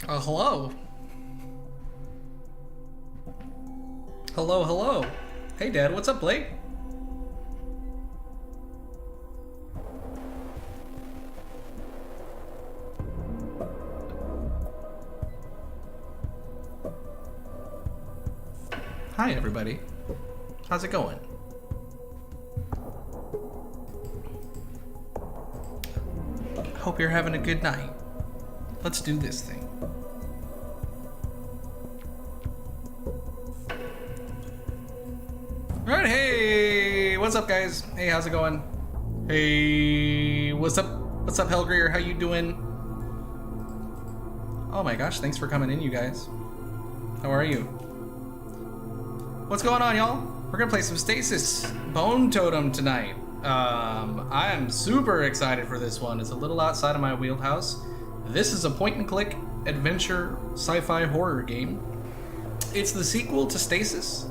Hello. Hello, hello. Hey, Dad, what's up, Blake? Hi, everybody. How's it going? Hope you're having a good night. Let's do this thing. Alright, hey! What's up, guys? Hey, how's it going? Hey, what's up? What's up, Hellgreer? How you doing? Oh my gosh, thanks for coming in, you guys. How are you? What's going on, y'all? We're gonna play some Stasis Bone Totem tonight. I'm super excited for this one. It's a little outside of my wheelhouse. This is a point-and-click adventure sci-fi horror game. It's the sequel to Stasis,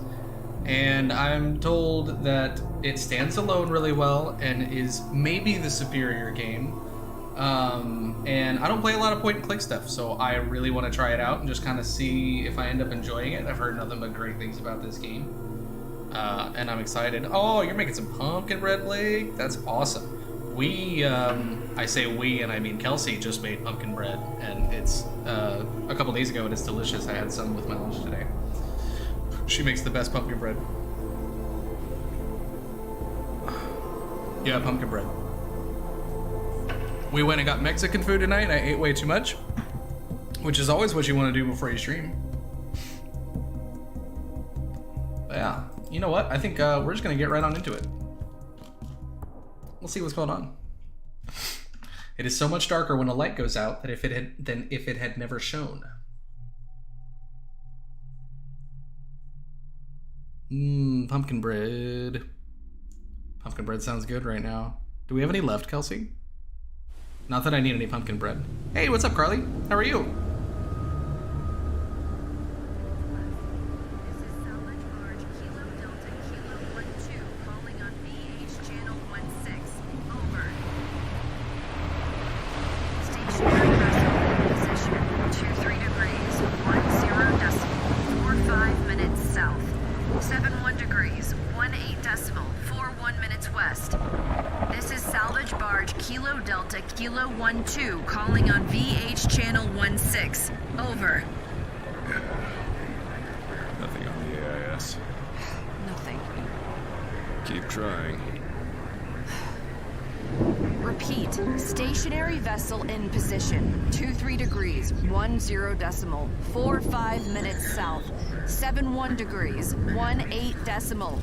and I'm told that it stands alone really well and is maybe the superior game. And I don't play a lot of point-and-click stuff, so I really want to try it out and just kind of see if I end up enjoying it. I've heard nothing but great things about this game. And I'm excited. Oh, you're making some pumpkin bread, Blake? That's awesome. We, I say we, and I mean Kelsey just made pumpkin bread, and it's a couple days ago, and it's delicious. I had some with my lunch today. She makes the best pumpkin bread. Yeah, pumpkin bread. We went and got Mexican food tonight. I ate way too much, which is always what you want to do before you stream. But yeah, you know what? I think we're just gonna get right on into it. We'll see what's going on. It is so much darker when a light goes out than if it had never shone. Pumpkin bread. Pumpkin bread sounds good right now. Do we have any left, Kelsey? Not that I need any pumpkin bread. Hey, what's up, Carly? How are you? Kilo 12, calling on VH channel 16. Over. Nothing on the AIS. Nothing. Keep trying. Repeat. Stationary vessel in position. 23 degrees, 10 decimal, 45 minutes south. 71 degrees, 18 decimal.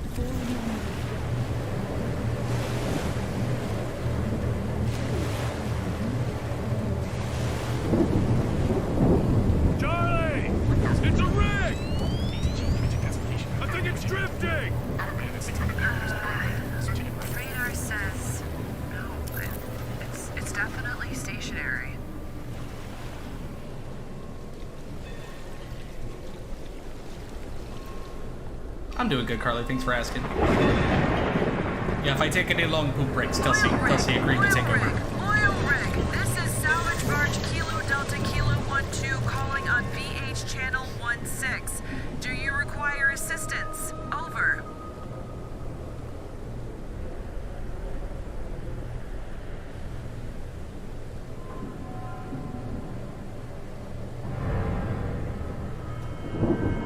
I'm doing good, Carly. Thanks for asking. Yeah, if I take any long poop breaks, Kelsey agreed to take over. Oil rig. This is salvage barge Kilo Delta Kilo 12 calling on VH channel 16. Do you require assistance? Over.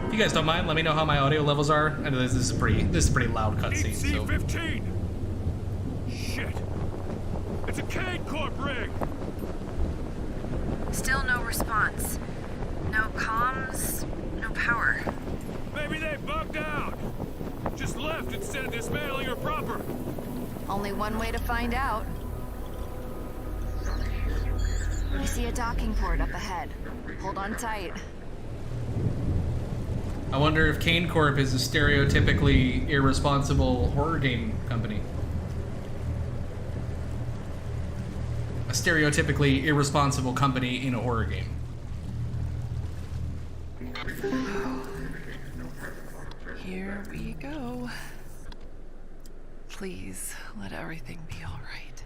If you guys don't mind, let me know how my audio levels are. I know this is a pretty loud cutscene. So. C-15. Shit. It's a Kane Corp rig. Still no response. No comms, no power. Maybe they bugged out. Just left instead of dismantling her proper. Only one way to find out. We see a docking port up ahead. Hold on tight. I wonder if Kane Corp is a stereotypically irresponsible horror game company. A stereotypically irresponsible company in a horror game. Here we go. Please let everything be all right.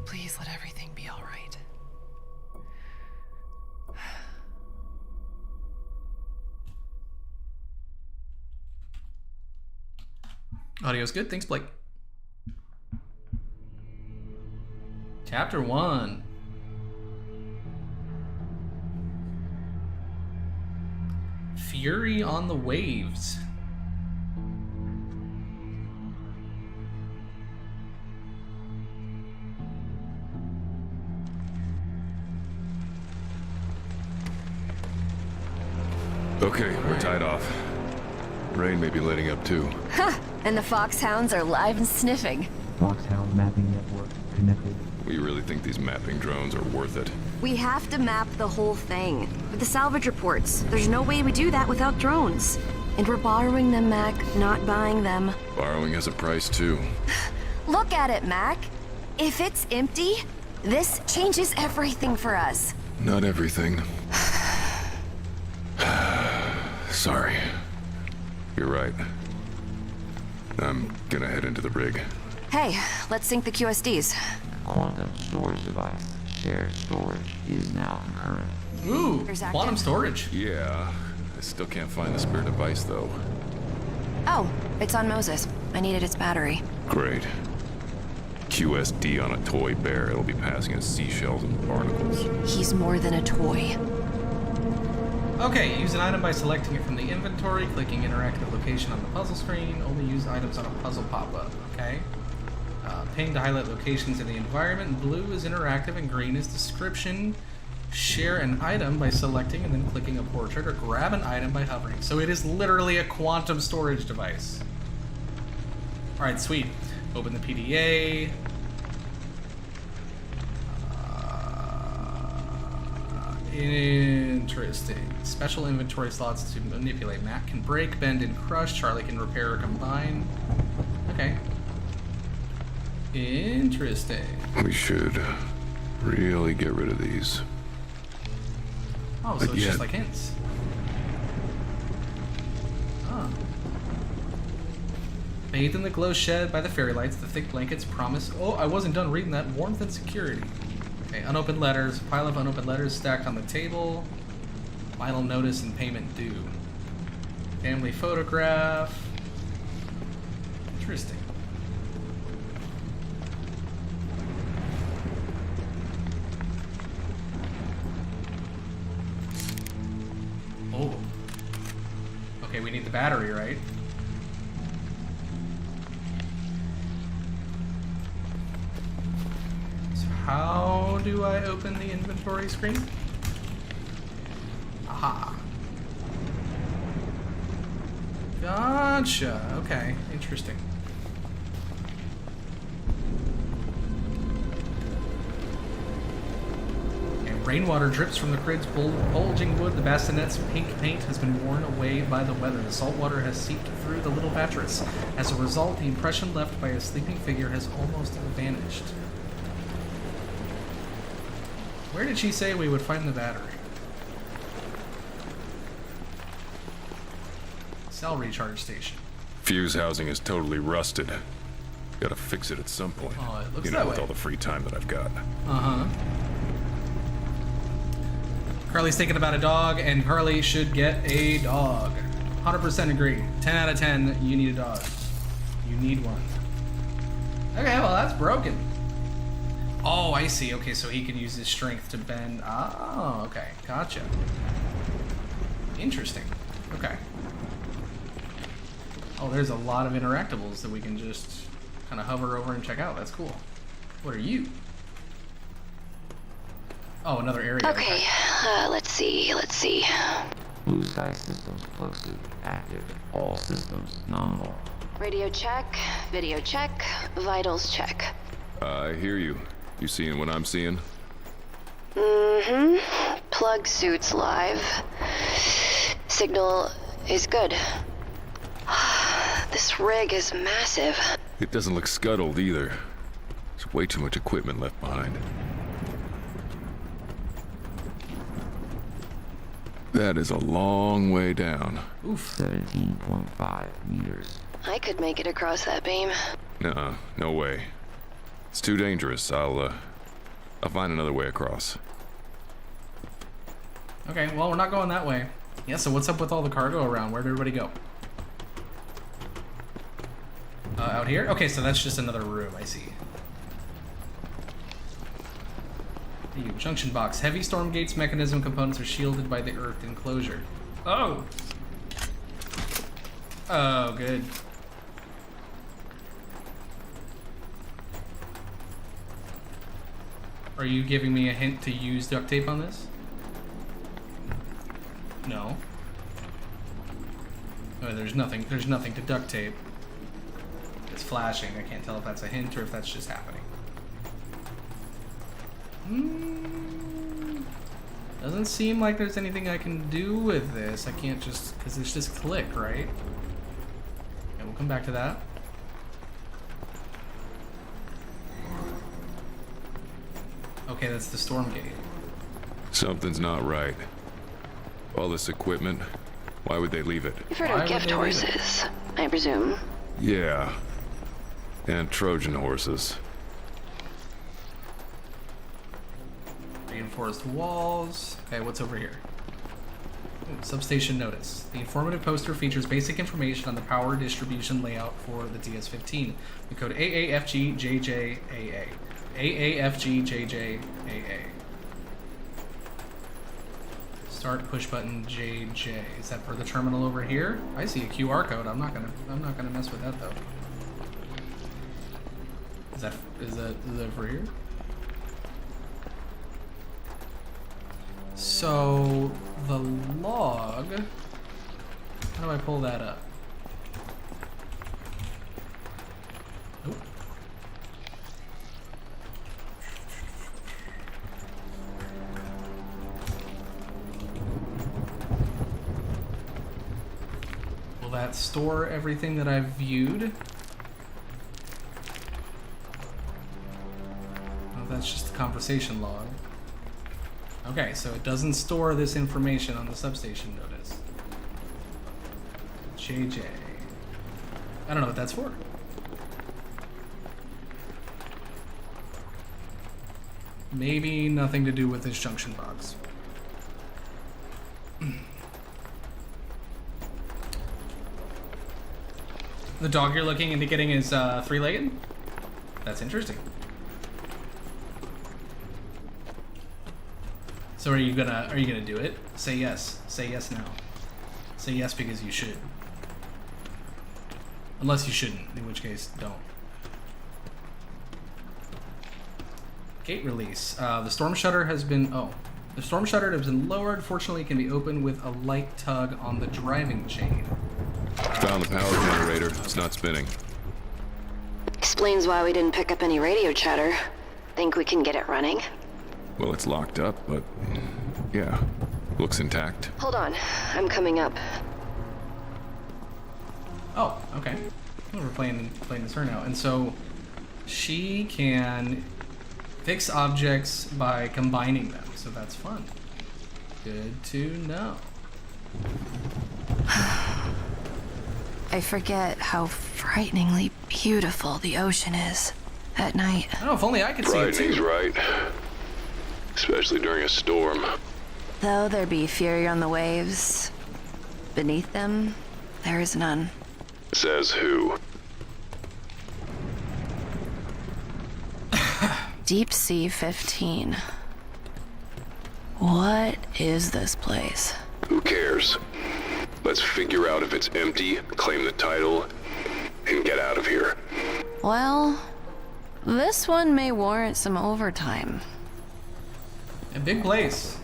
Please let everything be all right. Audio's good. Thanks, Blake. Chapter 1. Fury on the Waves. Okay, we're tied off. Rain may be letting up too. Ha! And the foxhounds are live and sniffing. Foxhound mapping network connected. We really think these mapping drones are worth it. We have to map the whole thing. With the salvage reports, there's no way we do that without drones. And we're borrowing them, Mac, not buying them. Borrowing has a price too. Look at it, Mac. If it's empty, this changes everything for us. Not everything. Sorry. You're right. I'm gonna head into the rig. Hey, let's sync the QSDs. Quantum storage device. Shared storage is now concurrent. Ooh, There's quantum active. storage. Yeah, I still can't find the spare device though. Oh, it's on Moses. I needed its battery. Great. QSD on a toy bear. It'll be passing as seashells and barnacles. He's more than a toy. Okay, use an item by selecting it from the inventory, clicking interactive location on the puzzle screen. Only use items on a puzzle pop-up. Okay. Ping to highlight locations in the environment. Blue is interactive and green is description. Share an item by selecting and then clicking a portrait, or grab an item by hovering. So it is literally a quantum storage device. Alright, sweet. Open the PDA. Interesting. Special inventory slots to manipulate. Mac can break, bend, and crush. Charlie can repair or combine. Okay. Interesting. We should really get rid of these. Oh, so But it's just yet- like hints. Oh. Bathed in the glow shed by the fairy lights, the thick blankets promise. Oh, I wasn't done reading that. Warmth and security. Okay, unopened letters. A pile of unopened letters stacked on the table. Final notice and payment due. Family photograph. Interesting. Oh. Okay, we need the battery, right? So how do I open the inventory screen? Aha. Gotcha. Okay, interesting. Rainwater drips from the grid's bulging wood. The bassinet's pink paint has been worn away by the weather. The salt water has seeped through the little mattress. As a result, the impression left by a sleeping figure has almost vanished. Where did she say we would find the battery? Cell recharge station. Fuse housing is totally rusted. Gotta fix it at some point. Oh, it looks you know, that with way. all the free time that I've got. Uh-huh. Carly's thinking about a dog, and Carly should get a dog. 100% agree. 10 out of 10, you need a dog. You need one. Okay, well, that's broken. Oh, I see. Okay, so he can use his strength to bend. Oh, okay. Gotcha. Interesting. Okay. Oh, there's a lot of interactables that we can just kind of hover over and check out. That's cool. What are you? Oh, another area. Okay, let's see. Blue sky systems closely active. All systems nominal. Radio check, video check, vitals check. I hear you. You seeing what I'm seeing? Mm-hmm. Plug suits live. Signal is good. This rig is massive. It doesn't look scuttled either. There's way too much equipment left behind. That is a long way down. Oof. 17.5 meters. I could make it across that beam. Nuh-uh, no way. It's too dangerous. I'll find another way across. Okay, well, we're not going that way. Yeah, so what's up with all the cargo around? Where'd everybody go? Out here? Okay, so that's just another room, I see. Ew, junction box. Heavy storm gates mechanism components are shielded by the earth enclosure. Oh! Oh, good. Are you giving me a hint to use duct tape on this? No. Oh, there's nothing to duct tape. It's flashing. I can't tell if that's a hint or if that's just happening. Doesn't seem like there's anything I can do with this. I can't just, because it's just click, right? And we'll come back to that. Okay, that's the storm gate. Something's not right. All this equipment, why would they leave it? You've heard Why of would gift they leave it? horses, I presume. Yeah. And Trojan horses. Reinforced walls. Okay, what's over here? Ooh, substation notice. The informative poster features basic information on the power distribution layout for the DS-15. The code AAFGJJAA. AAFGJJAA. Start push button JJ. Is that for the terminal over here? I see a QR code. I'm not gonna mess with that though. Is that for here? So the log. How do I pull that up? Nope. Will that store everything that I've viewed? Oh, that's just the conversation log. Okay, so it doesn't store this information on the substation notice. JJ. I don't know what that's for. Maybe nothing to do with this junction box. The dog you're looking into getting is three-legged? That's interesting. So are you gonna do it? Say yes. Say yes now. Say yes because you should. Unless you shouldn't, in which case don't. Gate release. The storm shutter has been the storm shutter has been lowered. Fortunately, it can be opened with a light tug on the driving chain. Found the power generator. It's not spinning. Explains why we didn't pick up any radio chatter. Think we can get it running? Well, it's locked up, but yeah, looks intact. Hold on, I'm coming up. Oh, okay. Well, we're playing as her now, and so she can fix objects by combining them. So that's fun. Good to know. I forget how frighteningly beautiful the ocean is at night. I don't know, if only I could see it Frightening's too. right. Especially during a storm. Though there be fury on the waves, beneath them, there is none. Says who? Deep Sea 15. What is this place? Who cares? Let's figure out if it's empty, claim the title, and get out of here. Well, this one may warrant some overtime. A big place.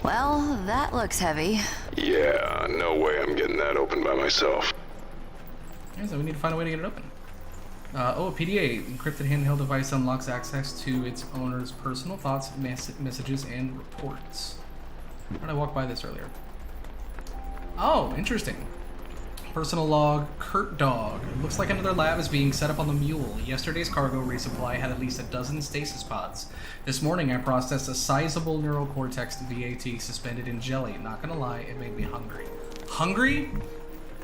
Well, that looks heavy. Yeah, no way I'm getting that open by myself. Okay, so we need to find a way to get it open. A PDA, encrypted handheld device, unlocks access to its owner's personal thoughts, messages, and reports. How did I walk by this earlier? Oh, interesting. Personal log, Kurt Dog. Looks like another lab is being set up on the Mule. Yesterday's cargo resupply had at least a dozen stasis pods. This morning I processed a sizable neural cortex VAT suspended in jelly. Not gonna lie, it made me hungry. Hungry?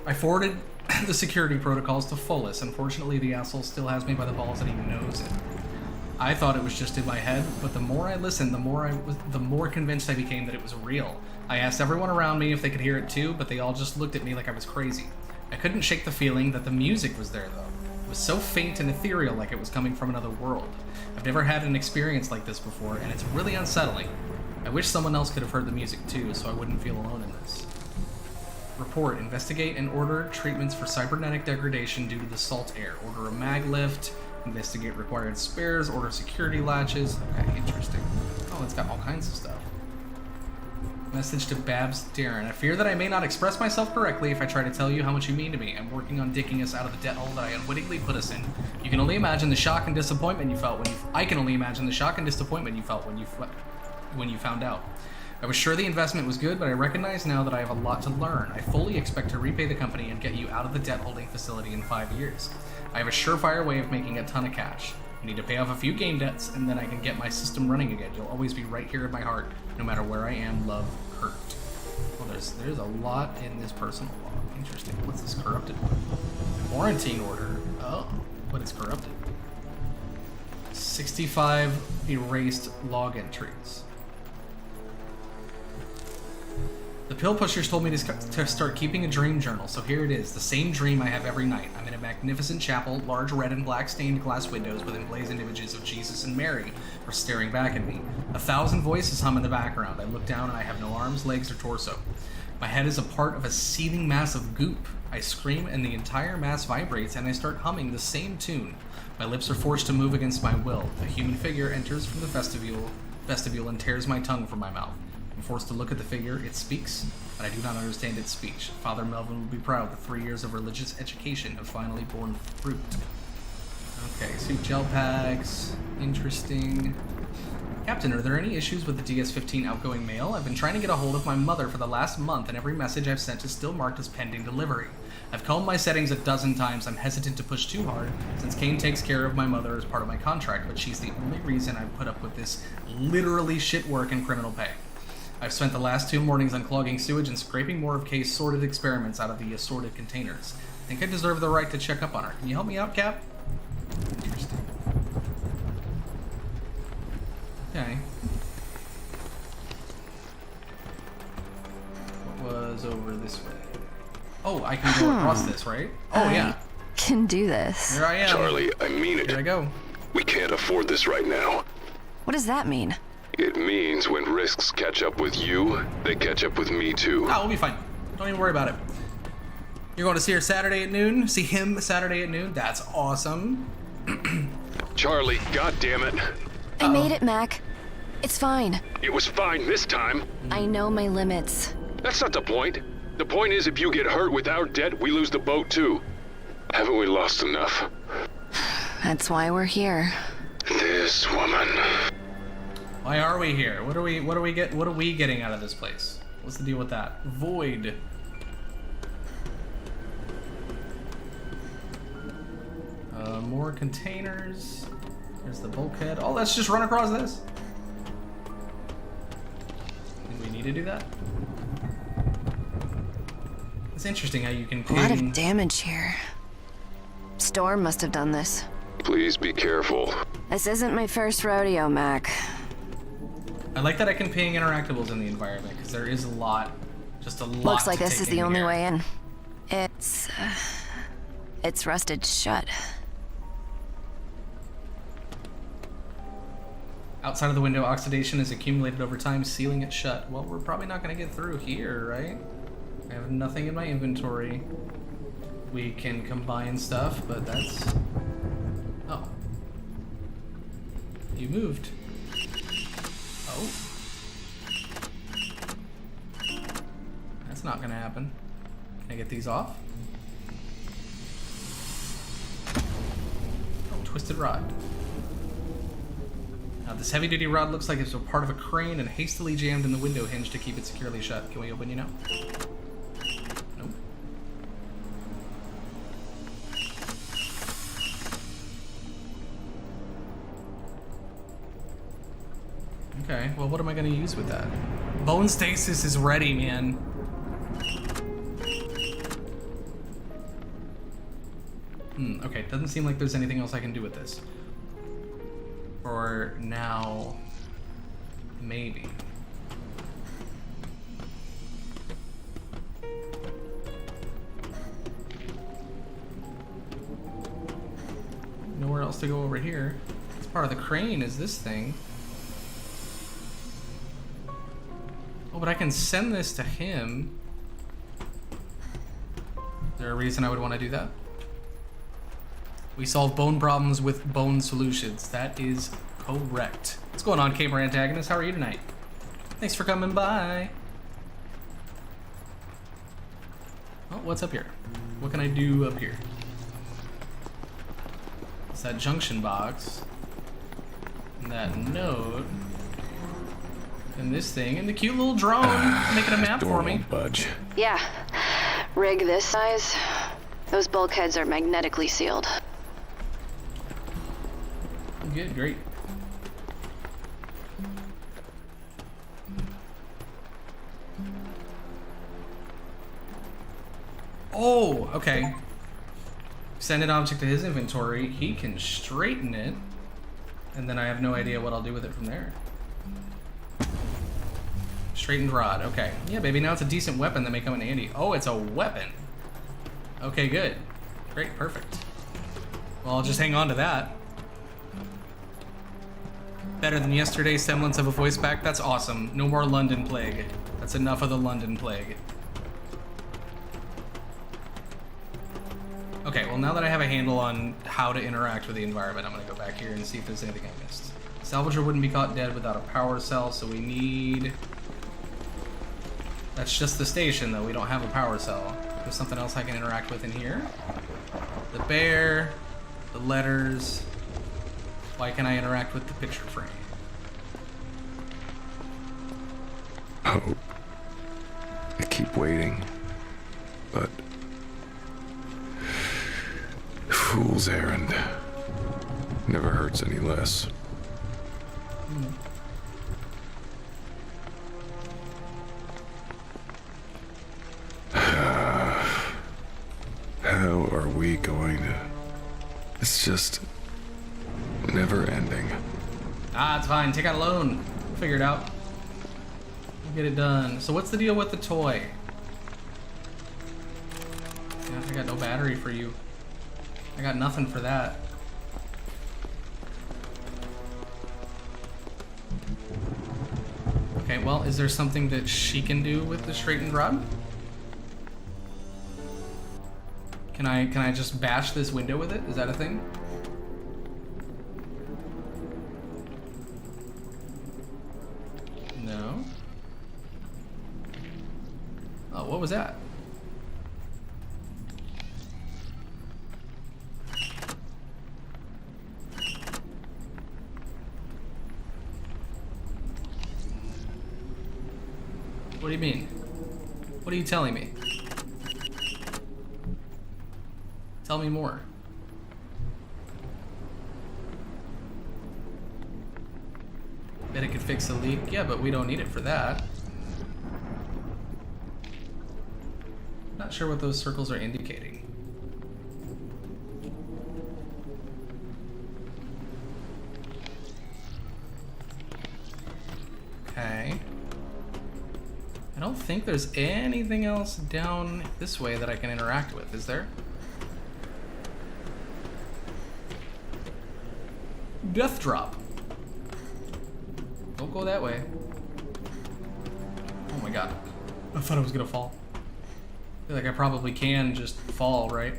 I forwarded the security protocols to Fullest. Unfortunately, the asshole still has me by the balls and he knows it. I thought it was just in my head, but the more I listened, the more convinced I became that it was real. I asked everyone around me if they could hear it too, but they all just looked at me like I was crazy. I couldn't shake the feeling that the music was there, though. It was so faint and ethereal, like it was coming from another world. I've never had an experience like this before, and it's really unsettling. I wish someone else could have heard the music too, so I wouldn't feel alone in this. Report. Investigate and order treatments for cybernetic degradation due to the salt air. Order a mag lift. Investigate required spares. Order security latches. Okay, interesting. Oh, it's got all kinds of stuff. Message to Babs Darren. I fear that I may not express myself correctly if I try to tell you how much you mean to me. I'm working on dicking us out of the debt hole that I unwittingly put us in. You can only imagine the shock and disappointment you felt when you... I can only imagine the shock and disappointment you felt when you found out. I was sure the investment was good, but I recognize now that I have a lot to learn. I fully expect to repay the company and get you out of the debt holding facility in 5 years. I have a surefire way of making a ton of cash. I need to pay off a few game debts, and then I can get my system running again. You'll always be right here in my heart, no matter where I am. Love, Kurt. Well, there's a lot in this personal log. Interesting. What's this corrupted one? Quarantine order. Oh, what is corrupted? 65 erased log entries. The pill pushers told me to start keeping a dream journal, so here it is, the same dream I have every night. I'm in a magnificent chapel, large red and black stained glass windows with emblazoned images of Jesus and Mary are staring back at me. 1,000 voices hum in the background. I look down and I have no arms, legs, or torso. My head is a part of a seething mass of goop. I scream and the entire mass vibrates and I start humming the same tune. My lips are forced to move against my will. A human figure enters from the vestibule and tears my tongue from my mouth. I'm forced to look at the figure. It speaks, but I do not understand its speech. Father Melvin will be proud that 3 years of religious education have finally borne fruit. Okay, suit gel packs. Interesting. Captain, are there any issues with the DS-15 outgoing mail? I've been trying to get a hold of my mother for the last month, and every message I've sent is still marked as pending delivery. I've combed my settings a dozen times. I'm hesitant to push too hard, since Kane takes care of my mother as part of my contract, but she's the only reason I've put up with this literally shit work and criminal pay. I've spent the last 2 mornings unclogging sewage and scraping more of Kay's sordid experiments out of the assorted containers. I think I deserve the right to check up on her. Can you help me out, Cap? Interesting. Okay. What was over this way? Oh, I can go across this, right? Oh, yeah. Can do this. Here I am. Charlie, I mean it. Here I go. We can't afford this right now. What does that mean? It means when risks catch up with you, they catch up with me too. Oh, we'll be fine. Don't even worry about it. You're going to see her Saturday at noon? See him Saturday at noon? That's awesome. Charlie, goddammit. I made it, Mac. It's fine. It was fine this time. I know my limits. That's not the point. The point is if you get hurt with our debt, we lose the boat too. Haven't we lost enough? That's why we're here. This woman. Why are we here? What are we getting out of this place? What's the deal with that? Void. More containers. There's the bulkhead. Oh, let's just run across this. Do we need to do that? It's interesting how you can ping... A lot of damage here. Storm must have done this. Please be careful. This isn't my first rodeo, Mac. I like that I can ping interactables in the environment, because there is a lot, just a lot. Looks like to this take is the in only here. way in. It's rusted shut. Outside of the window, oxidation is accumulated over time, sealing it shut. Well, we're probably not going to get through here, right? I have nothing in my inventory. We can combine stuff, but that's... Oh. You moved. Oh. That's not going to happen. Can I get these off? Oh, twisted rod. Now, this heavy-duty rod looks like it's a part of a crane and hastily jammed in the window hinge to keep it securely shut. Can we open you now? Nope. Okay, well, what am I going to use with that? Bone stasis is ready, man. Okay, doesn't seem like there's anything else I can do with this. For now, maybe. to go over here. It's part of the crane is this thing. Oh, but I can send this to him. Is there a reason I would want to do that? We solve bone problems with bone solutions. That is correct. What's going on, Gamer Antagonist? How are you tonight? Thanks for coming by. Oh, what's up here? What can I do up here? It's that junction box. And that note. And this thing. And the cute little drone making a map for me. Budge. Yeah. Rig this size, those bulkheads are magnetically sealed. Good, great. Oh, okay. Send an object to his inventory. He can straighten it. And then I have no idea what I'll do with it from there. Straightened rod, okay. Yeah, baby, now it's a decent weapon that may come in handy. Oh, it's a weapon. Okay, good. Great, perfect. Well, I'll just hang on to that. Better than yesterday's semblance of a voice back. That's awesome. No more London plague. That's enough of the London plague. Okay, well now that I have a handle on how to interact with the environment, I'm gonna go back here and see if there's anything I missed. Salvager wouldn't be caught dead without a power cell, so we need... That's just the station though, we don't have a power cell. There's something else I can interact with in here. The bear, the letters. Why can I interact with the picture frame? Oh. I keep waiting. But... Fool's errand. Never hurts any less. How are we going to... It's just... never ending. Ah, it's fine. Take out a loan. We'll figure it out. We'll get it done. So what's the deal with the toy? Yeah, I got no battery for you. I got nothing for that. Okay, well, is there something that she can do with the straightened rod? Can I just bash this window with it? Is that a thing? No. Oh, what was that? What do you mean? What are you telling me? Tell me more. Bet it could fix a leak. Yeah, but we don't need it for that. Not sure what those circles are indicating. Okay. I don't think there's anything else down this way that I can interact with, is there? Death drop. Don't go that way. Oh my god. I thought I was gonna fall. I feel like I probably can just fall, right?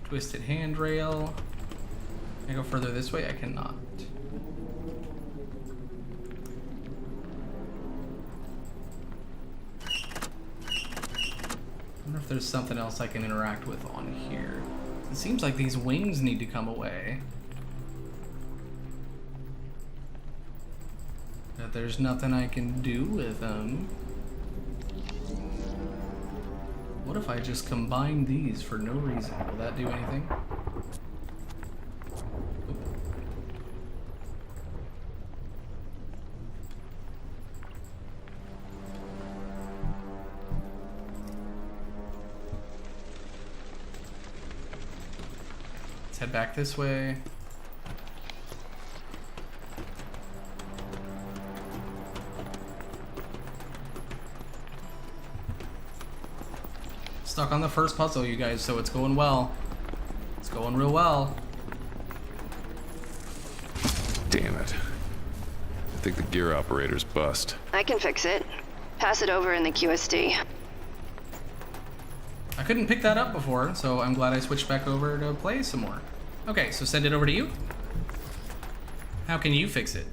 Twisted handrail. Can I go further this way? I cannot. I wonder if there's something else I can interact with on here. It seems like these wings need to come away. But there's nothing I can do with them. What if I just combine these for no reason? Will that do anything? Let's head back this way. stuck on the first puzzle, you guys, so it's going well. It's going real well. Damn it. I think the gear operator's bust. I can fix it. Pass it over in the QSD. I couldn't pick that up before, so I'm glad I switched back over to play some more. Okay, so send it over to you. How can you fix it?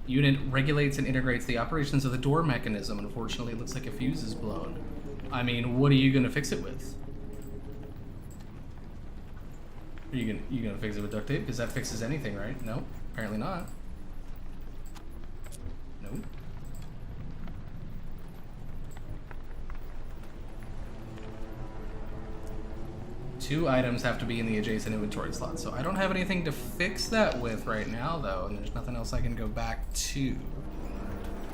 Unit regulates and integrates the operations of the door mechanism. Unfortunately, it looks like a fuse is blown. I mean, what are you gonna fix it with? Are you gonna fix it with duct tape? Because that fixes anything, right? No, apparently not. Nope. Two items have to be in the adjacent inventory slot, so I don't have anything to fix that with right now, though, and there's nothing else I can go back to.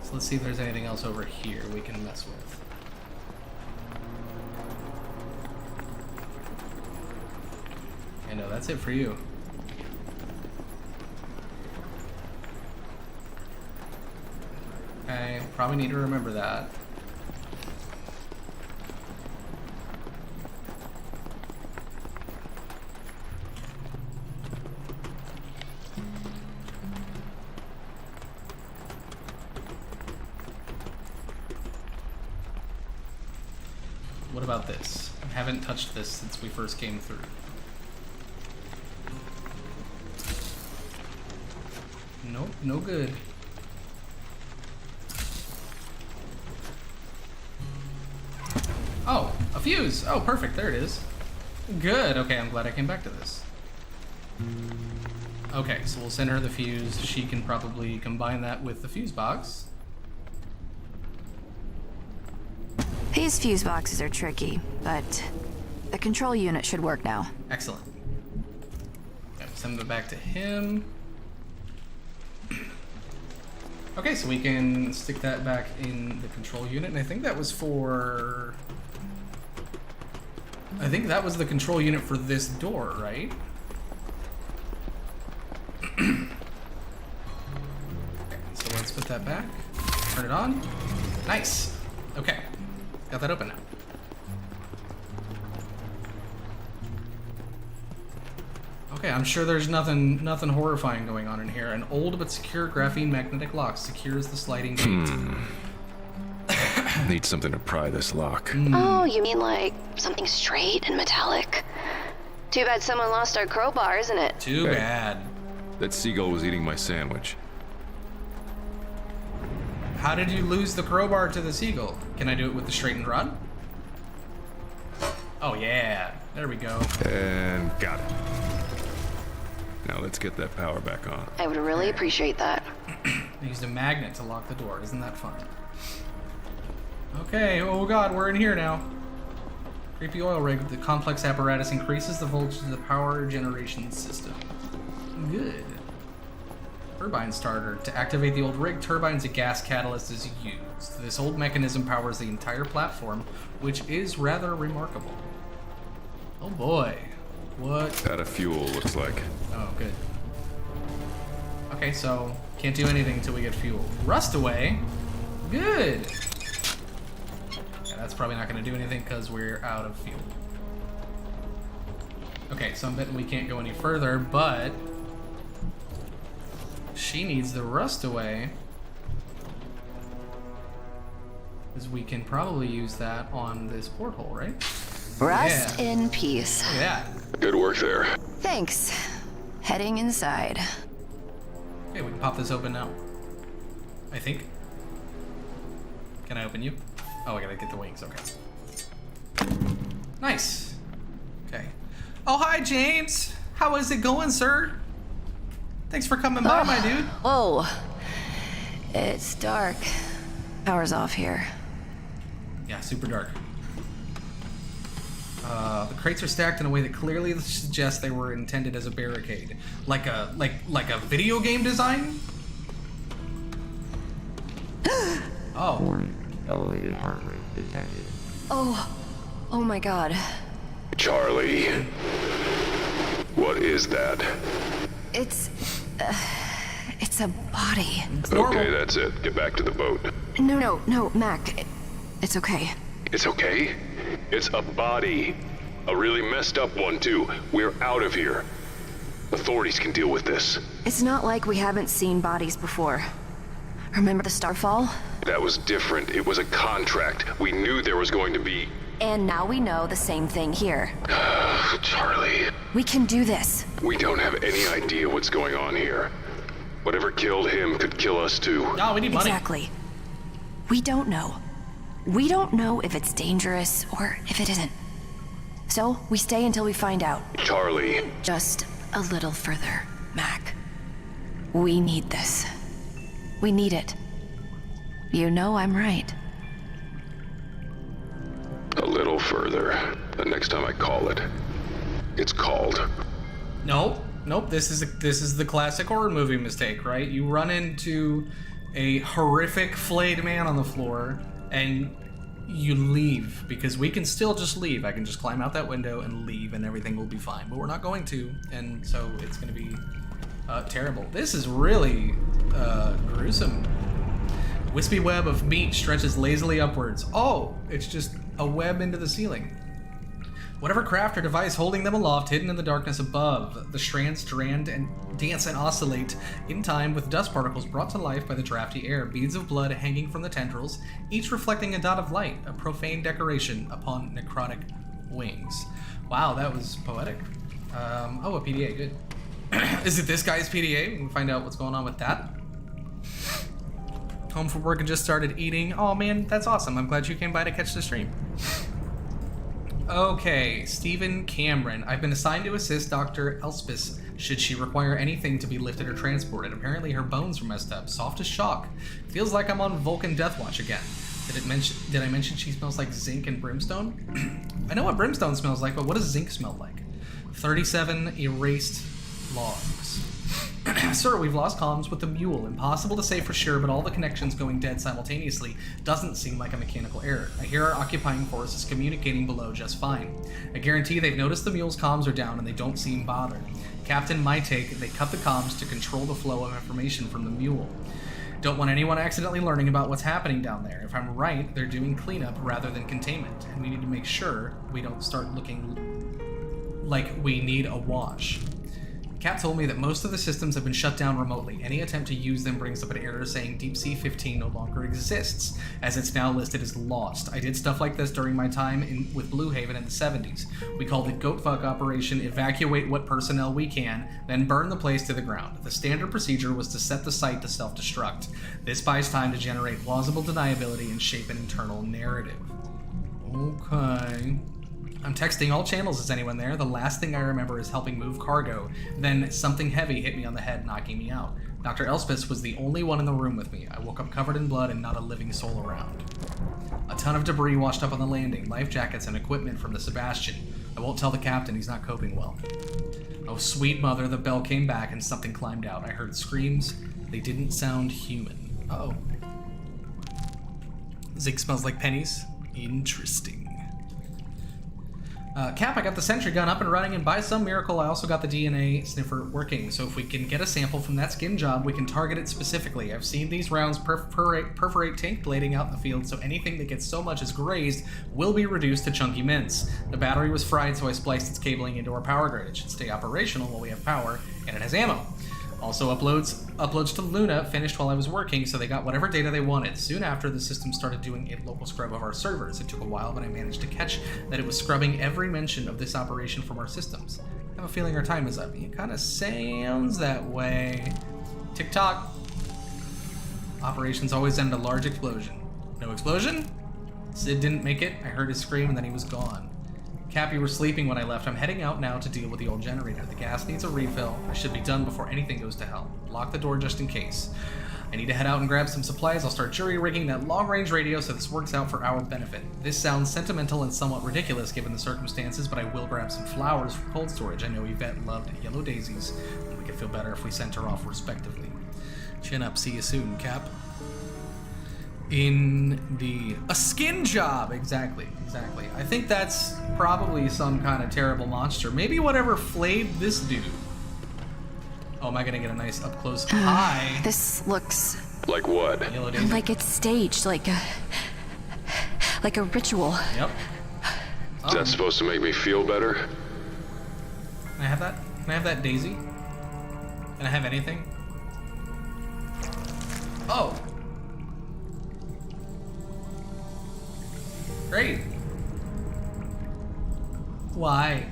So let's see if there's anything else over here we can mess with. I know, that's it for you. Okay, probably need to remember that. What about this? I haven't touched this since we first came through. Nope, no good. Oh, a fuse! Oh, perfect, there it is. Good, okay, I'm glad I came back to this. Okay, so we'll send her the fuse. She can probably combine that with the fuse box. These fuse boxes are tricky, but the control unit should work now. Excellent. Okay, send it back to him. Okay, so we can stick that back in the control unit, and I think that was for... I think that was the control unit for this door, right? Okay, so let's put that back. Turn it on. Nice. Okay. Got that open now. Okay, I'm sure there's nothing horrifying going on in here. An old but secure graphene magnetic lock secures the sliding gate. Need something to pry this lock. Oh, you mean like something straight and metallic? Too bad someone lost our crowbar, isn't it? Too Hey. bad. That seagull was eating my sandwich. How did you lose the crowbar to the seagull? Can I do it with the straightened rod? Oh yeah, there we go. And got it. Now let's get that power back on. I would really appreciate that. I used a magnet to lock the door. Isn't that fun? Okay, oh god, we're in here now. Creepy oil rig. The complex apparatus increases the voltage of the power generation system. Good. Turbine starter. To activate the old rig, turbines, a gas catalyst is used. This old mechanism powers the entire platform, which is rather remarkable. Oh boy. What? Out of fuel, looks like. Oh, good. Okay, so can't do anything until we get fuel. Rust away. Good. Yeah, that's probably not going to do anything because we're out of fuel. Okay, so I'm betting we can't go any further, but she needs the rust away, because we can probably use that on this porthole, right? Rest Yeah. in peace. Look at that. Good work there. Thanks. Heading inside. Okay, we can pop this open now. I think. Can I open you? Oh, I gotta get the wings. Okay. Nice. Okay. Oh, hi, James. How is it going, sir? Thanks for coming by, my dude. Whoa. It's dark. Power's off here. Yeah, super dark. The crates are stacked in a way that clearly suggests they were intended as a barricade, like a video game design. Oh, Warning. Elevated heart rate detected. Oh my god. Charlie. What is that? It's a body. normal. Okay, that's it. Get back to the boat. No, Mac. It's okay. It's okay. It's a body. A really messed up one, too. We're out of here. Authorities can deal with this. It's not like we haven't seen bodies before. Remember the Starfall? That was different. It was a contract. We knew there was going to be... And now we know the same thing here. Charlie. We can do this. We don't have any idea what's going on here. Whatever killed him could kill us too. No, we need money. Exactly. We don't know. We don't know if it's dangerous or if it isn't. So, we stay until we find out. Charlie. Just a little further, Mac. We need this. We need it. You know I'm right. A little further. The next time I call it, it's called. Nope. This is the classic horror movie mistake, right? You run into a horrific flayed man on the floor, and you leave, because we can still just leave. I can just climb out that window and leave, and everything will be fine. But we're not going to, and so it's going to be terrible. This is really gruesome. Wispy web of meat stretches lazily upwards. Oh, it's just a web into the ceiling. Whatever craft or device holding them aloft, hidden in the darkness above, the strands strand and dance and oscillate in time with dust particles brought to life by the drafty air, beads of blood hanging from the tendrils, each reflecting a dot of light, a profane decoration upon necrotic wings. Wow, that was poetic. Oh, a PDA, good. Is it this guy's PDA? We can find out what's going on with that. Home from work and just started eating. Oh man, that's awesome. I'm glad you came by to catch the stream. Okay, Stephen Cameron. I've been assigned to assist Dr. Elspeth should she require anything to be lifted or transported. Apparently her bones were messed up. Soft as shock. Feels like I'm on Vulcan Deathwatch again. Did I mention she smells like zinc and brimstone? I know what brimstone smells like, but what does zinc smell like? 37 erased logs. Sir, we've lost comms with the mule. Impossible to say for sure, but all the connections going dead simultaneously doesn't seem like a mechanical error. I hear our occupying force is communicating below just fine. I guarantee they've noticed the mule's comms are down and they don't seem bothered. Captain, my take, they cut the comms to control the flow of information from the mule. Don't want anyone accidentally learning about what's happening down there. If I'm right, they're doing cleanup rather than containment, and we need to make sure we don't start looking like we need a wash. Cap told me that most of the systems have been shut down remotely. Any attempt to use them brings up an error saying Deep Sea 15 no longer exists, as it's now listed as lost. I did stuff like this during my time with Blue Haven in the 70s. We called it Goatfuck Operation, evacuate what personnel we can, then burn the place to the ground. The standard procedure was to set the site to self-destruct. This buys time to generate plausible deniability and shape an internal narrative. Okay. I'm texting all channels. Is anyone there? The last thing I remember is helping move cargo. Then something heavy hit me on the head, knocking me out. Dr. Elspeth was the only one in the room with me. I woke up covered in blood and not a living soul around. A ton of debris washed up on the landing, life jackets and equipment from the Sebastian. I won't tell the captain, he's not coping well. Oh, sweet mother, the bell came back and something climbed out. I heard screams. They didn't sound human. Uh-oh. Zinc smells like pennies. Interesting. Cap, I got the sentry gun up and running, and by some miracle I also got the DNA sniffer working, so if we can get a sample from that skin job, we can target it specifically. I've seen these rounds perforate tank blading out in the field, so anything that gets so much as grazed will be reduced to chunky mints. The battery was fried, so I spliced its cabling into our power grid. It should stay operational while we have power, and it has ammo. Also, uploads to Luna finished while I was working, so they got whatever data they wanted. Soon after, the system started doing a local scrub of our servers. It took a while, but I managed to catch that it was scrubbing every mention of this operation from our systems. I have a feeling our time is up. It kind of sounds that way. Tick-tock. Operations always end a large explosion. No explosion? Sid didn't make it. I heard his scream, and then he was gone. Cap, you were sleeping when I left. I'm heading out now to deal with the old generator. The gas needs a refill. I should be done before anything goes to hell. Lock the door just in case. I need to head out and grab some supplies. I'll start jury-rigging that long-range radio so this works out for our benefit. This sounds sentimental and somewhat ridiculous given the circumstances, but I will grab some flowers for cold storage. I know Yvette loved yellow daisies, and we could feel better if we sent her off respectively. Chin up. See you soon, Cap. A skin job, exactly. I think that's probably some kind of terrible monster. Maybe whatever flayed this dude. Oh, am I gonna get a nice up close? Hi. This looks Like what? Yellow daisy. like it's staged, like like a ritual. Yep. Is that supposed to make me feel better? Can I have that? Can I have that daisy? Can I have anything? Oh. Great. Why?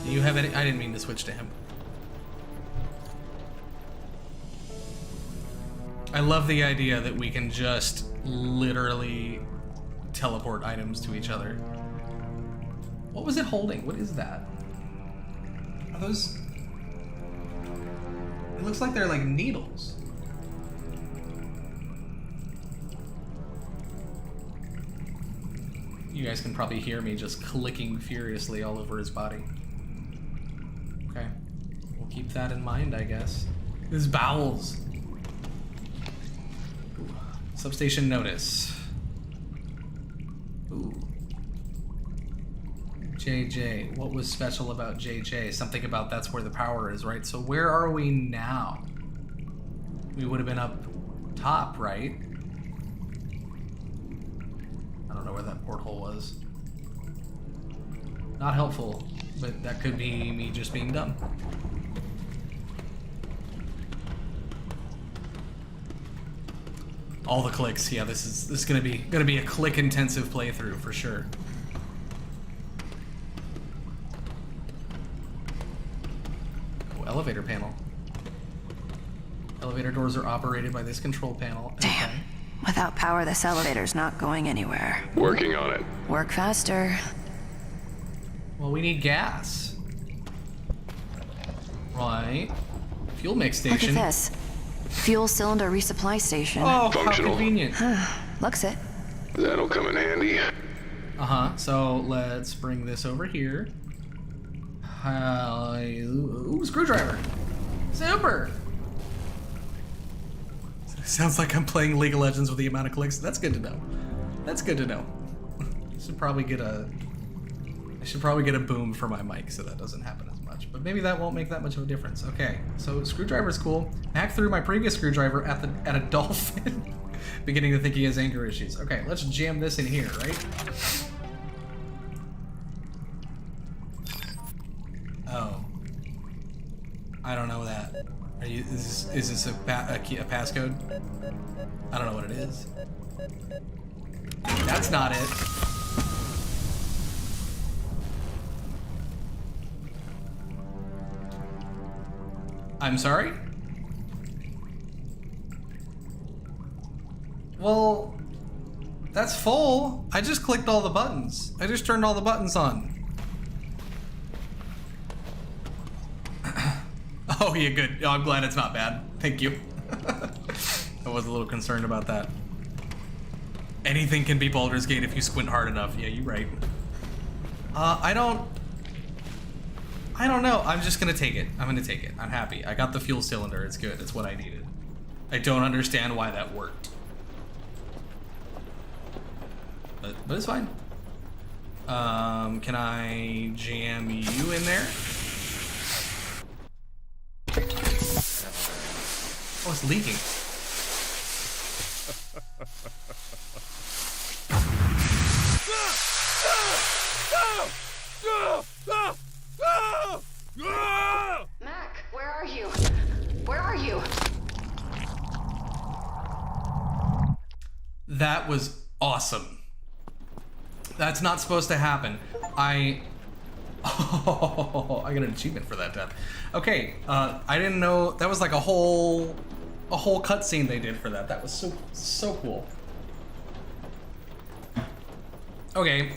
Do you have any? I didn't mean to switch to him. I love the idea that we can just literally teleport items to each other. What was it holding? What is that? Are those... It looks like they're like needles. You guys can probably hear me just clicking furiously all over his body. Okay. We'll keep that in mind, I guess. His bowels. Ooh. Substation notice. Ooh. JJ. What was special about JJ? Something about that's where the power is, right? So where are we now? We would have been up top, right? I don't know where that porthole was. Not helpful, but that could be me just being dumb. All the clicks, yeah. This is gonna be a click intensive playthrough for sure. Oh, elevator panel. Elevator doors are operated by this control panel. Damn. Okay. Without power, this elevator's not going anywhere. Working on it. Work faster. Well, we need gas. Right. Fuel mix Look at station. this. Fuel cylinder resupply station. Oh, Functional. how convenient. Looks it. That'll come in handy. Uh-huh. So let's bring this over here. Ooh, screwdriver. Super. Sounds like I'm playing League of Legends with the amount of clicks. That's good to know. That's good to know. I should probably get a boom for my mic so that doesn't happen as much. But maybe that won't make that much of a difference. Okay, so screwdriver's cool. Hack through my previous screwdriver at a dolphin. Beginning to think he has anger issues. Okay, let's jam this in here, right? Oh. I don't know that. Is this a passcode? I don't know what it is. That's not it. I'm sorry? Well, that's full. I just clicked all the buttons. I just turned all the buttons on. Oh, yeah, good. Oh, I'm glad it's not bad. Thank you. I was a little concerned about that. Anything can be Baldur's Gate if you squint hard enough. Yeah, you're right. I don't know. I'm just gonna take it. I'm gonna take it. I'm happy. I got the fuel cylinder. It's good. It's what I needed. I don't understand why that worked. But it's fine. Can I jam you in there? Oh, it's leaking. Mac, where are you? Where are you? That was awesome. That's not supposed to happen. Oh, I got an achievement for that death. Okay, I didn't know that was like a whole cutscene they did for that. That was so cool. Okay,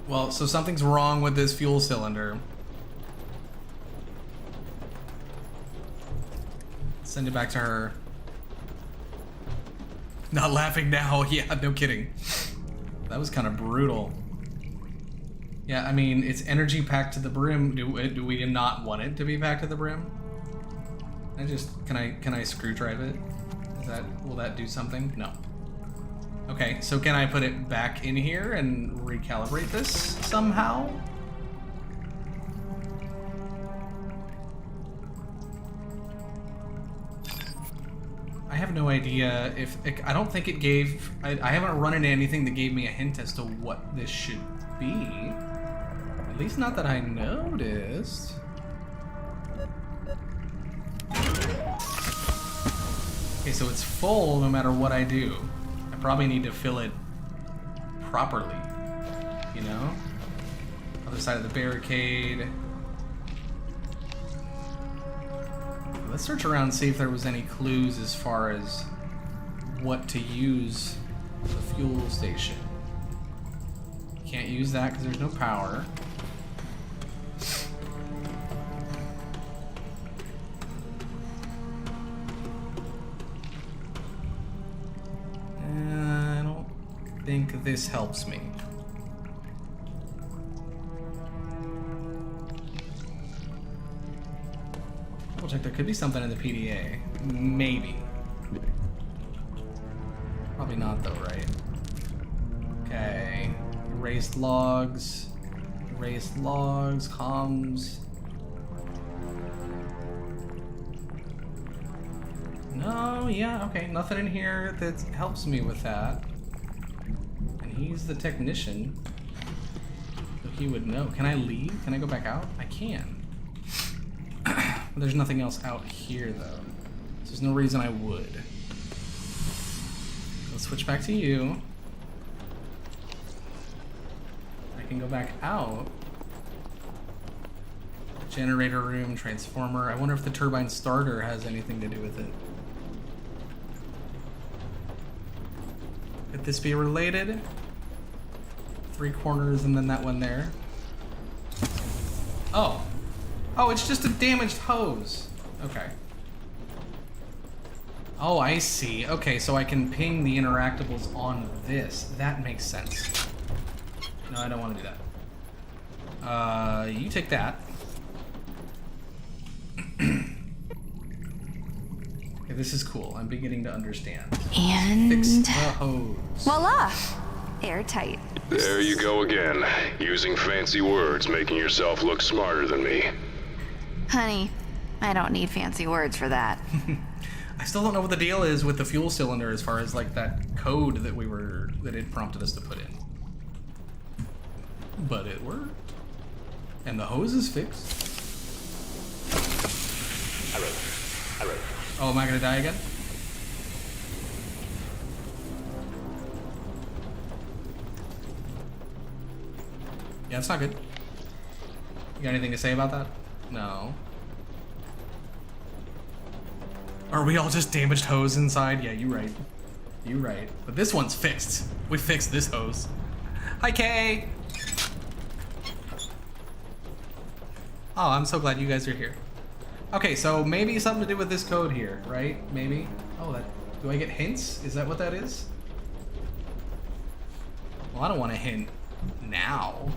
well, so something's wrong with this fuel cylinder. Send it back to her. Not laughing now. Yeah, no kidding. That was kind of brutal. Yeah, I mean, it's energy packed to the brim. Do we not want it to be packed to the brim? Can I screw drive it? Will that do something? No. Okay, so can I put it back in here and recalibrate this somehow? I have no idea if... I don't think it gave... I haven't run into anything that gave me a hint as to what this should be. At least not that I noticed. Okay, so it's full no matter what I do. I probably need to fill it properly, you know? Other side of the barricade. Let's search around and see if there was any clues as far as what to use the fuel station. Can't use that because there's no power. I don't think this helps me. Double check, there could be something in the PDA. Maybe. Probably not though, right? Okay. Erased logs. Erased logs, comms. No, yeah, okay, nothing in here that helps me with that. And he's the technician, so he would know. Can I leave? Can I go back out? I can. There's nothing else out here, though. So there's no reason I would. Let's switch back to you. I can go back out. Generator room, transformer. I wonder if the turbine starter has anything to do with it. Could this be related? 3 corners and then that one there. Oh. Oh, it's just a damaged hose. Okay. Oh, I see. Okay, so I can ping the interactables on this. That makes sense. No, I don't want to do that. You take that. Okay, this is cool. I'm beginning to understand. And Fix the hose. voila! Airtight. There you go again, using fancy words, making yourself look smarter than me. Honey, I don't need fancy words for that. I still don't know what the deal is with the fuel cylinder as far as like that code that that it prompted us to put in. But it worked. And the hose is fixed. Oh, am I gonna die again? Yeah, it's not good. You got anything to say about that? No. Are we all just damaged hose inside? Yeah, you're right. You're right. But this one's fixed. We fixed this hose. Hi, Kay! Oh, I'm so glad you guys are here. Okay, so maybe something to do with this code here, right? Maybe? Oh, that... Do I get hints? Is that what that is? Well, I don't want a hint now.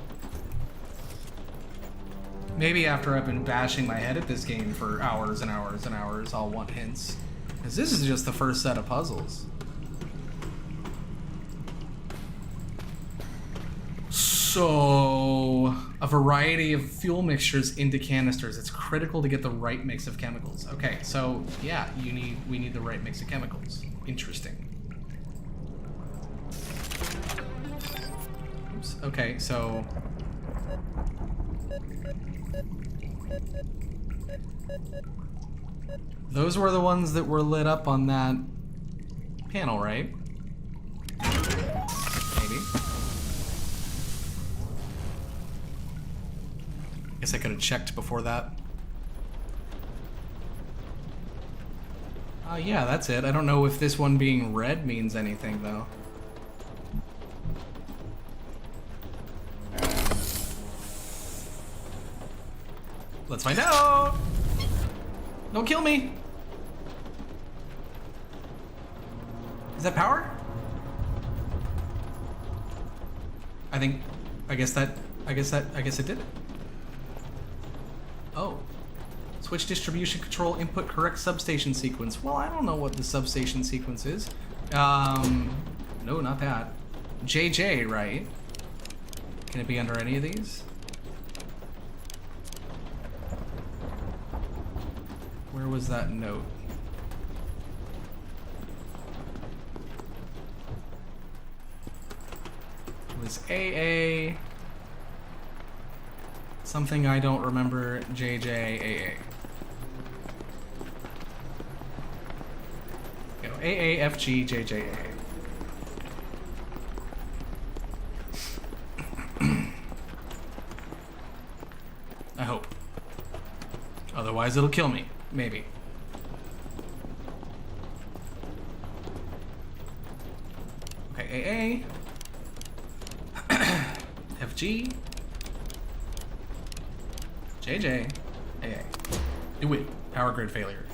Maybe after I've been bashing my head at this game for hours and hours and hours, I'll want hints. Because this is just the first set of puzzles. So, a variety of fuel mixtures into canisters. It's critical to get the right mix of chemicals. Okay, so yeah, we need the right mix of chemicals. Interesting. Oops. Okay, so those were the ones that were lit up on that panel, right? Maybe. Guess I could have checked before that. Yeah, that's it. I don't know if this one being red means anything, though. Let's find out! Don't kill me! Is that power? I guess it did it. Oh. Switch distribution control input correct substation sequence. Well, I don't know what the substation sequence is. No, not that. JJ, right? Can it be under any of these? Where was that note? was AA. Something I don't remember. JJAA. You know, AAFG JJAA. I hope. Otherwise, it'll kill me. Maybe. Okay, AA. FG. JJ. AA. Do it. Power grid failure.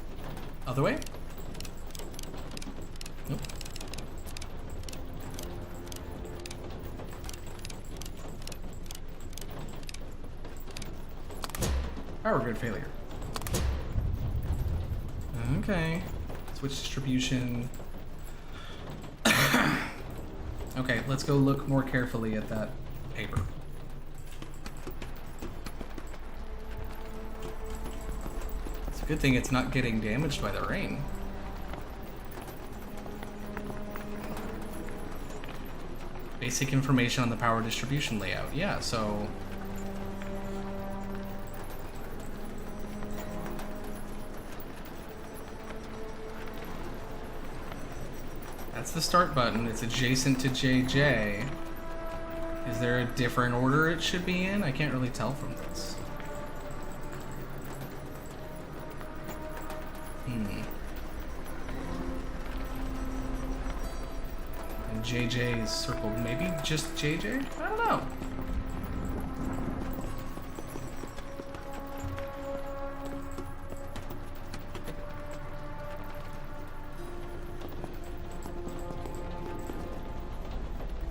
Other way? Nope. Power grid failure. Okay. Switch distribution. Okay, let's go look more carefully at that paper. It's a good thing it's not getting damaged by the rain. Basic information on the power distribution layout. Yeah, so... that's the start button. It's adjacent to JJ. Is there a different order it should be in? I can't really tell from this. And JJ is circled. Maybe just JJ? I don't know.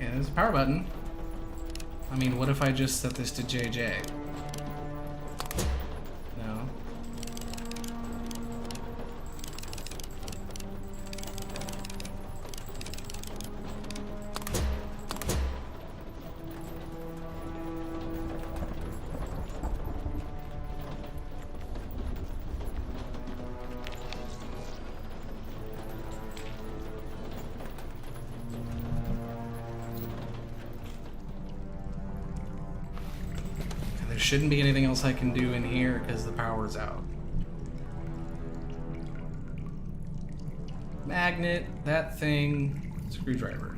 Yeah, there's a power button. I mean, what if I just set this to JJ? No. There shouldn't be anything else I can do in here because the power's out. Magnet, that thing, screwdriver.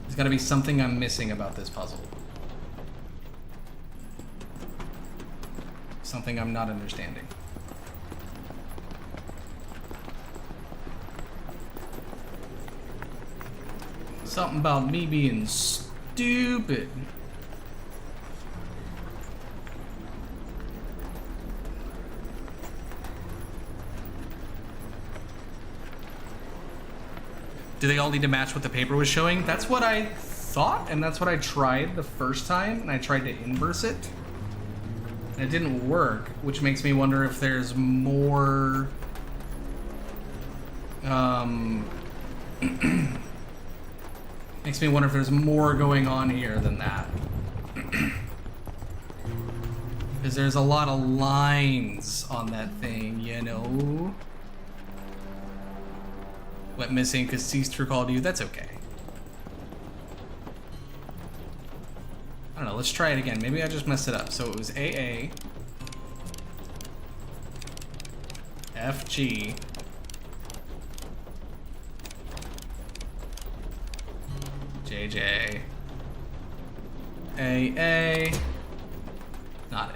There's gotta be something I'm missing about this puzzle. Something I'm not understanding. Something about me being stupid. Do they all need to match what the paper was showing? That's what I thought, and that's what I tried the first time, and I tried to inverse it. And it didn't work, which makes me wonder if there's more... makes me wonder if there's more going on here than that. Because there's a lot of lines on that thing, you know? Went missing because ceased to recall to you. That's okay. I don't know, let's try it again. Maybe I just messed it up. So it was AA, FG, JJ, AA, not it.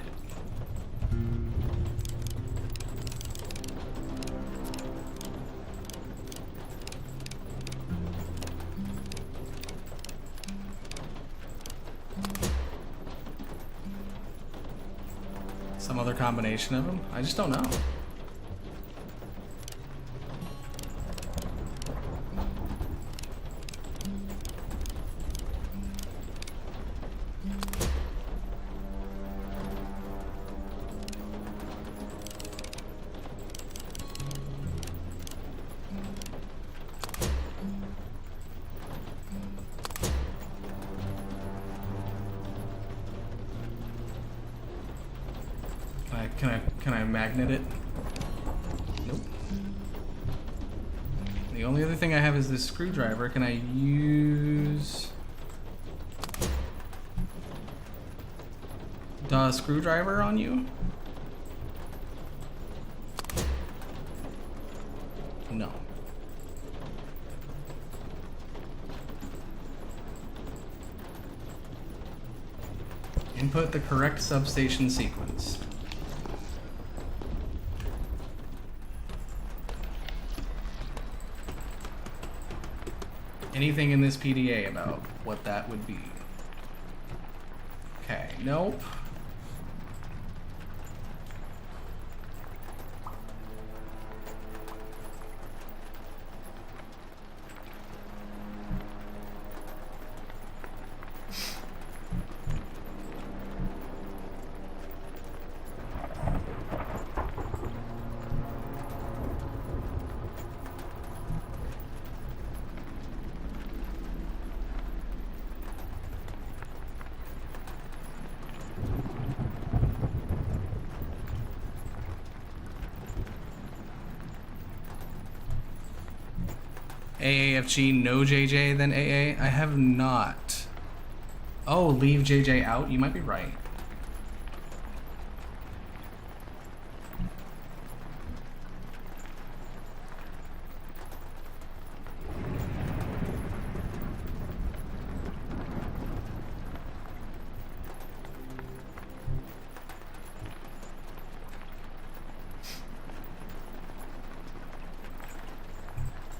Some other combination of them? I just don't know. Can I magnet it? Nope. The The only other thing I have is this screwdriver. Can I use the screwdriver on you? No. Input the correct substation sequence. Anything in this PDA about what that would be? Okay, nope. AAFG, no JJ, then AA? I have not. Oh, leave JJ out? You might be right.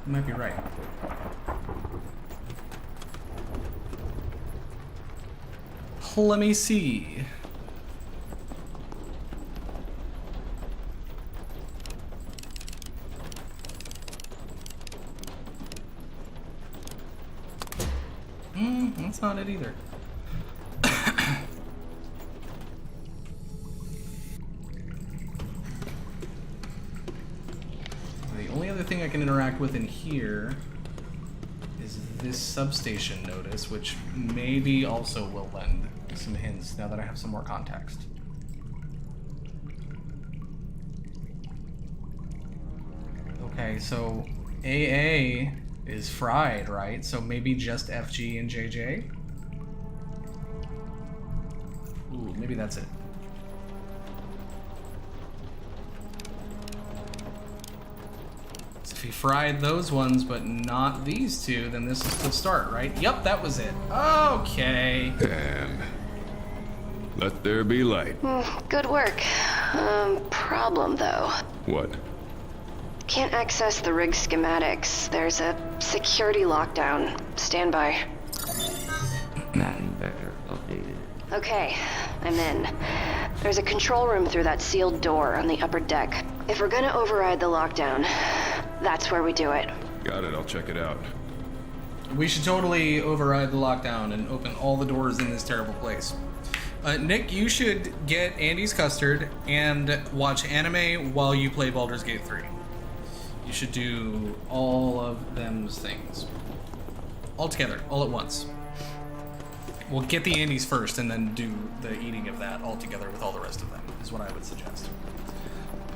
You might be right. Let me see. That's not it either. The only other thing I can interact with in here is this substation notice, which maybe also will lend some hints now that I have some more context. Okay, so AA is fried, right? So maybe just FG and JJ? Ooh, maybe that's it. So if he fried those ones but not these two, then this is the start, right? Yep, that was it. Okay. And let there be light. Good work. Problem though. What? Can't access the rig schematics. There's a security lockdown. Stand by. Mapping vector updated. Okay, I'm in. There's a control room through that sealed door on the upper deck. If we're gonna override the lockdown, that's where we do it. Got it, I'll check it out. We should totally override the lockdown and open all the doors in this terrible place. Nick, you should get Andy's Custard and watch anime while you play Baldur's Gate 3. You should do all of them's things. All together, all at once. We'll get the Andes first and then do the eating of that all together with all the rest of them, is what I would suggest.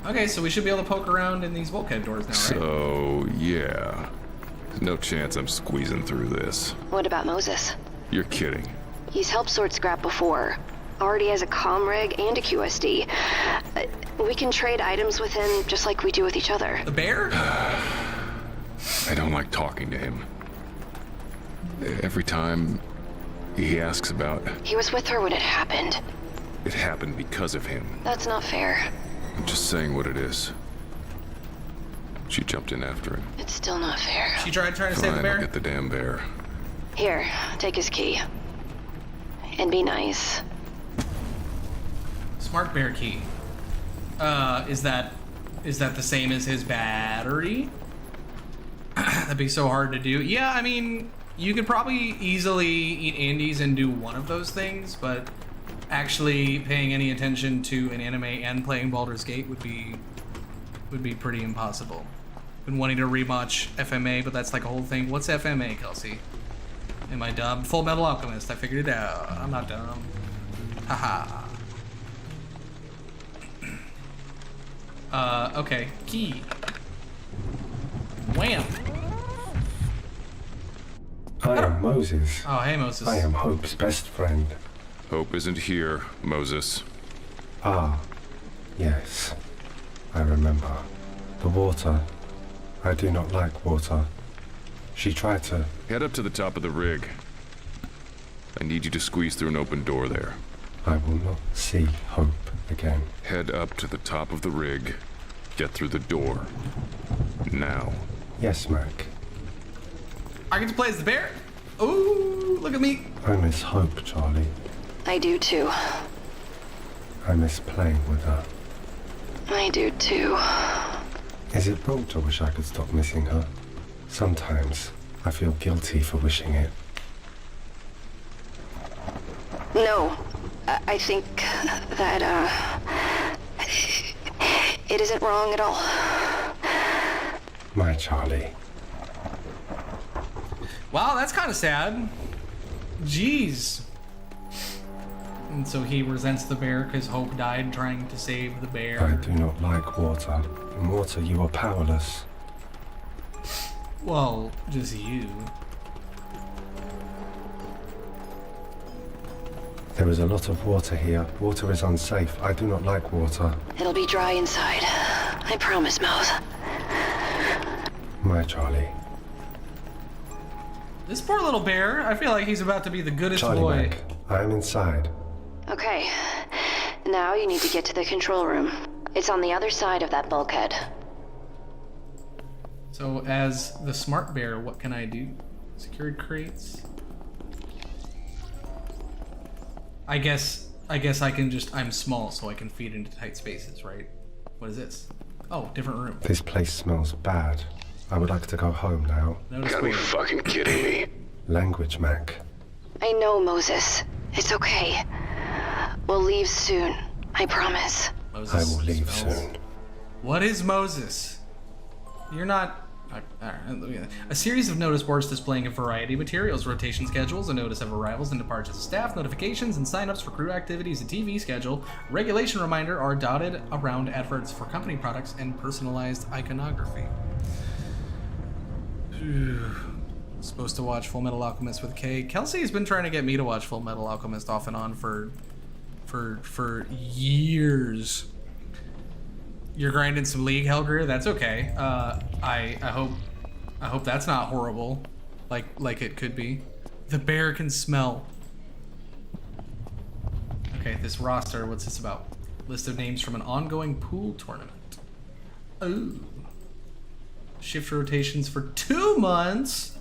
Okay, so we should be able to poke around in these bulkhead doors now, right? So, yeah. There's no chance I'm squeezing through this. What about Moses? You're kidding. He's helped sort scrap before. Already has a comm rig and a QSD. We can trade items with him just like we do with each other. The bear? I don't like talking to him. Every time he asks about... He was with her when it happened. It happened because of him. That's not fair. I'm just saying what it is. She jumped in after him. It's still not fair. She trying to save the Fine, bear? I'll get the damn bear. Here, take his key. And be nice. Smart bear key. Is that the same as his battery? That'd be so hard to do. Yeah, I mean, you could probably easily eat Andes and do one of those things, but actually paying any attention to an anime and playing Baldur's Gate would be pretty impossible. Been wanting to rewatch FMA, but that's like a whole thing. What's FMA, Kelsey? Am I dumb? Full Metal Alchemist. I figured it out. I'm not dumb. Haha. Okay. Key. Wham. Moses. Oh, hey, Moses. I am Hope's best friend. Hope isn't here, Moses. Ah, yes. I remember. The water. I do not like water. She tried to... Head up to the top of the rig. I need you to squeeze through an open door there. I will not see Hope again. Head up to the top of the rig. Get through the door. Now. Yes, Mac. I get to play as the bear. Ooh, look at me. I miss Hope, Charlie. I do too. I miss playing with her. I do too. Is it wrong to wish I could stop missing her? Sometimes I feel guilty for wishing it. No, I think that, it isn't wrong at all. My Charlie. Wow, that's kind of sad. Jeez. And so he resents the bear because Hope died trying to save the bear. I do not like water. In water, you are powerless. Well, just you. There is a lot of water here. Water is unsafe. I do not like water. It'll be dry inside. I promise, Mose. My Charlie. This poor little bear, I feel like he's about to be the goodest Charlie boy. Mac, I am inside. Okay, now you need to get to the control room. It's on the other side of that bulkhead. So as the smart bear, what can I do? Secured crates. I guess I can just, I'm small so I can feed into tight spaces, right? What is this? Oh, different room. This place smells bad. I would like to go home now. Notice Gotta be board. fucking kidding me. Language, Mac. I know, Moses. It's okay. We'll leave soon. I promise. Moses I will leave spells. soon. What is Moses? You're not... A series of notice boards displaying a variety of materials, rotation schedules, a notice of arrivals and departures of staff, notifications, and signups for crew activities, a TV schedule, regulation reminder are dotted around adverts for company products, and personalized iconography. Supposed to watch Full Metal Alchemist with Kay. Kelsey has been trying to get me to watch Full Metal Alchemist off and on for years. You're grinding some League, Helgr. That's okay. I hope that's not horrible, like it could be. The bear can smell. Okay, this roster. What's this about? List of names from an ongoing pool tournament. Ooh. Shift rotations for 2 months.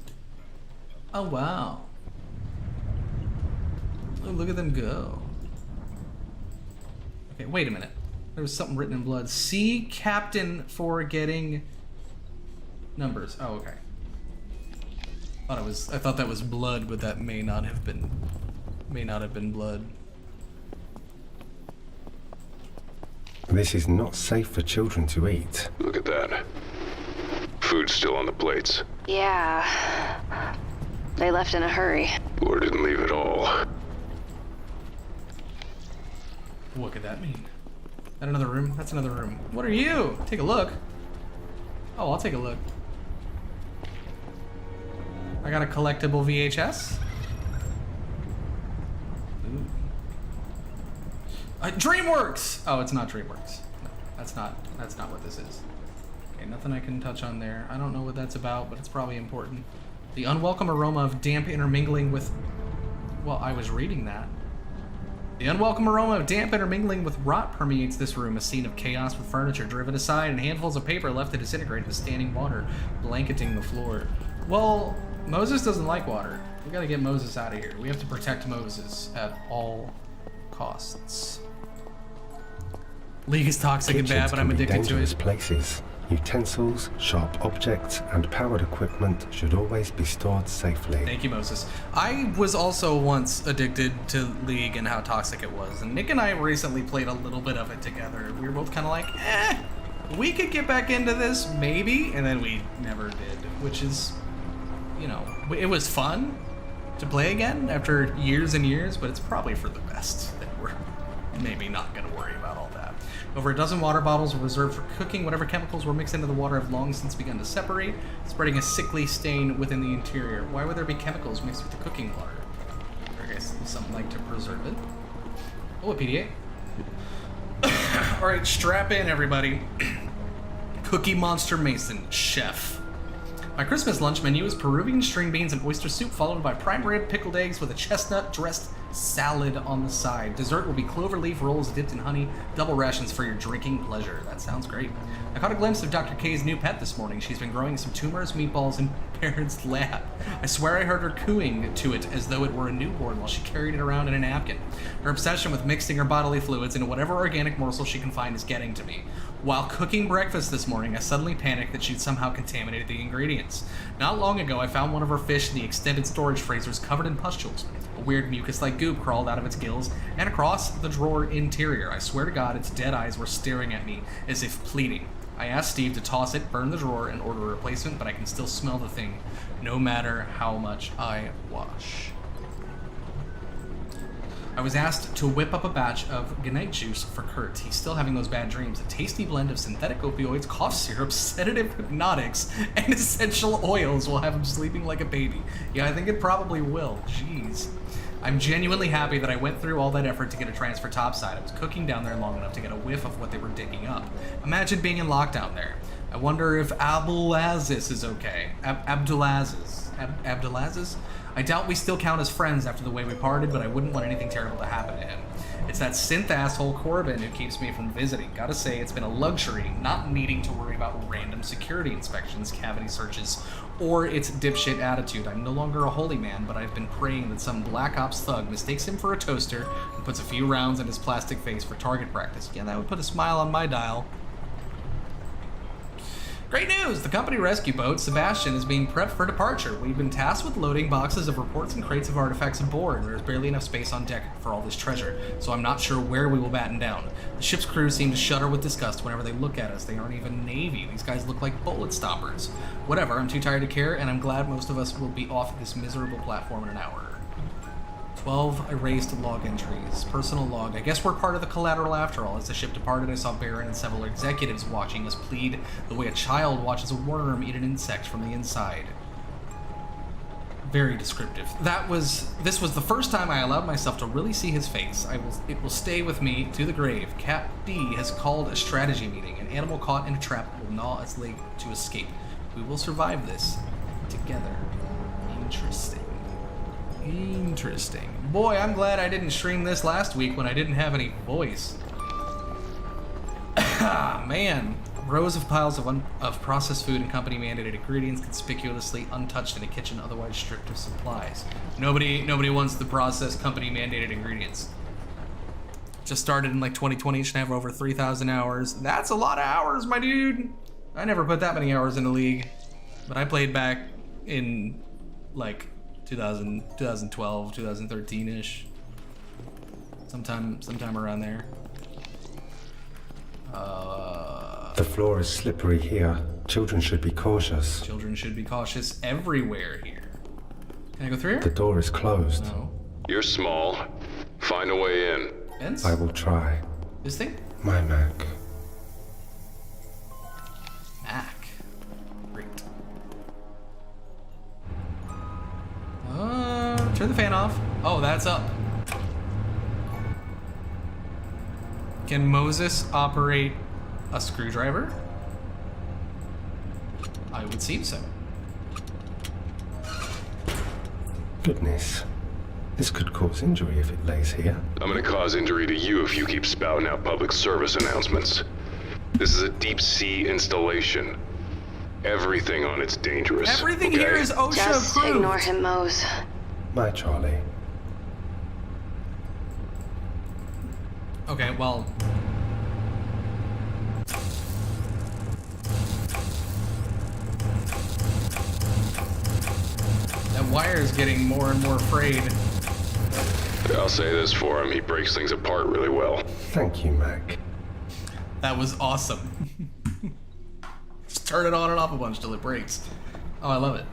Oh wow. Oh, look at them go. Okay, wait a minute. There was something written in blood. See Captain for getting numbers. Oh, okay. I thought that was blood, but that may not have been blood. This is not safe for children to eat. Look at that. Food's still on the plates. Yeah. They left in a hurry. Or didn't leave at all. What could that mean? That another room? That's another room. What are you? Take a look. Oh, I'll take a look. I got a collectible VHS. Ooh. DreamWorks! Oh, it's not DreamWorks. No, that's not what this is. Okay, nothing I can touch on there. I don't know what that's about, but it's probably important. The unwelcome aroma of damp intermingling with... Well, I was reading that. The unwelcome aroma of damp intermingling with rot permeates this room, a scene of chaos with furniture driven aside and handfuls of paper left to disintegrate with standing water blanketing the floor. Well, Moses doesn't like water. We gotta get Moses out of here. We have to protect Moses at all costs. League is toxic and bad, but I'm addicted to dangerous it. places. Utensils, sharp objects, and powered equipment should always be stored safely. Thank you, Moses. I was also once addicted to League and how toxic it was, and Nick and I recently played a little bit of it together. We were both kind of like, we could get back into this, maybe, and then we never did, which is, you know, it was fun to play again after years and years, but it's probably for the best that we're maybe not going to worry about all that. Over a dozen water bottles were reserved for cooking. Whatever chemicals were mixed into the water have long since begun to separate, spreading a sickly stain within the interior. Why would there be chemicals mixed with the cooking water? I guess something like to preserve it. Oh, a PDA. Alright, strap in, everybody. Cookie Monster Mason, chef. My Christmas lunch menu is Peruvian string beans and oyster soup, followed by prime rib, pickled eggs with a chestnut-dressed salad on the side. Dessert will be clover leaf rolls dipped in honey, double rations for your drinking pleasure. That sounds great. I caught a glimpse of Dr. K's new pet this morning. She's been growing some tumors, meatballs, in parents' lab. I swear I heard her cooing to it as though it were a newborn while she carried it around in a napkin. Her obsession with mixing her bodily fluids into whatever organic morsel she can find is getting to me. While cooking breakfast this morning, I suddenly panicked that she'd somehow contaminated the ingredients. Not long ago, I found one of her fish in the extended storage freezers covered in pustules. A weird mucus-like goop crawled out of its gills and across the drawer interior. I swear to God, its dead eyes were staring at me as if pleading. I asked Steve to toss it, burn the drawer, and order a replacement, but I can still smell the thing, no matter how much I wash. I was asked to whip up a batch of Gnite juice for Kurt. He's still having those bad dreams. A tasty blend of synthetic opioids, cough syrup, sedative hypnotics, and essential oils will have him sleeping like a baby. Yeah, I think it probably will. Jeez. I'm genuinely happy that I went through all that effort to get a transfer topside. I was cooking down there long enough to get a whiff of what they were digging up. Imagine being in lockdown there. I wonder if Abdulaziz is okay. Abdulaziz? I doubt we still count as friends after the way we parted, but I wouldn't want anything terrible to happen to him. It's that synth asshole Corbin who keeps me from visiting. Gotta say, it's been a luxury not needing to worry about random security inspections, cavity searches, or its dipshit attitude. I'm no longer a holy man, but I've been praying that some Black Ops thug mistakes him for a toaster and puts a few rounds in his plastic face for target practice. Yeah, that would put a smile on my dial. Great news! The company rescue boat, Sebastian, is being prepped for departure. We've been tasked with loading boxes of reports and crates of artifacts aboard. There's barely enough space on deck for all this treasure, so I'm not sure where we will batten down. The ship's crew seem to shudder with disgust whenever they look at us. They aren't even Navy. These guys look like bullet stoppers. Whatever, I'm too tired to care, and I'm glad most of us will be off this miserable platform in an hour. 12 erased log entries. Personal log. I guess we're part of the collateral after all. As the ship departed, I saw Baron and several executives watching us plead the way a child watches a worm eat an insect from the inside. Very descriptive. This was the first time I allowed myself to really see his face. It will stay with me to the grave. Cap D has called a strategy meeting. An animal caught in a trap will gnaw its leg to escape. We will survive this together. Interesting. Interesting. Boy, I'm glad I didn't stream this last week when I didn't have any voice. Man. Rows of piles of processed food and company-mandated ingredients conspicuously untouched in a kitchen otherwise stripped of supplies. Nobody wants the processed company-mandated ingredients. Just started in like 2020, should have over 3,000 hours. That's a lot of hours, my dude! I never put that many hours in a league. But I played back in like 2012, 2013-ish. Sometime around there. The floor is slippery here. Children should be cautious. Children should be cautious everywhere here. Can I go through here? The door is closed. No. You're small. Find a way in. Vents? I will try. This thing? My Mac. Mac. Great. Turn the fan off. Oh, that's up. Can Moses operate a screwdriver? I would seem so. Goodness. This could cause injury if it lays here. I'm gonna cause injury to you if you keep spouting out public service announcements. This is a deep sea installation. Everything on it's dangerous. Everything okay? here is OSHA Just approved. ignore him, Mose. My Charlie. Okay, well. That wire is getting more and more frayed. I'll say this for him, he breaks things apart really well. Thank you, Mac. That was awesome. Just turn it on and off a bunch till it breaks. Oh, I love it.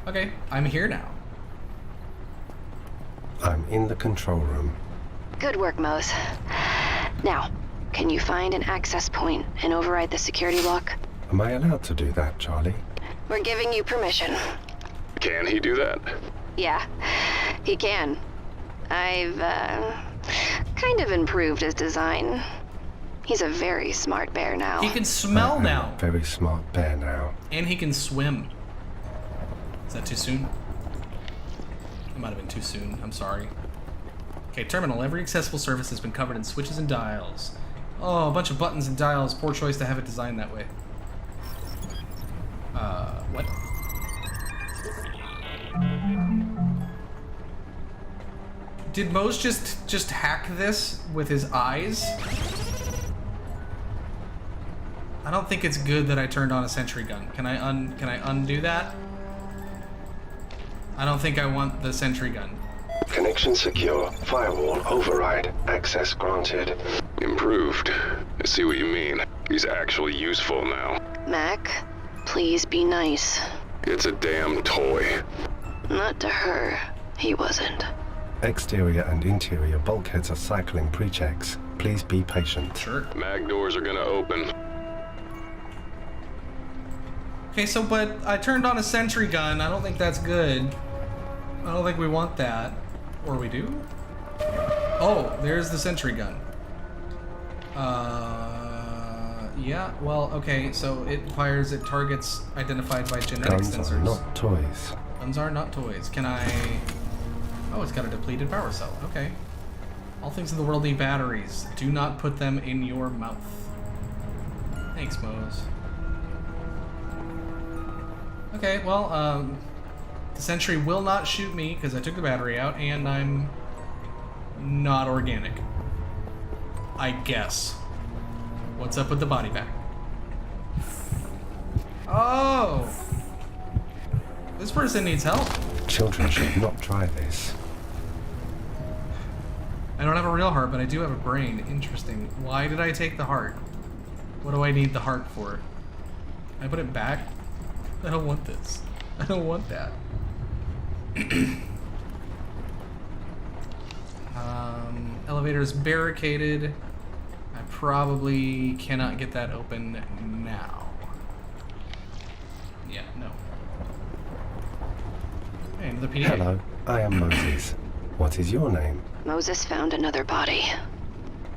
Okay, I'm here now. I'm in the control room. Good work, Mose. Now, Can you find an access point and override the security lock? Am I allowed to do that, Charlie? We're giving you permission. Can he do that? Yeah, he can. I've, kind of improved his design. He's a very smart bear now. He can smell I am now. a very smart bear now. And he can swim. Is that too soon? It might have been too soon. I'm sorry. Okay, terminal. Every accessible surface has been covered in switches and dials. Oh, a bunch of buttons and dials. Poor choice to have it designed that way. What? Did Mose just hack this with his eyes? I don't think it's good that I turned on a sentry gun. Can I undo that? I don't think I want the sentry gun. Connection secure. Firewall override. Access granted. Improved. I see what you mean. He's actually useful now. Mac, please be nice. It's a damn toy. Not to her. He wasn't. Exterior and interior bulkheads are cycling pre-checks. Please be patient. Sure. Mag doors are gonna open. Okay, so, but I turned on a sentry gun. I don't think that's good. I don't think we want that. Or we do? Oh, there's the sentry gun. Yeah, well, okay, so it fires at targets identified by genetic Guns sensors. are not toys. Guns are not toys. Can I... Oh, it's got a depleted power cell. Okay. All things in the world need batteries. Do not put them in your mouth. Thanks, Mose. Okay, well, the sentry will not shoot me because I took the battery out, and I'm not organic. I guess. What's up with the body bag? Oh! This person needs help. Children should not try this. I don't have a real heart, but I do have a brain. Interesting. Why did I take the heart? What do I need the heart for? Can I put it back? I don't want this. I don't want that. Elevator's barricaded. I probably cannot get that open now. Yeah, no. Hey, another PDA. Hello, I am Moses. What is your name? Moses found another body.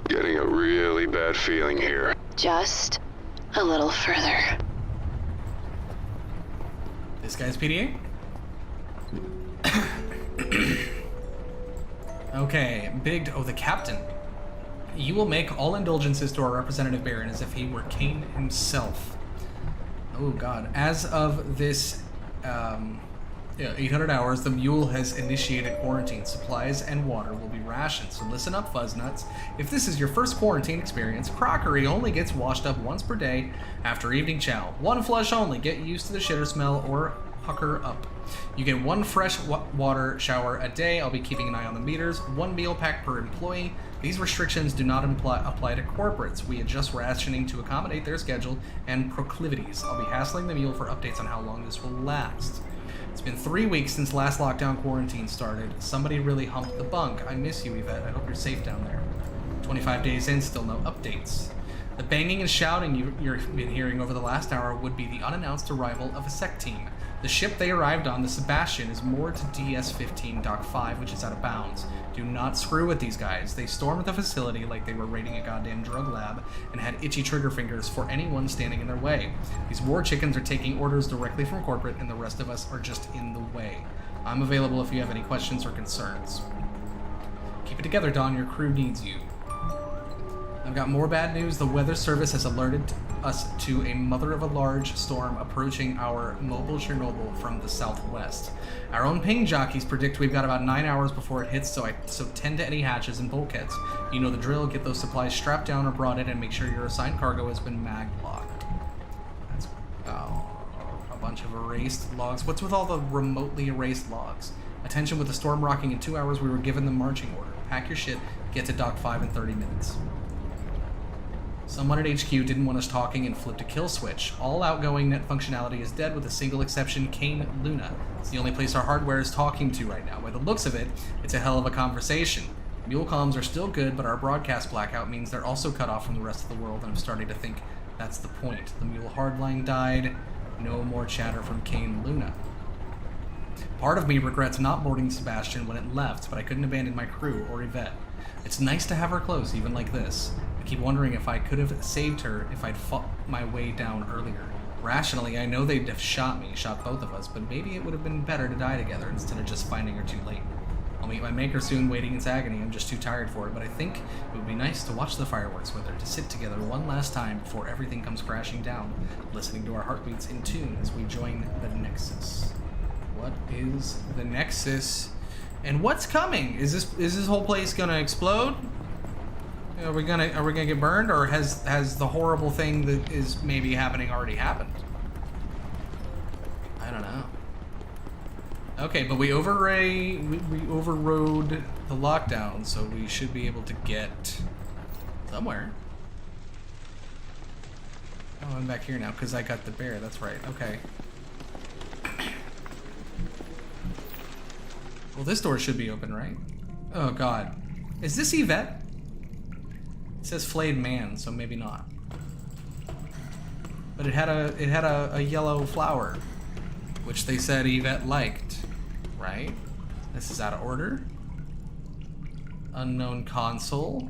Getting a really bad feeling here. Just a little further. This guy's PDA? Okay, oh, the captain. You will make all indulgences to our representative Baron as if he were Cain himself. Oh god. As of this 800 hours, the mule has initiated quarantine. Supplies and water will be rationed, so listen up, fuzznuts. If this is your first quarantine experience, crockery only gets washed up once per day after evening chow. One flush only. Get used to the shitter smell or pucker up. You get one fresh water shower a day. I'll be keeping an eye on the meters. One meal pack per employee. These restrictions do not apply to corporates. We adjust rationing to accommodate their schedule and proclivities. I'll be hassling the mule for updates on how long this will last. It's been 3 weeks since last lockdown quarantine started. Somebody really humped the bunk. I miss you, Yvette. I hope you're safe down there. 25 days in, still no updates. The banging and shouting you've been hearing over the last hour would be the unannounced arrival of a sec team. The ship they arrived on, the Sebastian, is moored to DS-15 Dock 5, which is out of bounds. Do not screw with these guys. They stormed the facility like they were raiding a goddamn drug lab and had itchy trigger fingers for anyone standing in their way. These war chickens are taking orders directly from corporate, and the rest of us are just in the way. I'm available if you have any questions or concerns. Keep it together, Don. Your crew needs you. I've got more bad news. The weather service has alerted us to a mother-of-a-large storm approaching our mobile Chernobyl from the southwest. Our own ping jockeys predict we've got about 9 hours before it hits, so tend to any hatches and bulkheads. You know the drill. Get those supplies strapped down or brought in, and make sure your assigned cargo has been mag-locked. That's a bunch of erased logs. What's with all the remotely erased logs? Attention, with the storm rocking in 2 hours, we were given the marching order. Pack your shit, get to Dock 5 in 30 minutes. Someone at HQ didn't want us talking and flipped a kill switch. All outgoing net functionality is dead with a single exception, Kane Luna. It's the only place our hardware is talking to right now. By the looks of it, it's a hell of a conversation. Mule comms are still good, but our broadcast blackout means they're also cut off from the rest of the world, and I'm starting to think that's the point. The Mule hardline died. No more chatter from Kane Luna. Part of me regrets not boarding Sebastian when it left, but I couldn't abandon my crew or Yvette. It's nice to have her close, even like this. I keep wondering if I could have saved her if I'd fought my way down earlier. Rationally, I know they'd have shot both of us, but maybe it would have been better to die together instead of just finding her too late. I'll meet my maker soon, waiting in agony. I'm just too tired for it, but I think it would be nice to watch the fireworks with her, to sit together one last time before everything comes crashing down, listening to our heartbeats in tune as we join the Nexus. What is the Nexus? And what's coming? Is this whole place gonna explode? Are we gonna get burned, or has the horrible thing that is maybe happening already happened? I don't know. Okay, but we overrode the lockdown, so we should be able to get somewhere. Oh, I'm back here now because I got the bear. That's right. Okay. Well, this door should be open, right? Oh God, is this Yvette? It says flayed man, so maybe not. But it had a yellow flower, which they said Yvette liked, right? This is out of order. Unknown console.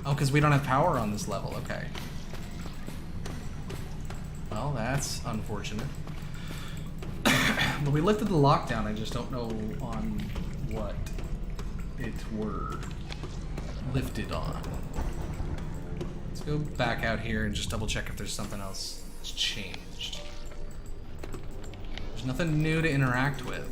Oh, because we don't have power on this level. Okay. Well, that's unfortunate. But we lifted the lockdown. I just don't know on what it were lifted on. Let's go back out here and just double check if there's something else that's changed. There's nothing new to interact with.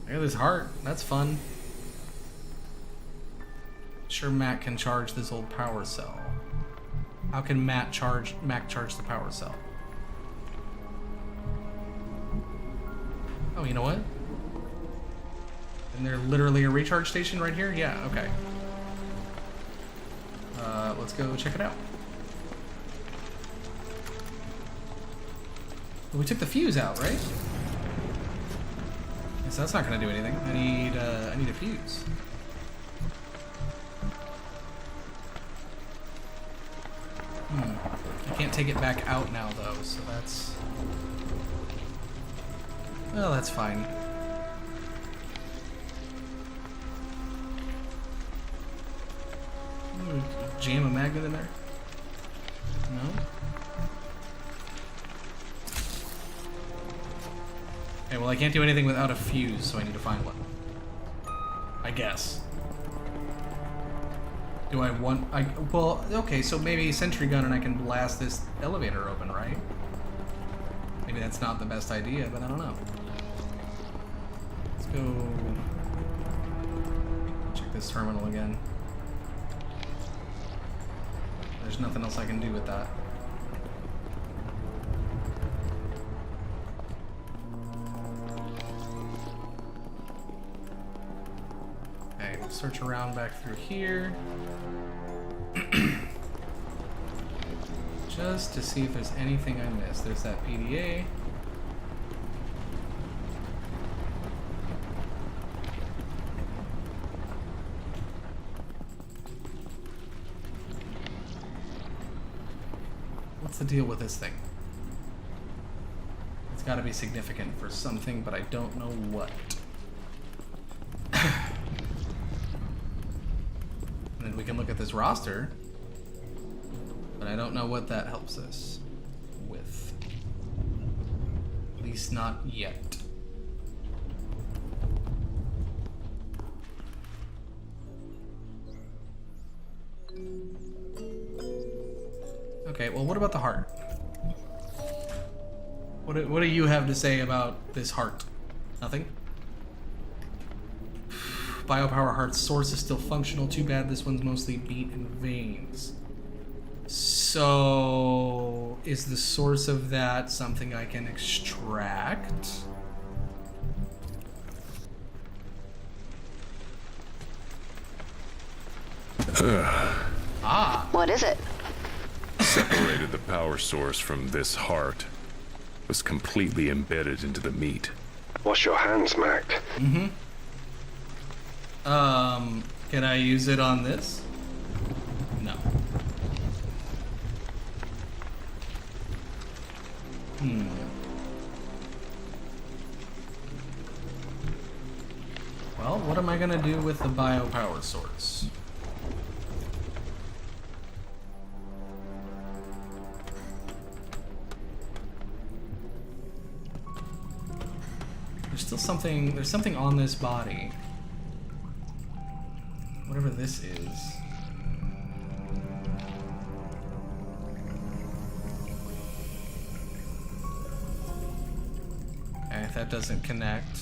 Look at this heart. That's fun. Sure, Matt can charge this old power cell. How can Mac charge the power cell? Oh, you know what? Isn't there literally a recharge station right here? Yeah, okay. Let's go check it out. Well, we took the fuse out, right? So that's not gonna do anything. I need a fuse. I can't take it back out now though, so that's... Well, that's fine. Ooh, jam a magnet in there? No? Okay, well I can't do anything without a fuse, so I need to find one. I guess. Do I want... well, okay, so maybe sentry gun and I can blast this elevator open, right? Maybe that's not the best idea, but I don't know. Let's go... check this terminal again. There's nothing else I can do with that. Okay, we'll search around back through here. Just to see if there's anything I missed. There's that PDA. What's the deal with this thing? It's got to be significant for something, but I don't know what. And then we can look at this roster. But I don't know what that helps us with. At least not yet. Okay, well, what about the heart? What do you have to say about this heart? Nothing? Biopower heart's source is still functional. Too bad this one's mostly beat in veins. So, is the source of that something I can extract? What is it? Separated the power source from this heart. was completely embedded into the meat. Wash your hands, Mac. Can I use it on this? No. Well, what am I gonna do with the biopower source? There's something on this body. Whatever this is. Okay, if that doesn't connect.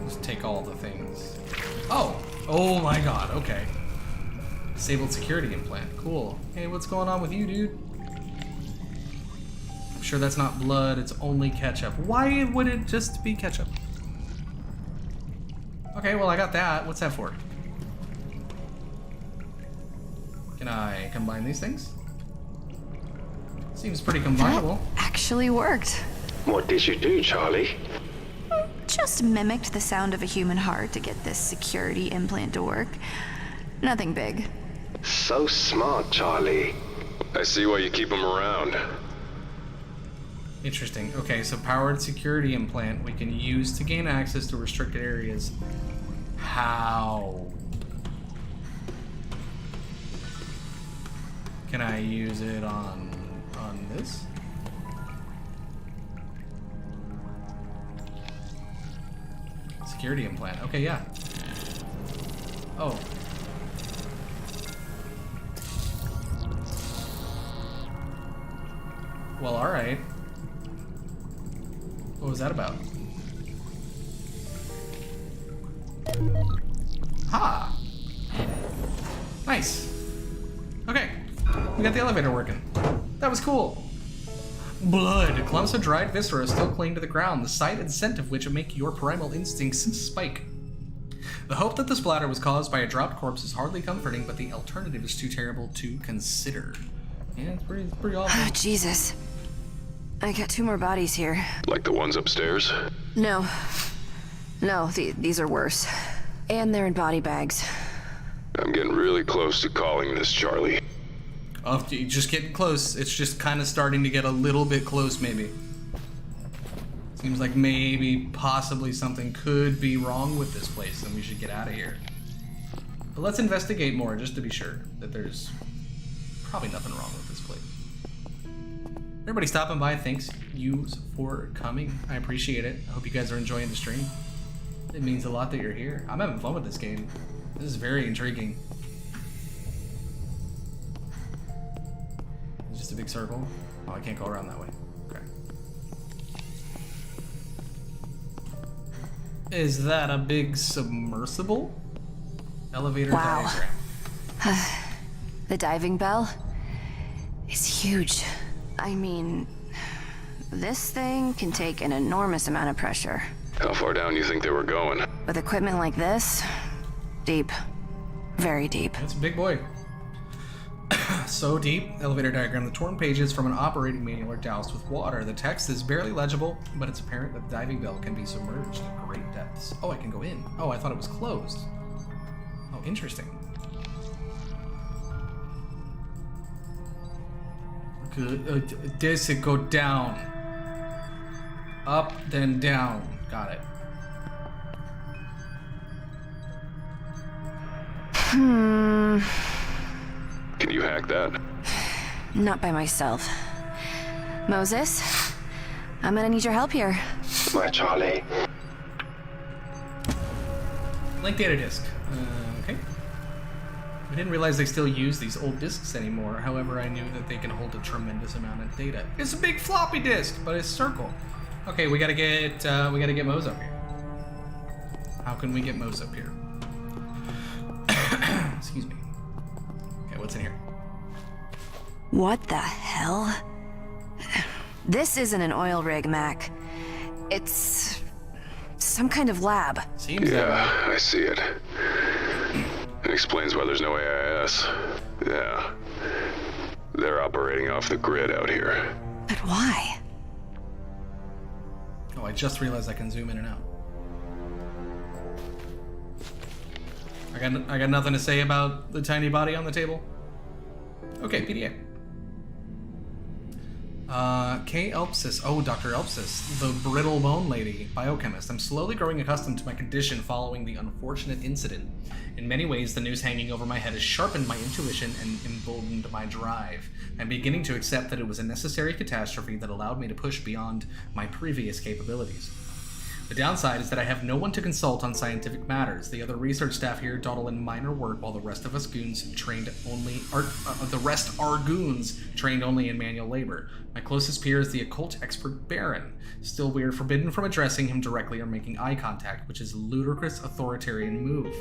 Just take all the things. Oh my god, okay. Disabled security implant, cool. Hey, what's going on with you, dude? I'm sure that's not blood, it's only ketchup. Why would it just be ketchup? Okay, well I got that. What's that for? Can I combine these things? Seems pretty combinable. Actually worked. What did you do, Charlie? Just mimicked the sound of a human heart to get this security implant to work. Nothing big. So smart, Charlie. I see why you keep him around. Interesting. Okay, so powered security implant we can use to gain access to restricted areas. How? Can I use it on this? Security implant. Okay, yeah. Oh. Well, all right. What was that about? Ha! Nice. Okay, we got the elevator working. That was cool. Blood. Clumps of dried viscera still cling to the ground, the sight and scent of which make your primal instincts spike. The hope that the splatter was caused by a dropped corpse is hardly comforting, but the alternative is too terrible to consider. Yeah, it's pretty awful. Oh, Jesus. I got 2 more bodies here. Like the ones upstairs? No. No, these are worse. And they're in body bags. I'm getting really close to calling this, Charlie. Oh, you're just getting close. It's just kind of starting to get a little bit close, maybe. Seems like maybe, possibly something could be wrong with this place, and we should get out of here. But let's investigate more, just to be sure that there's probably nothing wrong with this place. Everybody stopping by, thanks you for coming. I appreciate it. I hope you guys are enjoying the stream. It means a lot that you're here. I'm having fun with this game. This is very intriguing. It's just a big circle. Oh, I can't go around that way. Okay. Is that a big submersible? Elevator diagram. The diving bell is huge. I mean, this thing can take an enormous amount of pressure. How far down do you think they were going? With equipment like this, deep. Very deep. That's a big boy. So deep. Elevator diagram. The torn pages from an operating manual are doused with water. The text is barely legible, but it's apparent that the diving bell can be submerged at great depths. Oh, I can go in. Oh, I thought it was closed. Oh, interesting. Good. This it go down. Up, then down. Got it. Can you hack that? Not by myself. Moses, I'm gonna need your help here. My Charlie. Link data disk. Okay. I didn't realize they still use these old disks anymore. However, I knew that they can hold a tremendous amount of data. It's a big floppy disk, but it's circle. Okay, we gotta get Mose up here. How can we get Mose up here? Excuse me. Okay, what's in here? What the hell? This isn't an oil rig, Mac. It's some kind of lab. Seems that way. Yeah, I see it. It explains why there's no AIS. Yeah. They're operating off the grid out here. But why? Oh, I just realized I can zoom in and out. I got nothing to say about the tiny body on the table. Okay, PDA. K. Elpsis. Oh, Dr. Elpsis, the brittle bone lady, biochemist. I'm slowly growing accustomed to my condition following the unfortunate incident. In many ways, the news hanging over my head has sharpened my intuition and emboldened my drive. I'm beginning to accept that it was a necessary catastrophe that allowed me to push beyond my previous capabilities. The downside is that I have no one to consult on scientific matters. The other research staff here dawdle in minor work, while the rest of us goons trained only are goons trained only in manual labor. My closest peer is the occult expert Baron. Still, we are forbidden from addressing him directly or making eye contact, which is a ludicrous authoritarian move.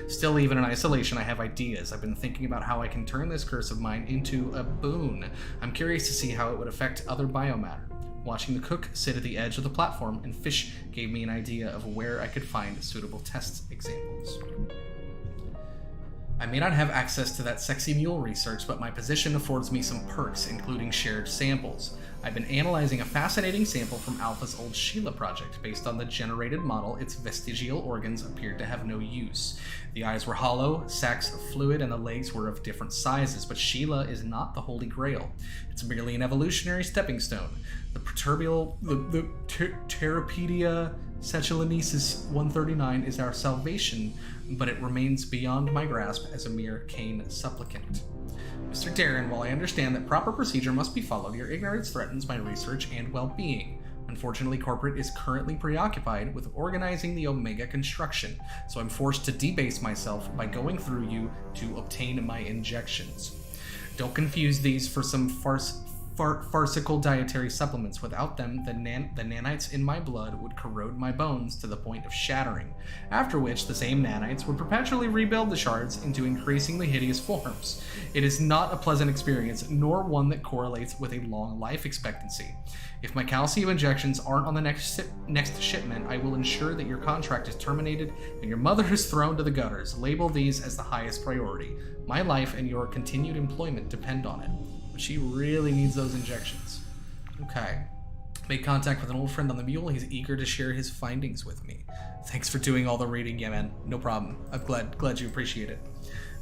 Still, even in isolation, I have ideas. I've been thinking about how I can turn this curse of mine into a boon. I'm curious to see how it would affect other biomatter. Watching the cook sit at the edge of the platform and fish gave me an idea of where I could find suitable test examples. I may not have access to that sexy mule research, but my position affords me some perks, including shared samples. I've been analyzing a fascinating sample from Alpha's old Sheila project. Based on the generated model, its vestigial organs appeared to have no use. The eyes were hollow, sacs of fluid, and the legs were of different sizes, but Sheila is not the Holy Grail. It's merely an evolutionary stepping stone. The Pteropedia Sechelenesis 139 is our salvation, but it remains beyond my grasp as a mere Cain supplicant. Mr. Darren, while I understand that proper procedure must be followed, your ignorance threatens my research and well-being. Unfortunately, corporate is currently preoccupied with organizing the Omega construction, so I'm forced to debase myself by going through you to obtain my injections. Don't confuse these for some farcical dietary supplements. Without them, the nanites in my blood would corrode my bones to the point of shattering, after which the same nanites would perpetually rebuild the shards into increasingly hideous forms. It is not a pleasant experience, nor one that correlates with a long life expectancy. If my calcium injections aren't on the next shipment, I will ensure that your contract is terminated and your mother is thrown to the gutters. Label these as the highest priority. My life and your continued employment depend on it. But she really needs those injections. Okay. Made contact with an old friend on the mule. He's eager to share his findings with me. Thanks for doing all the reading. Yeah, man. No problem. I'm glad you appreciate it.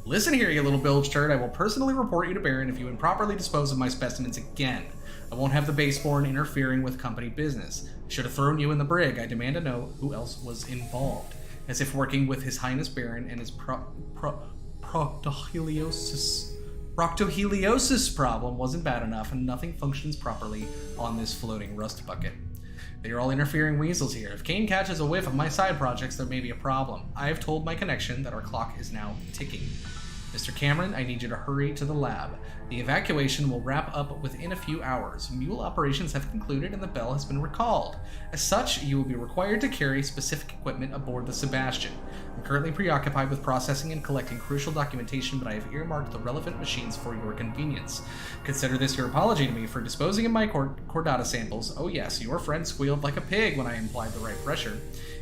Listen here, you little bilge turd. I will personally report you to Baron if you improperly dispose of my specimens again. I won't have the baseborn interfering with company business. I should have thrown you in the brig. I demand to know who else was involved. As if working with His Highness Baron and his Proctoheliosis problem wasn't bad enough, and nothing functions properly on this floating rust bucket. They are all interfering weasels here. If Cain catches a whiff of my side projects, there may be a problem. I have told my connection that our clock is now ticking. Mr. Cameron, I need you to hurry to the lab. The evacuation will wrap up within a few hours. Mule operations have concluded and the bell has been recalled. As such, you will be required to carry specific equipment aboard the Sebastian. I'm currently preoccupied with processing and collecting crucial documentation, but I have earmarked the relevant machines for your convenience. Consider this your apology to me for disposing of my chordata samples. Oh yes, your friend squealed like a pig when I implied the right pressure.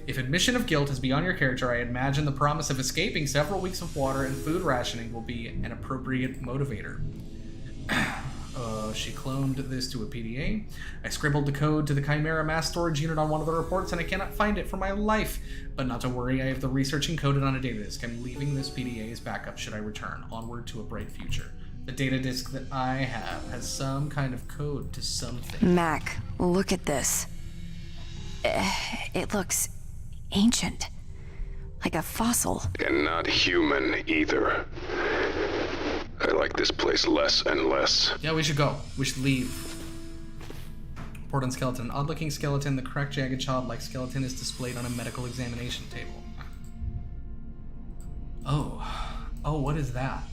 If admission of guilt is beyond your character, I imagine the promise of escaping several weeks of water and food rationing will be an appropriate motivator. She cloned this to a PDA. I scribbled the code to the Chimera mass storage unit on one of the reports, and I cannot find it for my life. But not to worry, I have the research encoded on a data disk. I'm leaving this PDA as backup should I return. Onward to a bright future. The data disk that I have has some kind of code to something. Mac, look at this. It looks ancient. Like a fossil. And not human either. I like this place less and less. Yeah, we should go. We should leave. Report on skeleton. An odd-looking skeleton. The cracked, jagged, childlike skeleton is displayed on a medical examination table. Oh. Oh, what is that?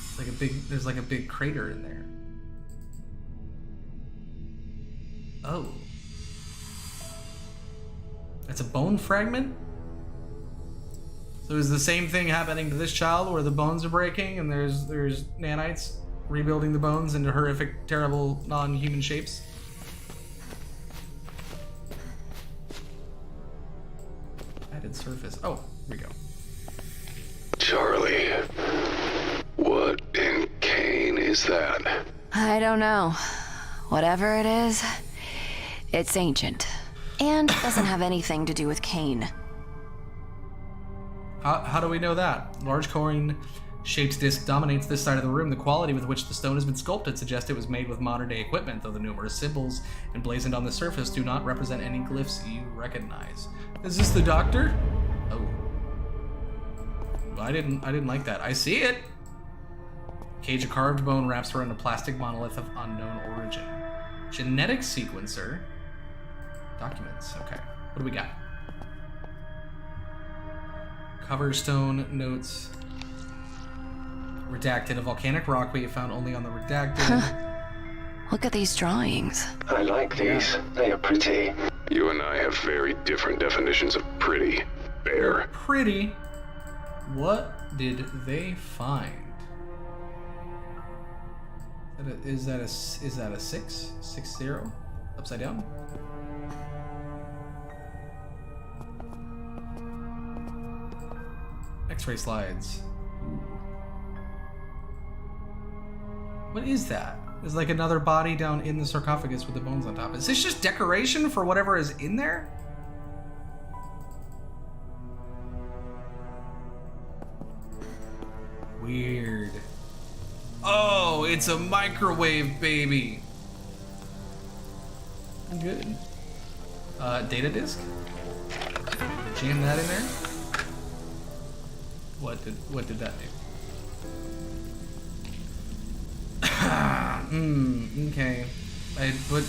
It's like a big... There's like a big crater in there. Oh. That's a bone fragment? So is the same thing happening to this child where the bones are breaking and there's nanites rebuilding the bones into horrific, terrible, non-human shapes? Added surface. Oh, here we go. Charlie, what in Cain is is that? I don't know. Whatever it is, it's ancient. And doesn't have anything to do with Kane. How do we know that? Large coin-shaped disc dominates this side of the room. The quality with which the stone has been sculpted suggests it was made with modern-day equipment, though the numerous symbols emblazoned on the surface do not represent any glyphs you recognize. Is this the doctor? Oh. Well, I didn't like that. I see it! Cage of carved bone wraps around a plastic monolith of unknown origin. Genetic sequencer. Documents. Okay. What do we got? Cover stone notes. Redacted. A volcanic rock we have found only on the redacted. Look at these drawings. I like these. They are pretty. You and I have very different definitions of pretty, Bear. Pretty. What did they find? Is that a 6? 6-0? Upside down? X-ray slides. Ooh. What is that? There's like another body down in the sarcophagus with the bones on top. Is this just decoration for whatever is in there? Weird. Oh, it's a microwave baby. Good. Data disk? Jam that in there? What did that do? Okay. I put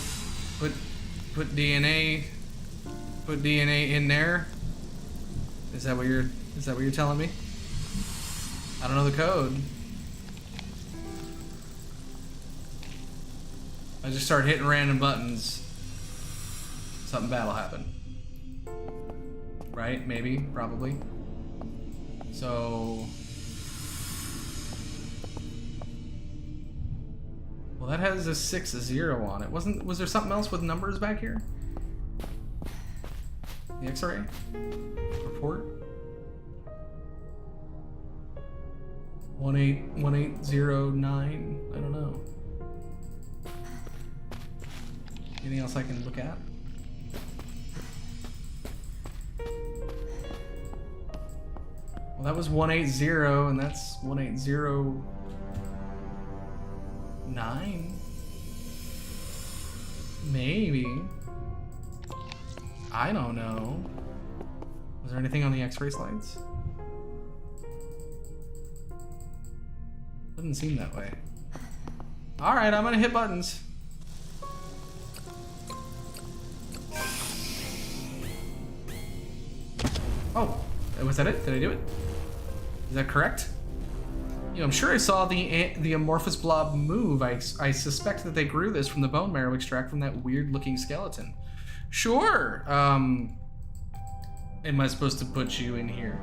DNA in there? Is that what you're telling me? I don't know the code. I just start hitting random buttons. Something bad will happen. Right? Maybe? Probably. So... Well, that has a 6-0 on it. Was there something else with numbers back here? The X-ray? Report? 1809? I don't know. Anything else I can look at? Well, that was 180, and that's 1809. Maybe. I don't know. Was there anything on the X-ray slides? Doesn't seem that way. All right, I'm gonna hit buttons. Oh, was that it? Did I do it? Is that correct? You know, I'm sure I saw the amorphous blob move. I suspect that they grew this from the bone marrow extract from that weird-looking skeleton. Sure. Am I supposed to put you in here?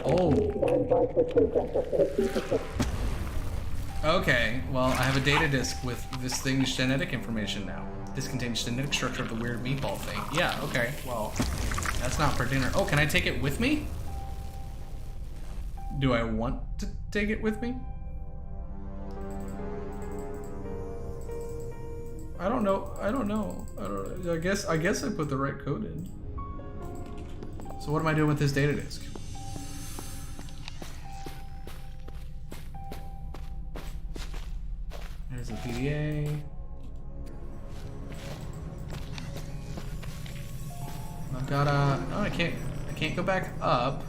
Oh. Okay, well, I have a data disk with this thing's genetic information now. This contains genetic structure of the weird meatball thing. Yeah, okay, well, that's not for dinner. Oh, can I take it with me? Do I want to take it with me? I don't know. I guess I put the right code in. So what am I doing with this data disk? There's a PDA. I've got a... Oh, I can't go back up.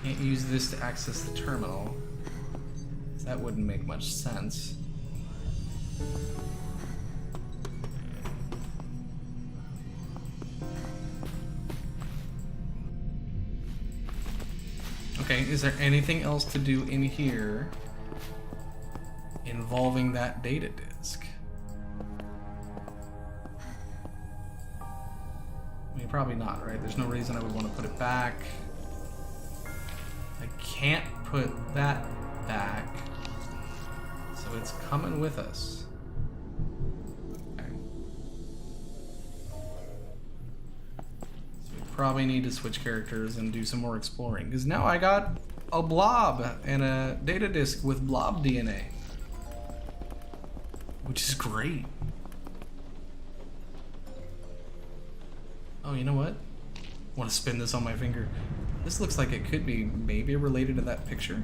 Can't use this to access the terminal. That wouldn't make much sense. Okay, is there anything else to do in here involving that data disk? I mean, probably not, right? There's no reason I would want to put it back. I can't put that back. So it's coming with us. Okay. So we probably need to switch characters and do some more exploring, because now I got a blob and a data disk with blob DNA, which is great. Oh, you know what? I want to spin this on my finger. This looks like it could be maybe related to that picture.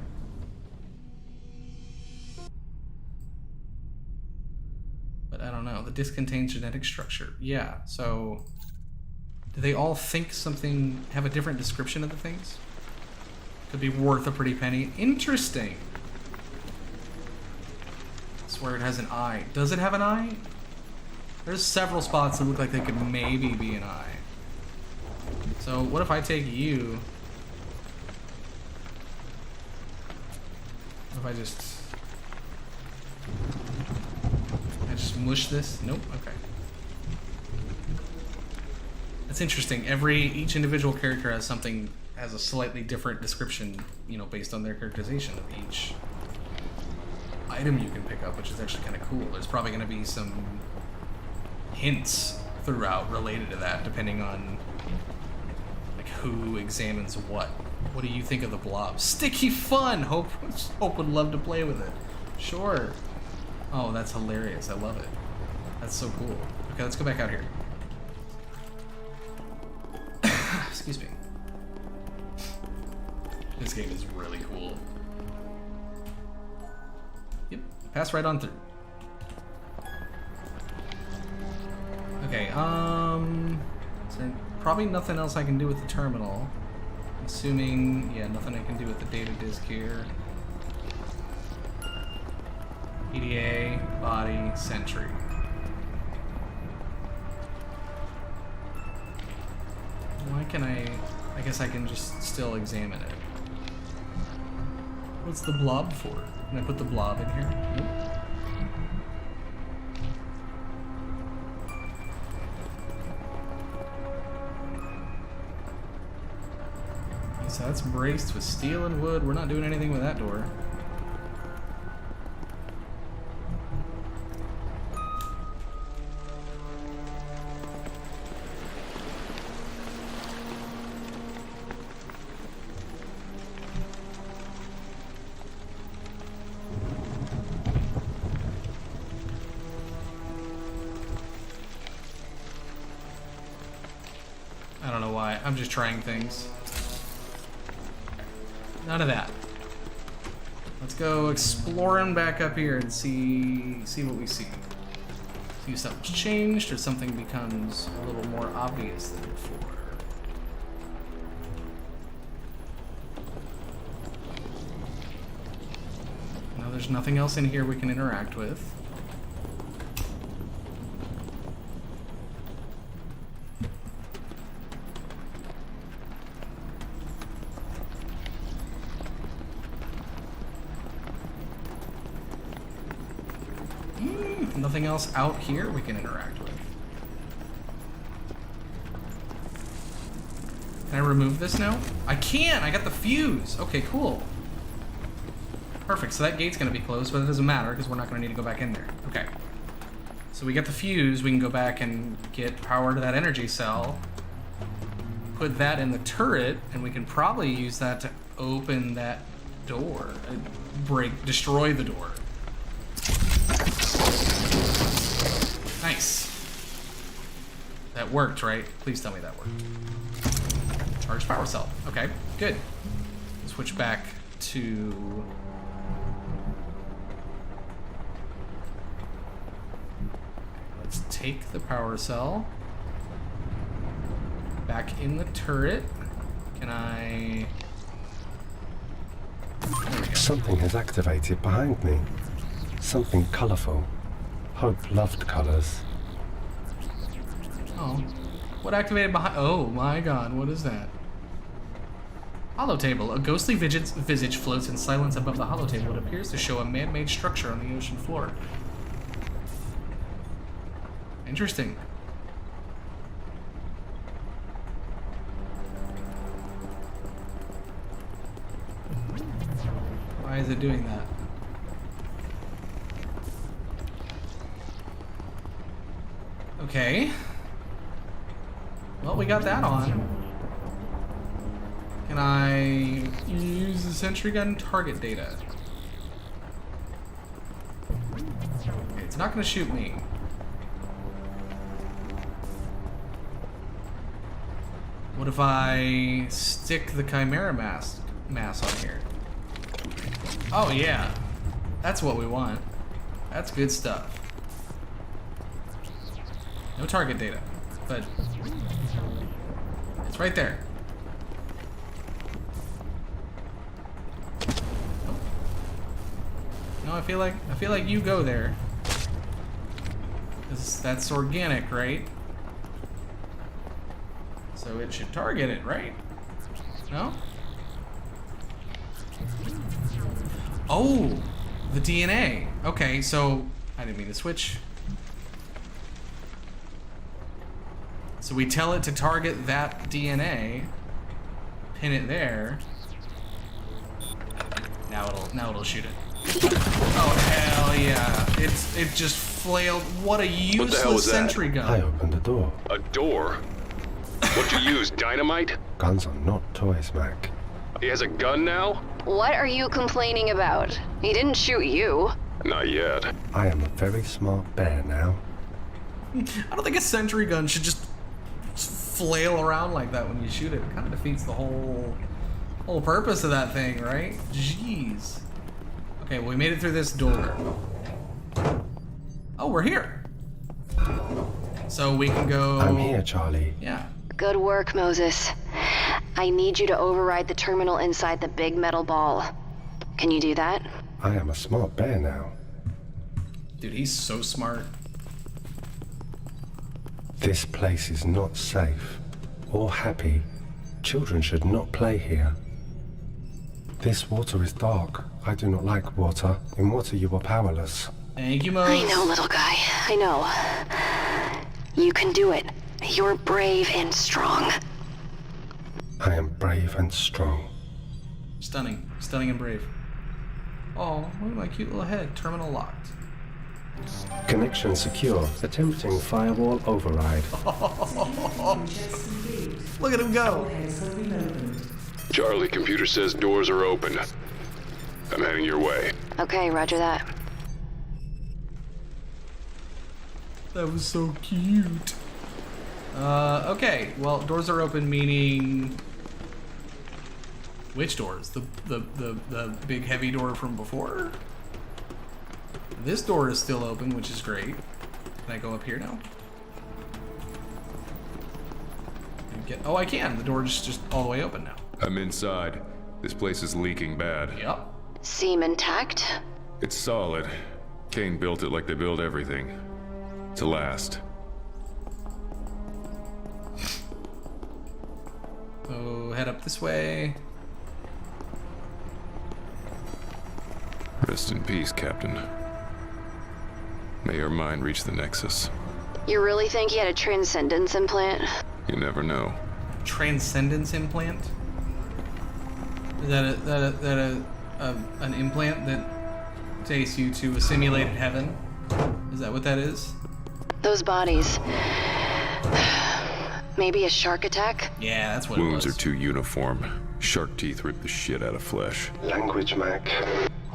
But I don't know. The disk contains genetic structure. Yeah, so do they all think something, have a different description of the things? Could be worth a pretty penny. Interesting. I swear it has an eye. Does it have an eye? There's several spots that look like they could maybe be an eye. So what if I take you? What if I just mush this? Nope. Okay. That's interesting. Each individual character has a slightly different description, you know, based on their characterization of each item you can pick up, which is actually kind of cool. There's probably going to be some hints throughout related to that, depending on like who examines what. What do you think of the blob? Sticky fun! Hope would love to play with it. Sure. Oh, that's hilarious. I love it. That's so cool. Okay, let's go back out here. Excuse me. This game is really cool. Yep, pass right on through. Okay, so probably nothing else I can do with the terminal. Assuming, yeah, nothing I can do with the data disk here. EDA, body, sentry. Why can I guess I can just still examine it. What's the blob for? Can I put the blob in here? Nope. So that's braced with steel and wood. We're not doing anything with that door. I don't know why. I'm just trying things. None of that. Let's go exploring back up here and see what we see. See if something's changed or something becomes a little more obvious than before. No, there's nothing else in here we can interact with. Nothing else out here we can interact with. Can I remove this now? I can! I got the fuse! Okay, cool. Perfect, so that gate's gonna be closed, but it doesn't matter because we're not gonna need to go back in there. Okay. So we get the fuse, we can go back and get power to that energy cell, put that in the turret, and we can probably use that to open that door. Destroy the door. Nice. That worked, right? Please tell me that worked. Charged power cell. Okay, good. Switch back to... Let's take the power cell. Back in the turret. Can I... There we go. Something has activated behind me. Something colourful. Hope loved colors. Oh. What activated behind... Oh my god, what is that? Holotable. A ghostly visage floats in silence above the holotable. It appears to show a man-made structure on the ocean floor. Interesting. Why is it doing that? Okay. Well, we got that on. Can I use the sentry gun target data? Okay, it's not gonna shoot me. What if I stick the Chimera mass on here? Oh yeah, that's what we want. That's good stuff. No target data, but it's right there. Oh. No, I feel like you go there. 'Cause that's organic, right? So it should target it, right? No? Oh, the DNA. Okay, so I didn't mean to switch. So we tell it to target that DNA, pin it there. Now it'll shoot it. Oh hell yeah! It just flailed. What a What the hell was useless sentry that? I gun. opened the door. A door? What'd you use, dynamite? Guns are not toys, Mac. He has a gun now? What are you complaining about? He didn't shoot you. Not yet. I am a very smart bear now. I don't think a sentry gun should just flail around like that when you shoot it. It kind of defeats the whole purpose of that thing, right? Jeez. Okay, well, we made it through this door. Oh, we're here. So we can go. I'm here, Charlie. Yeah. Good work, Moses. I need you to override the terminal inside the big metal ball. Can you do that? I am a smart bear now. Dude, he's so smart. This place is not safe or happy. Children should not play here. This water is dark. I do not like water. In water, you are powerless. Thank you, Moses. I know, little guy. I know. You can do it. You're brave and strong. I am brave and strong. Stunning. Stunning and brave. Oh, look at my cute little head. Terminal locked. Connection secure. Attempting firewall override. Look at him go. Charlie, computer says doors are open. I'm heading your way. Okay, roger that. That was so cute. Okay. Well, doors are open, meaning which doors? The big heavy door from before? This door is still open, which is great. Can I go up here now? Oh, I can. The door is just all the way open now. I'm inside. This place is leaking bad. Yep. Seem intact? It's solid. Kane built it like they build everything. To last. So head up this way. Rest in peace, Captain. May your mind reach the Nexus. You really think he had a transcendence implant? You never know. Transcendence implant? Is that an implant that takes you to a simulated heaven? Is that what that is? Those bodies. Maybe a shark attack? Yeah, that's what Wounds it are was. too uniform. Shark teeth rip the shit out of flesh. Language, Mac.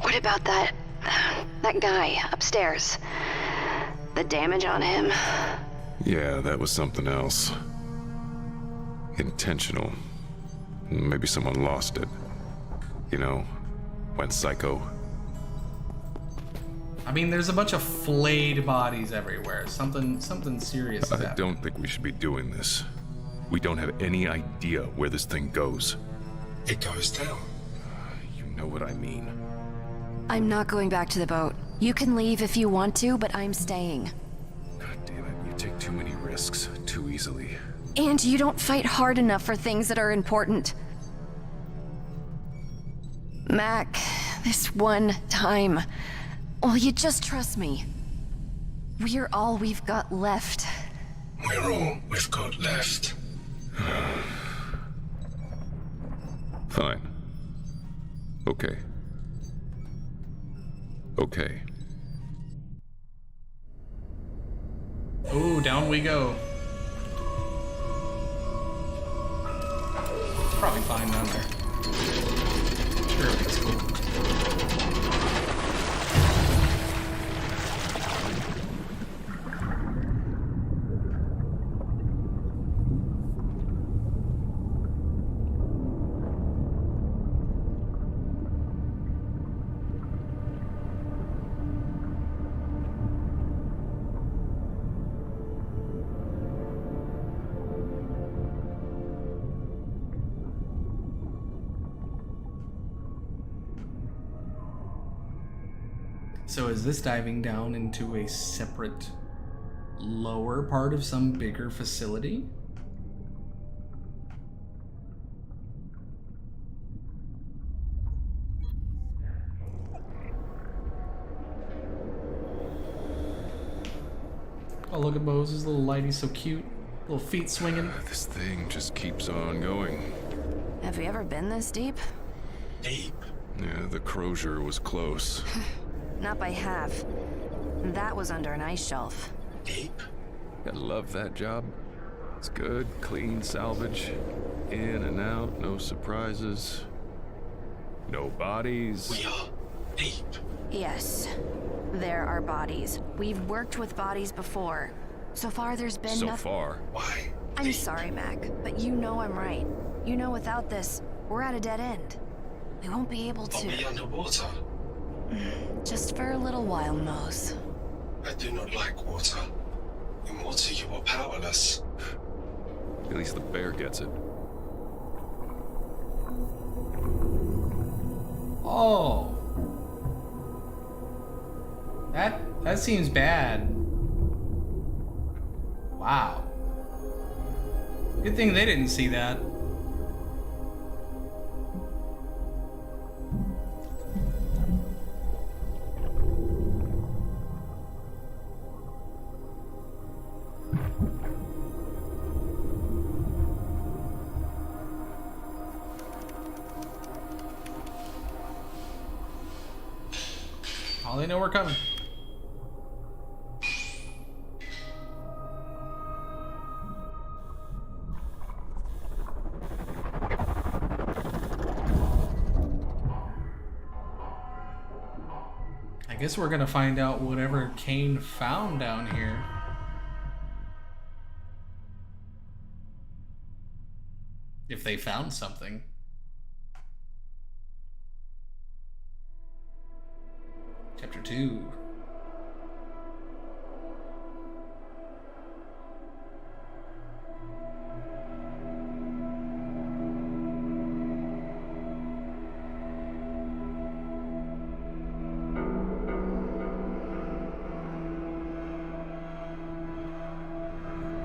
What about that guy upstairs? The damage on him? Yeah, that was something else. Intentional. Maybe someone lost it. You know, went psycho. I mean, there's a bunch of flayed bodies everywhere. Something serious is I happening. don't think we should be doing this. We don't have any idea where this thing goes. It goes down. You know what I mean. I'm not going back to the boat. You can leave if you want to, but I'm staying. God damn it, you take too many risks too easily. And you don't fight hard enough for things that are important. Mac, this one time. Will you just trust me? We're all we've got left. We're all we've got left. Fine. Okay. Okay. Ooh, down we go. Probably fine down there. Sure, everything's cool. So is this diving down into a separate, lower part of some bigger facility? Oh, look at Moses' little light, he's so cute. Little feet swinging. This thing just keeps on going. Have we ever been this deep? Deep. Yeah, the Crozier was close. Not by half. That was under an ice shelf. Deep. I love that job. It's good, clean salvage. In and out, no surprises. No bodies. We are deep. Yes. There are bodies. We've worked with bodies before. So far, there's been So nothing. far. Why? I'm sorry, Mac, but you know I'm right. You know without this, we're at a dead end. We won't be able Are to. we underwater? Just for a little while, Mose. I do not like water. In water you are powerless. At least the bear gets it. Oh. That seems bad. Wow. Good thing they didn't see that. Oh, they know we're coming. I guess we're gonna find out whatever Kane found down here. If they found something. Chapter 2.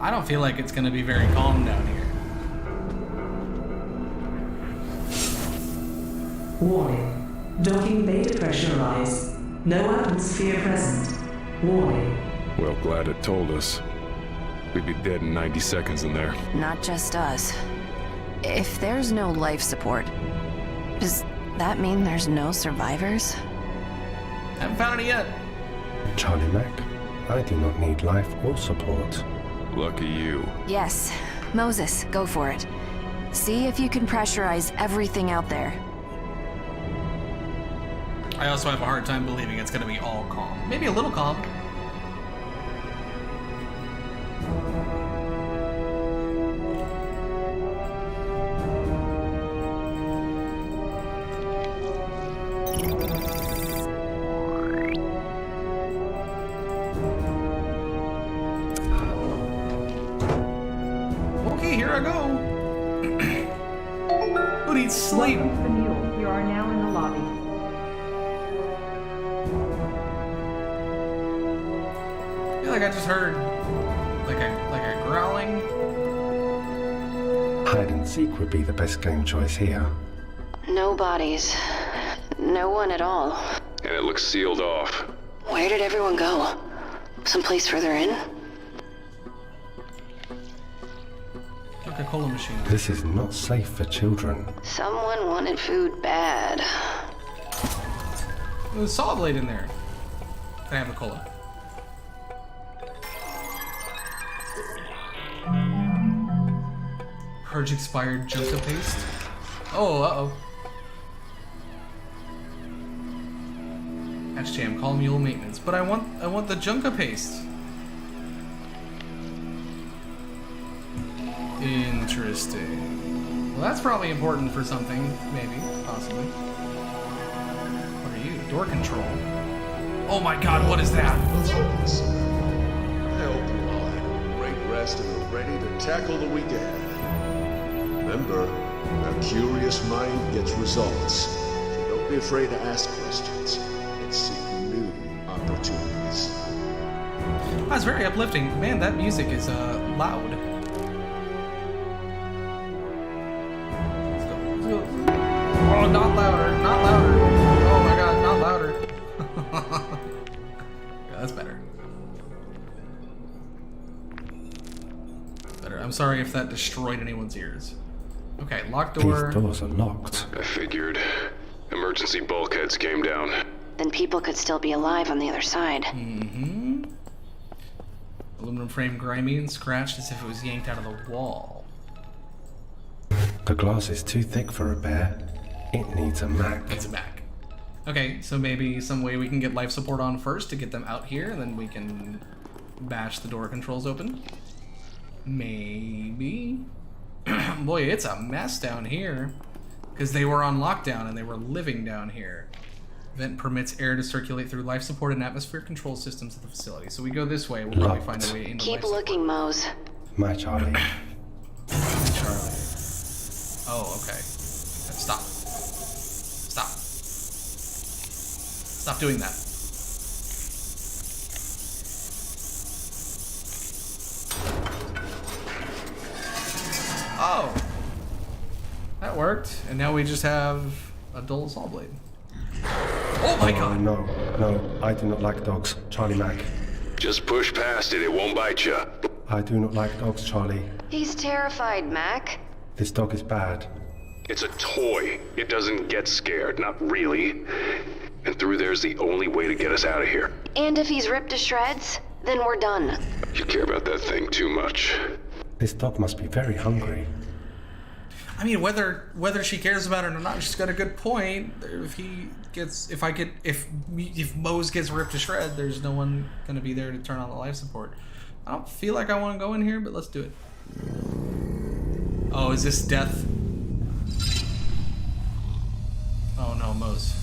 I don't feel like it's gonna be very calm down here. Warning. Docking bay depressurized. No atmosphere present. Warning. Well, glad it told us. We'd be dead in 90 seconds in there. Not just us. If there's no life support, does that mean there's no survivors? Haven't found any yet. Charlie Mac, I do not need life or support. Lucky you. Yes. Moses, go for it. See if you can pressurize everything out there. I also have a hard time believing it's gonna be all calm. Maybe a little calm. Okay, here I go. Who needs sleep? Welcome to the Mule. You are now in the lobby. I feel like I just heard like a growling. Hide and seek would be the best game choice here. No bodies. No one at all. And it looks sealed off. Where did everyone go? Someplace further in? Coca-Cola machine. This is not safe for children. Someone wanted food bad. There's a saw blade in there. Can I have a cola? Purge expired Junka paste. Oh, uh-oh. Hatch Jam, call mule maintenance. But I want the Junka paste. Interesting. Well, that's probably important for something, maybe, possibly. What are you? Door control. Oh my god, what is that? Hello, sir. I hope you all had a great rest and are ready to tackle the week ahead. Remember, a curious mind gets results. So don't be afraid to ask questions and seek new opportunities. That's very uplifting. Man, that music is loud. Let's go. Oh, not louder, not louder. Oh my god, not louder. Yeah, that's better. Better. I'm sorry if that destroyed anyone's ears. Okay, locked door. These doors are locked. I figured. Emergency bulkheads came down. Then people could still be alive on the other side. Mm-hmm. Aluminum frame grimy and scratched as if it was yanked out of the wall. The glass is too thick for a bear. It needs a Mac. It's a Mac. Okay, so maybe some way we can get life support on first to get them out here, and then we can bash the door controls open. Maybe. Boy, it's a mess down here. Because they were on lockdown and they were living down here. Vent permits air to circulate through life support and atmosphere control systems at the facility. So we go this way, we'll probably find a way into Keep life looking, Mose. My Charlie. Charlie. Oh, okay. Stop. Stop. Stop doing that. Oh! That worked. And now we just have a dull saw blade. Oh my god! No, I do not like dogs. Charlie Mac. Just push past it, it won't bite you. I do not like dogs, Charlie. He's terrified, Mac. This dog is bad. It's a toy. It doesn't get scared, not really. And through there's the only way to get us out of here. And if he's ripped to shreds, then we're done. You care about that thing too much. This dog must be very hungry. I mean, whether she cares about it or not, she's got a good point. If Mose gets ripped to shred, there's no one gonna be there to turn on the life support. I don't feel like I want to go in here, but let's do it. Oh, is this death? Oh no, Mose.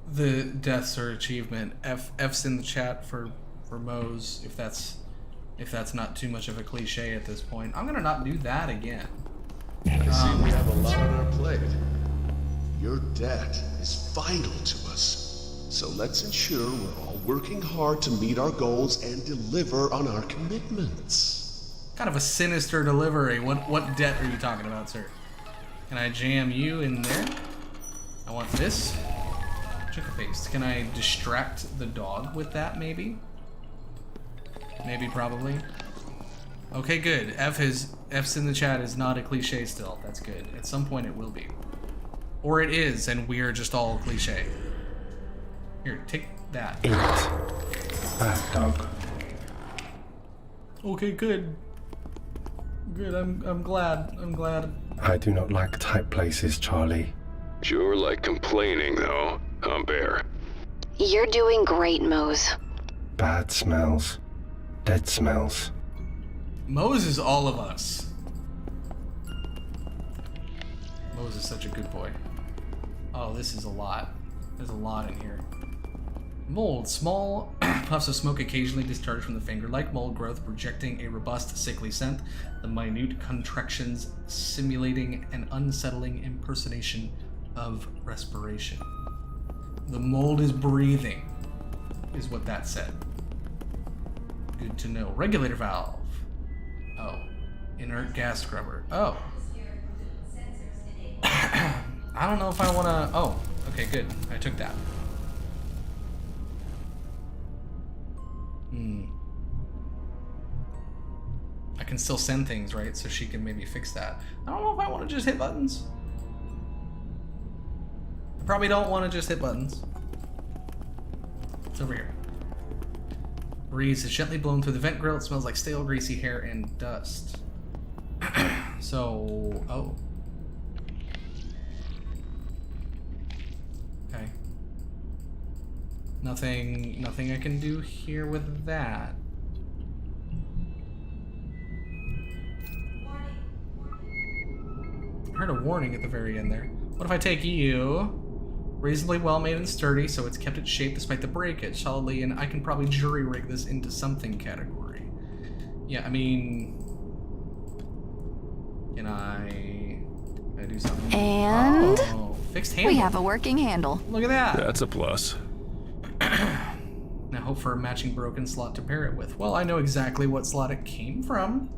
The deaths are achievement. F's in the chat for Mose, if that's not too much of a cliche at this point. I'm gonna not do that again. I see we have a lot on our plate. Your debt is vital to us. So let's ensure we're all working hard to meet our goals and deliver on our commitments. Kind of a sinister delivery. What debt are you talking about, sir? Can I jam you in there? I want this. Chicken paste. Can I distract the dog with that, maybe? Maybe, probably. Okay, good. F's in the chat is not a cliche still. That's good. At some point it will be. Or it is, and we are just all cliche. Here, take that. Eat. Bad dog. Okay, good. Good, I'm glad. I'm glad. I do not like tight places, Charlie. Sure like complaining, though. Bear. You're doing great, Mose. Bad smells. Dead smells. Mose is all of us. Mose is such a good boy. Oh, this is a lot. There's a lot in here. Mold. Small puffs of smoke occasionally discharge from the finger-like mold growth, projecting a robust, sickly scent. The minute contractions simulating an unsettling impersonation of respiration. The mold is breathing, is what that said. Good to know. Regulator valve. Oh. Inert gas scrubber. Oh. I don't know if I want to... Oh, okay, good. I took that. can still send things, right? So she can maybe fix that. I don't know if I want to just hit buttons. I probably don't want to just hit buttons. It's over here. Breeze is gently blown through the vent grill. It smells like stale, greasy hair and dust. So, oh. Okay. Nothing I can do here with that. I heard a warning at the very end there. What if I take you? Reasonably well made and sturdy, so it's kept its shape despite the breakage. Solidly, and I can probably jury rig this into something category. Yeah, I mean... Can I do something? And oh, fixed handle. we have a working handle. Look at that. That's a plus. Now hope for a matching broken slot to pair it with. Well, I know exactly what slot it came from.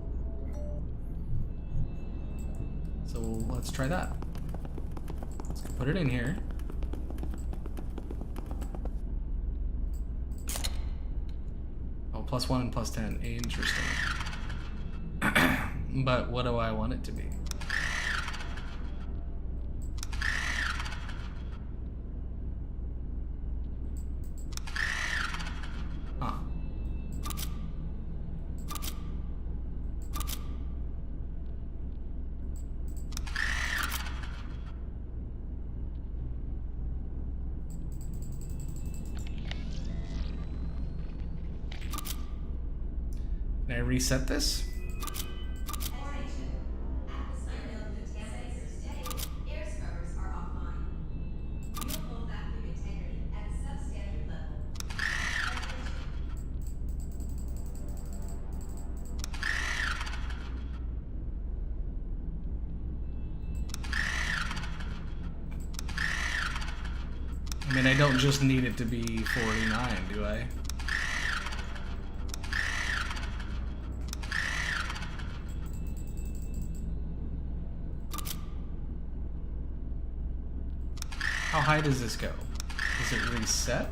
So let's try that. Let's put it in here. Oh, +1 and +10. Interesting. But what do I want it to be? Huh. Can I reset this? I mean, I don't just need it to be 49, do I? How high does this go? Does it reset?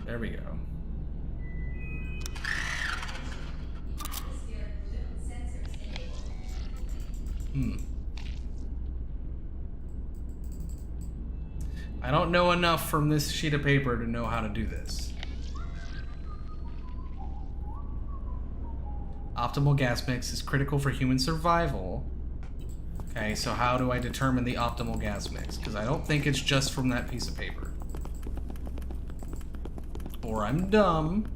There we go. I don't know enough from this sheet of paper to know how to do this. Optimal gas mix is critical for human survival. Okay, so how do I determine the optimal gas mix? Because I don't think it's just from that piece of paper. Or I'm dumb.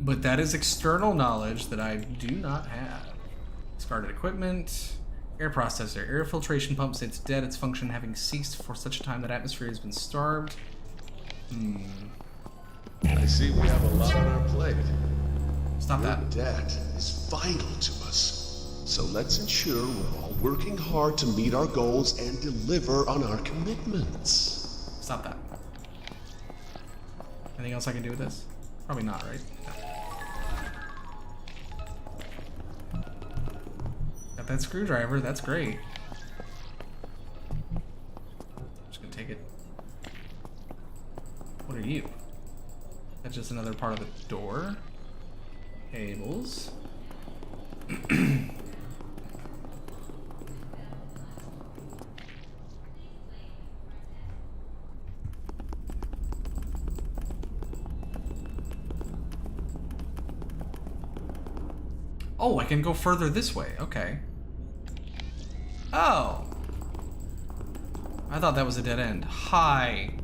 But that is external knowledge that I do not have. Discarded equipment. Air processor. Air filtration pump since dead, its function having ceased for such a time that atmosphere has been starved. I see we have a lot on our plate. Stop Your that. debt is vital to us. So let's ensure we're all working hard to meet our goals and deliver on our commitments. Stop that. Anything else I can do with this? Probably not, right? No. Got that screwdriver, that's great. Just gonna take it. What are you? That's just another part of the door. Cables. Oh, I can go further this way. Okay. Oh. I thought that was a dead end. Hi.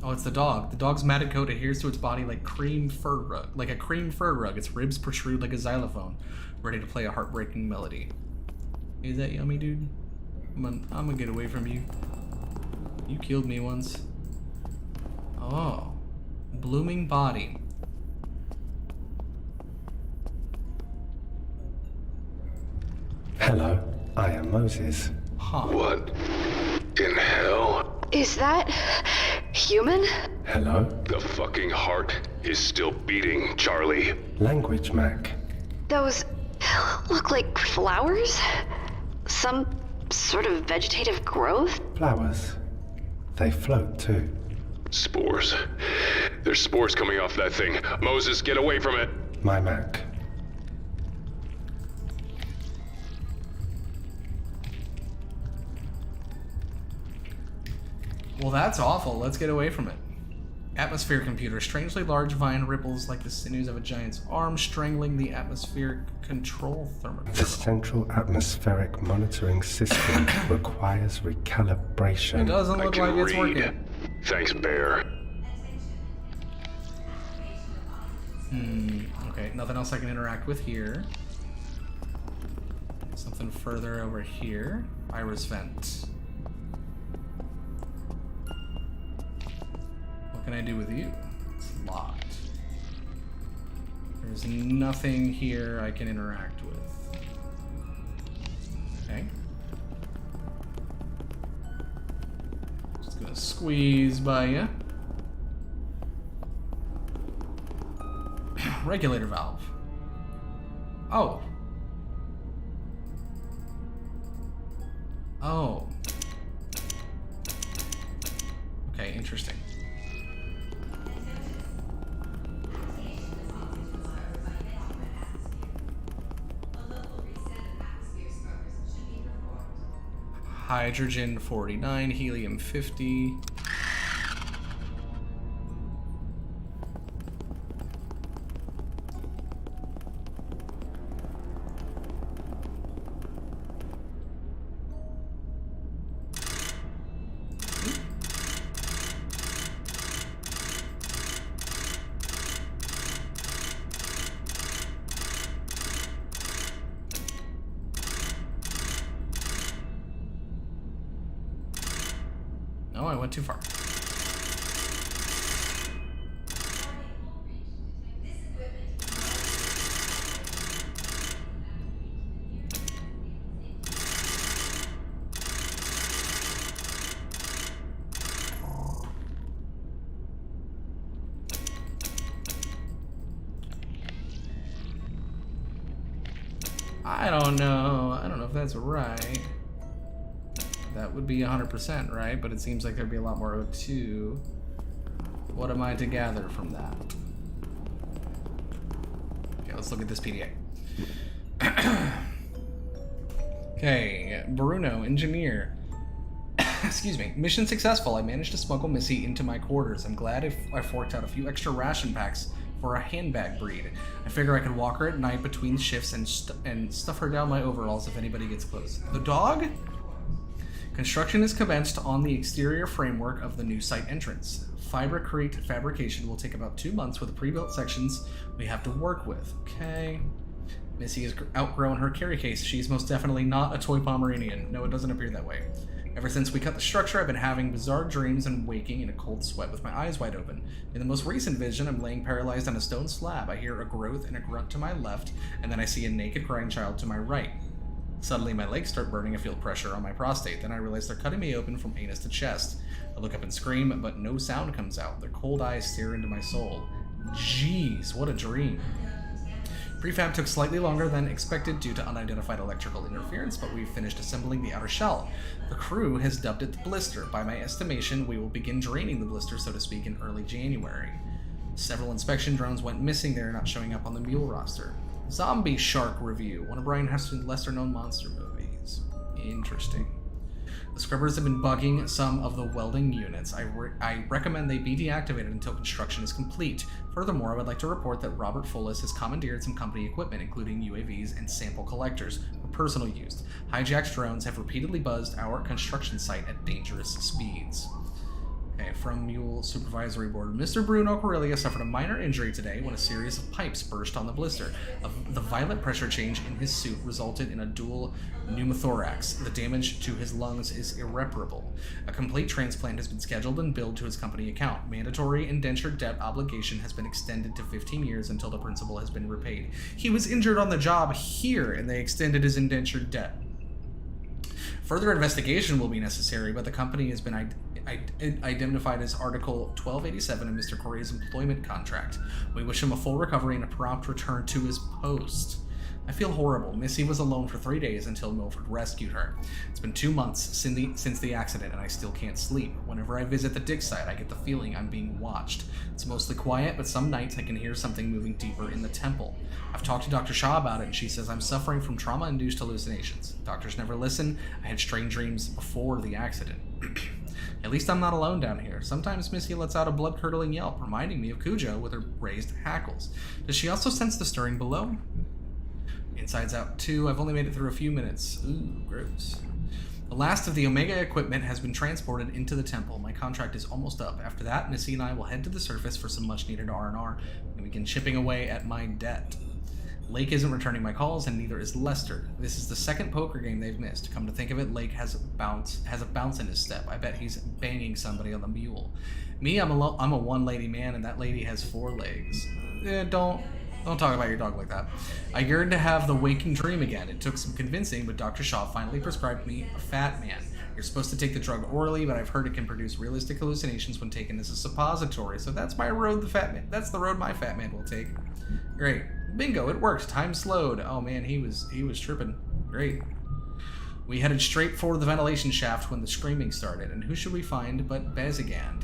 Oh, it's the dog. The dog's matted coat adheres to its body like a cream fur rug. Its ribs protrude like a xylophone, ready to play a heartbreaking melody. Is that yummy, dude? I'm gonna get away from you. You killed me once. Oh. Blooming body. Hello, I am Moses. Huh. What in hell? Is that human? Hello? The fucking heart is still beating, Charlie. Language, Mac. Those look like flowers? Some sort of vegetative growth? Flowers. They float too. Spores. There's spores coming off that thing. Moses, get away from it. My Mac. Well, that's awful. Let's get away from it. Atmosphere computer. Strangely large vine ripples like the sinews of a giant's arm, strangling the atmospheric control thermometer. The central atmospheric monitoring system requires recalibration. It doesn't look I can like it's read. working. Thanks, Bear. Okay, nothing else I can interact with here. Something further over here. Iris vent. What can I do with you? It's locked. There's nothing here I can interact with. Okay. Just gonna squeeze by you. Regulator valve. Oh. Oh. Okay, interesting. Hydrogen 49, helium 50. No, I went too far. I don't know. I don't know if that's right. That would be 100% right, but it seems like there'd be a lot more O2. What am I to gather from that? Okay, let's look at this PDA. Okay, Bruno, engineer. Excuse me. Mission successful. I managed to smuggle Missy into my quarters. I'm glad I forked out a few extra ration packs for a handbag breed. I figure I could walk her at night between shifts and stuff her down my overalls if anybody gets close. The dog? Construction is commenced on the exterior framework of the new site entrance. Fibercrete fabrication will take about 2 months with the pre-built sections we have to work with. Okay. Missy has outgrown her carry case. She's most definitely not a toy Pomeranian. No, it doesn't appear that way. Ever since we cut the structure, I've been having bizarre dreams and waking in a cold sweat with my eyes wide open. In the most recent vision, I'm laying paralyzed on a stone slab. I hear a growth and a grunt to my left, and then I see a naked crying child to my right. Suddenly, my legs start burning. I feel pressure on my prostate. Then I realize they're cutting me open from anus to chest. I look up and scream, but no sound comes out. Their cold eyes stare into my soul. Jeez, what a dream. Prefab took slightly longer than expected due to unidentified electrical interference, but we've finished assembling the outer shell. The crew has dubbed it the blister. By my estimation, we will begin draining the blister, so to speak, in early January. Several inspection drones went missing. They're not showing up on the mule roster. Zombie Shark review. One of Brian Heston's lesser-known monster movies. Interesting. The scrubbers have been bugging some of the welding units. I recommend they be deactivated until construction is complete. Furthermore, I would like to report that Robert Fullis has commandeered some company equipment, including UAVs and sample collectors, for personal use. Hijacked drones have repeatedly buzzed our construction site at dangerous speeds. Okay, from Mule Supervisory Board. Mr. Bruno Corellia suffered a minor injury today when a series of pipes burst on the blister. The violent pressure change in his suit resulted in a dual pneumothorax. The damage to his lungs is irreparable. A complete transplant has been scheduled and billed to his company account. Mandatory indentured debt obligation has been extended to 15 years until the principal has been repaid. He was injured on the job here, and they extended his indentured debt. Further investigation will be necessary, but the company has been identified as Article 1287 in Mr. Correa's employment contract. We wish him a full recovery and a prompt return to his post. I feel horrible. Missy was alone for 3 days until Milford rescued her. It's been 2 months since the accident, and I still can't sleep. Whenever I visit the dig site, I get the feeling I'm being watched. It's mostly quiet, but some nights I can hear something moving deeper in the temple. I've talked to Dr. Shaw about it, and she says I'm suffering from trauma-induced hallucinations. Doctors never listen. I had strange dreams before the accident. At least I'm not alone down here. Sometimes Missy lets out a blood-curdling yelp, reminding me of Cujo with her raised hackles. Does she also sense the stirring below? Inside's Out 2. I've only made it through a few minutes. Ooh, gross. The last of the Omega equipment has been transported into the temple. My contract is almost up. After that, Missy and I will head to the surface for some much-needed R&R and begin chipping away at my debt. Lake isn't returning my calls, and neither is Lester. This is the second poker game they've missed. Come to think of it, Lake has a bounce in his step. I bet he's banging somebody on the mule. Me, I'm a one-lady man, and that lady has 4 legs. Don't talk about your dog like that. I yearned to have the waking dream again. It took some convincing, but Dr. Shaw finally prescribed me a fat man. You're supposed to take the drug orally, but I've heard it can produce realistic hallucinations when taken as a suppository. So that's my road. That's the road my fat man will take. Great. Bingo, it worked. Time slowed. Oh man, he was tripping. Great. We headed straight for the ventilation shaft when the screaming started, and who should we find but Bezagand.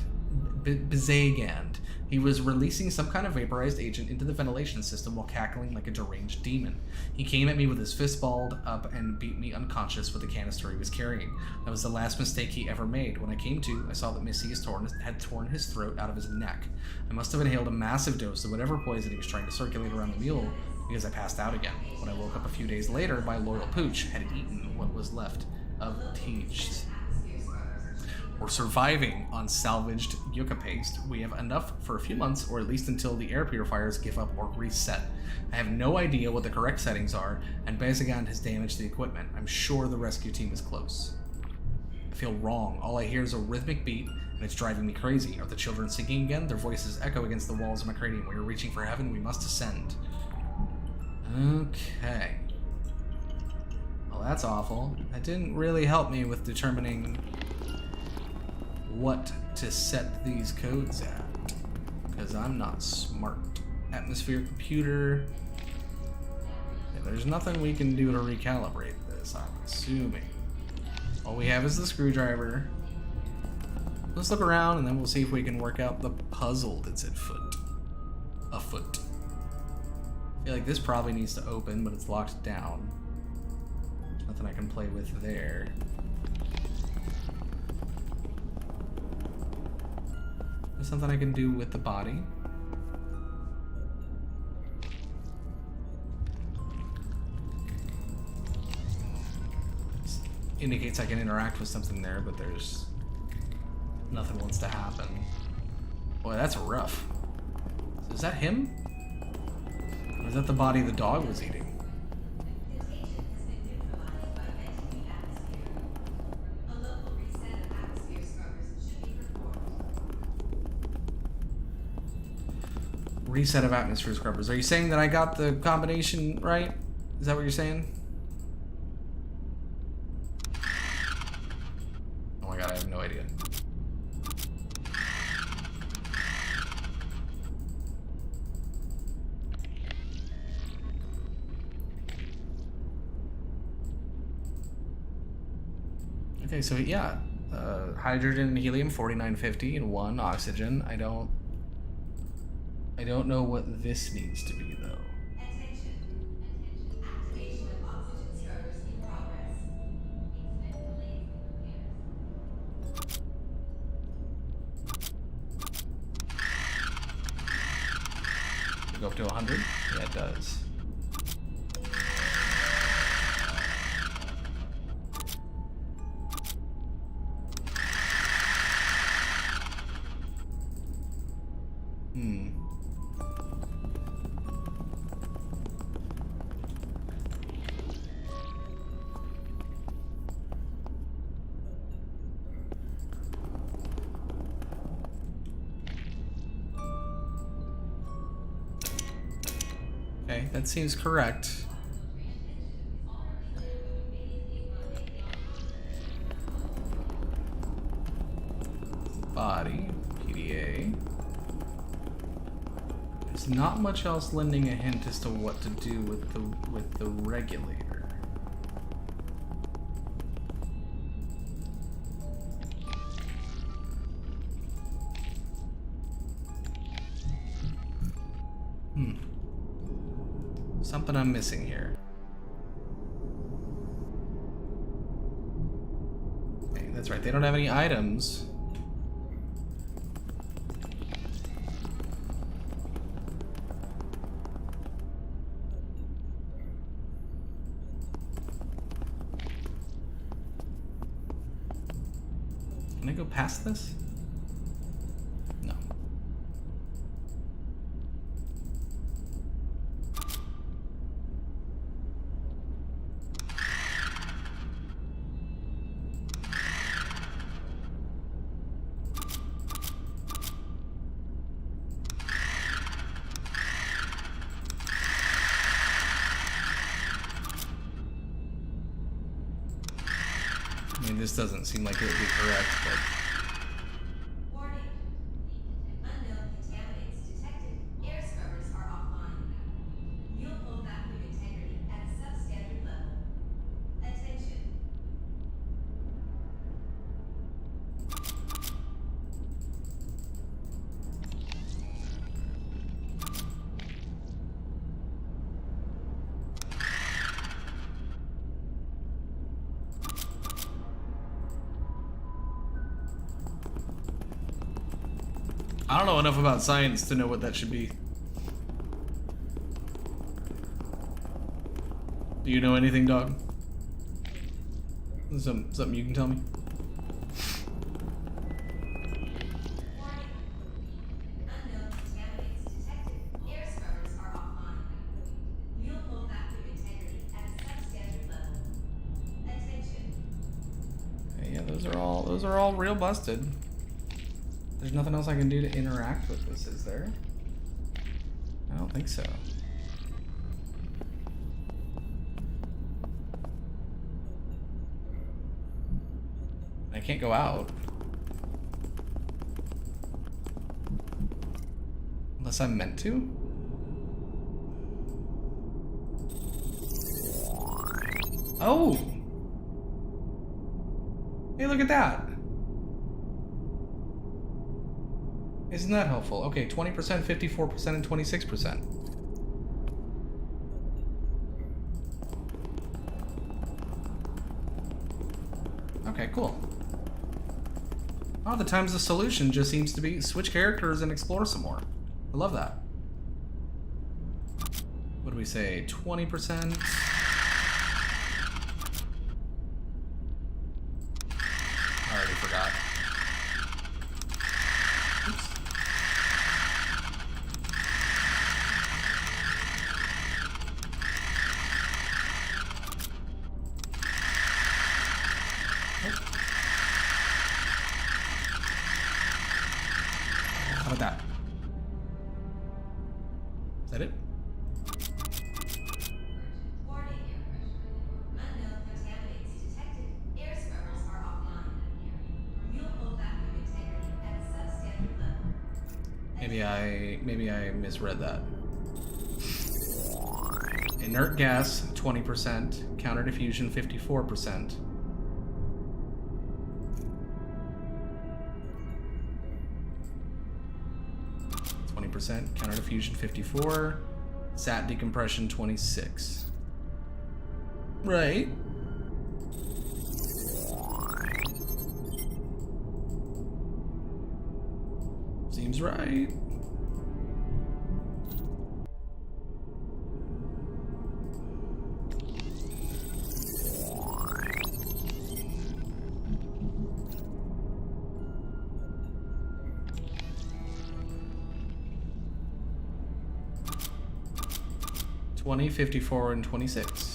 He was releasing some kind of vaporized agent into the ventilation system while cackling like a deranged demon. He came at me with his fist balled up and beat me unconscious with the canister he was carrying. That was the last mistake he ever made. When I came to, I saw that Missy had torn his throat out of his neck. I must have inhaled a massive dose of whatever poison he was trying to circulate around the mule, because I passed out again. When I woke up a few days later, my loyal pooch had eaten what was left of Teach. We're surviving on salvaged yucca paste. We have enough for a few months, or at least until the air purifiers give up or reset. I have no idea what the correct settings are, and Bezagand has damaged the equipment. I'm sure the rescue team is close. I feel wrong. All I hear is a rhythmic beat, and it's driving me crazy. Are the children singing again? Their voices echo against the walls of my cranium. We are reaching for heaven. We must ascend. Okay. Well, that's awful. That didn't really help me with determining what to set these codes at, because I'm not smart. Atmosphere computer. Yeah, there's nothing we can do to recalibrate this, I'm assuming. All we have is the screwdriver. Let's look around and then we'll see if we can work out the puzzle that's afoot. I feel like this probably needs to open, but it's locked down. There's nothing I can play with there. There's something I can do with the body. This indicates I can interact with something there, but there's nothing wants to happen. Boy, that's rough. So is that him? Or is that the body the dog was eating? Reset of atmosphere scrubbers. Are you saying that I got the combination right? Is that what you're saying? Oh my god, I have no idea. Okay, so yeah, hydrogen and helium 4950 and 1 oxygen. I don't know what this needs to be, though. Does it go up to 100? Yeah, it does. Okay, that seems correct. Body, PDA. There's not much else lending a hint as to what to do with the regulator. Something I'm missing here. Okay, that's right. They don't have any items. Can I go past this? No. I mean, this doesn't seem like it would be correct, but... Warning. Unknown contaminants detected. Air scrubbers are offline. You'll hold vacuum integrity at a substandard level. Attention. I don't know enough about science to know what that should be. Do you know anything, dog? Something you can tell me? Warning. Unknown contaminants detected. Air scrubbers are offline. You'll hold vacuum integrity at a substandard level. Attention. Okay, yeah, those are all real busted. There's nothing else I can do to interact with this, is there? I don't think so. I can't go out. Unless I'm meant to? Oh! Hey, look at that! Isn't that helpful? Okay, 20%, 54%, and 26%. Okay, cool. A lot of the times the solution just seems to be switch characters and explore some more. I love that. What do we say? 20%? I already forgot. Oops. How about that? Is that it? Warning. Unknown contaminants detected. Air scrubbers are offline. You'll hold vacuum integrity at a substandard level. Maybe I misread that. Inert gas 20%, counter diffusion 54%. Counter diffusion 54, sat decompression 26. Right. Seems right. $20, $54, and $26.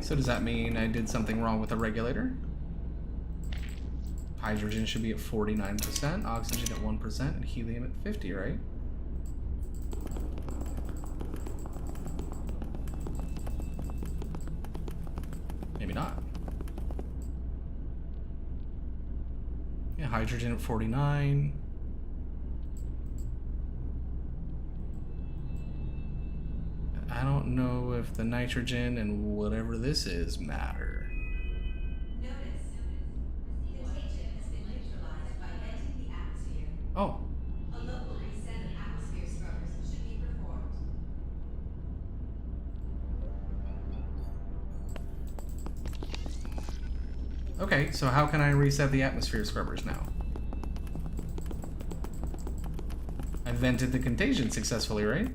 so does that mean I did something wrong with the regulator? Hydrogen should be at 49%, oxygen at 1%, and helium at 50, right? Maybe not. Yeah, hydrogen at 49. I don't know if the nitrogen and whatever this is matter. Notice. Contagion has been neutralized by venting the atmosphere. Oh. A local reset of atmosphere scrubbers should be performed. Okay, so how can I reset the atmosphere scrubbers now? I vented the contagion successfully, right?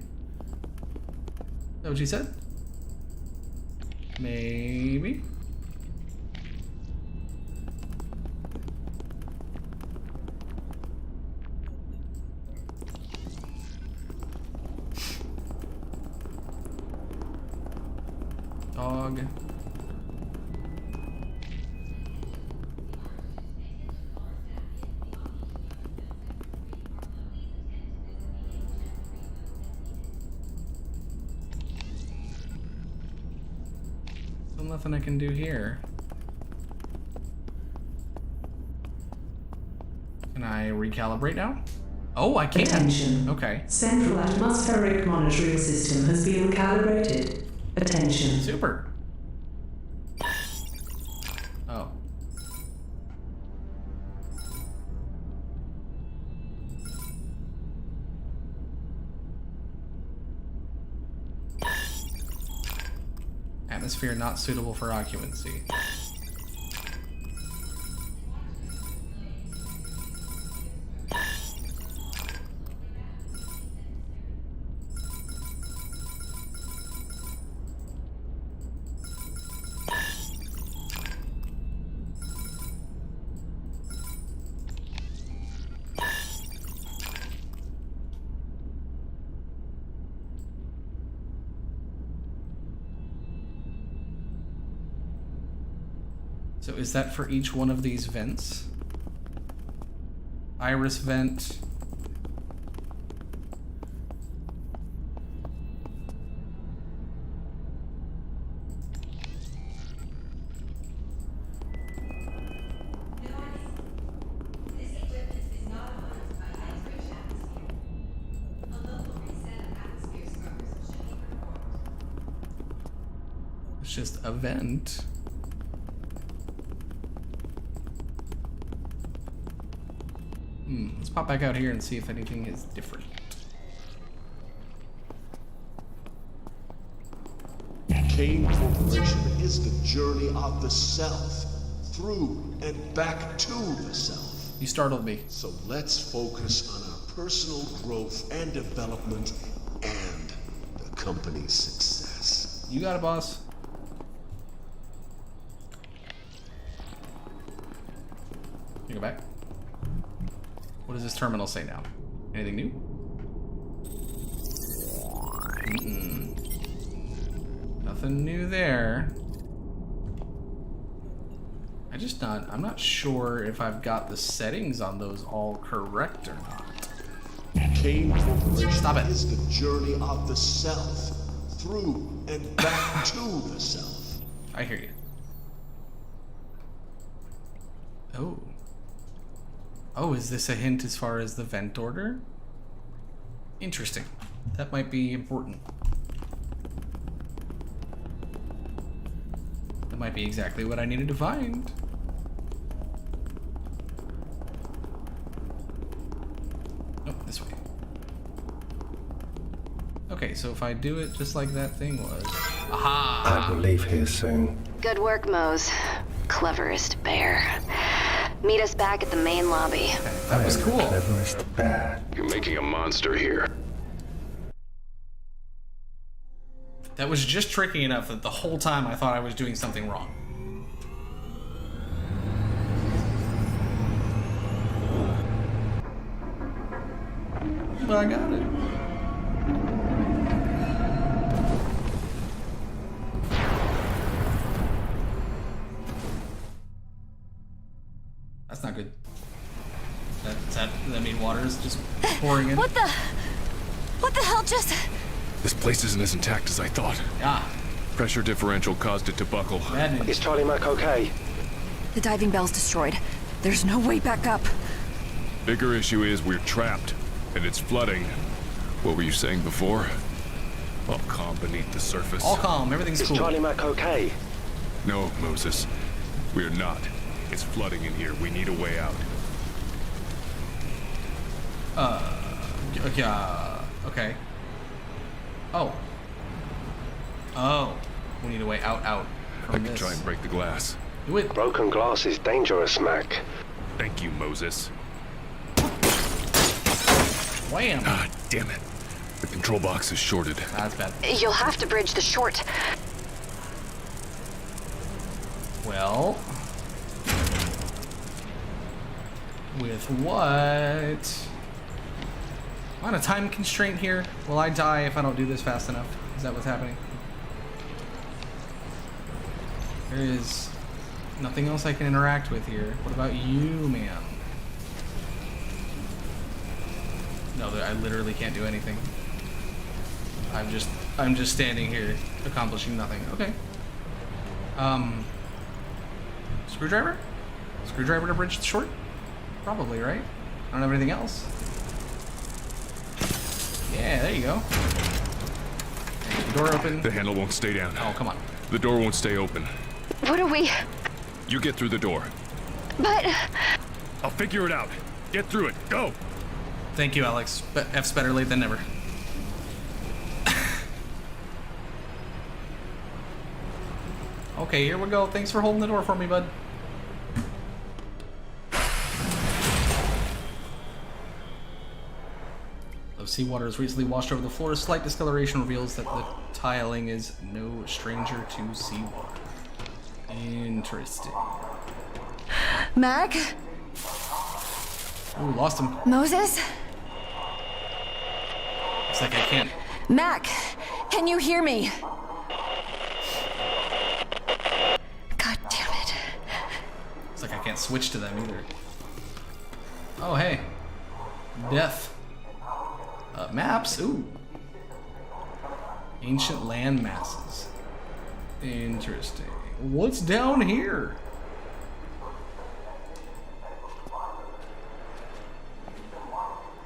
Is that what you said? Maybe? Dog. Still nothing I can do here. Can I recalibrate now? Oh, I can. Attention. Okay. Central atmospheric monitoring system has been calibrated. Attention. Super. Oh. Atmosphere not suitable for occupancy. So is that for each one of these vents? Iris vent. This equipment is not harmed by high-rich atmosphere. A local reset of atmosphere scrubbers should be performed. It's just a vent. Let's pop back out here and see if anything is different. Kane Corporation is the journey of the self, through and back to the self. You startled me. So let's focus on our personal growth and development and the company's success. You got it, boss. You go back. What does this terminal say now? Anything new? Nothing new there. I'm not sure if I've got the settings on those all correct or not. Kane Corporation Stop it. is the journey of the self, through and back to the self. I hear you. Oh. Oh, is this a hint as far as the vent order? Interesting. That might be important. That might be exactly what I needed to find. Nope, this way. Okay, so if I do it just like that thing was... Aha! I will leave here soon. Good work, Mose. Cleverest bear. Meet us back at the main lobby. That was cool. Cleverest bear. You're making a monster here. That was just tricky enough that the whole time I thought I was doing something wrong. But I got it. That mean water is just pouring in. What the hell just... This place isn't as intact as I thought. Ah, Pressure differential caused it to buckle. bad news. Is Charlie Mac okay? The diving bell's destroyed. There's no way back up. Bigger issue is we're trapped, and it's flooding. What were you saying before? All calm beneath the surface. All calm, everything's cool. Mac okay? No, Moses. We're not. It's flooding in here. We need a way out. Okay. Oh. Oh. We need a way out I from can this. try and break the glass. Do it. Broken glass is dangerous, Mac. Thank you, Moses. Wham! Ah, damn it. The control box is shorted. That's bad. You'll have to bridge the short. Well... with what? I'm on a time constraint here. Will I die if I don't do this fast enough? Is that what's happening? There is nothing else I can interact with here. What about you, ma'am? No, I literally can't do anything. I'm just standing here accomplishing nothing. Okay. Screwdriver? Screwdriver to bridge the short? Probably, right? I don't have anything else. Yeah, there you go. The door open. The handle won't stay down. Oh, come on. The door won't stay open. What are we... You get through the door. But... I'll figure it out. Get through it. Go! Thank you, Alex. But F's better late than never. Okay, here we go. Thanks for holding the door for me, bud. The seawater has recently washed over the floor. Slight discoloration reveals that the tiling is no stranger to seawater. Interesting. Mac? Ooh, lost him. Moses? Looks like I can't. Mac, can you hear me? God damn it. Looks like I can't switch to them either. Oh, hey. Death. Maps. Ooh. Ancient land masses. Interesting. What's down here?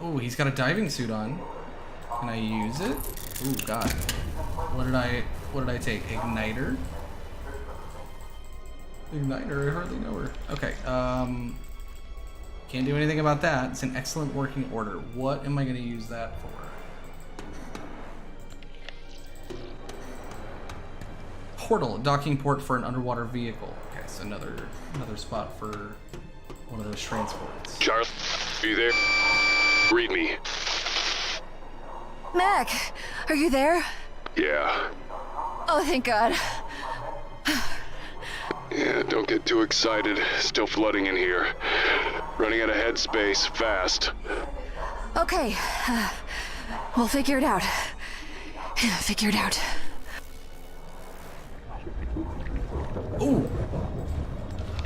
Oh, he's got a diving suit on. Can I use it? Ooh, God. What did I take? Igniter? Igniter, I hardly know her. Okay, can't do anything about that. It's in excellent working order. What am I gonna use that for? Portal, docking port for an underwater vehicle. Okay, so another spot for one of those transports. Charlie, are you there? Read me. Mac, are you there? Yeah. Oh, thank God. Yeah, don't get too excited. Still flooding in here. Running out of headspace, fast. Okay, we'll figure it out. Figure it out. Ooh.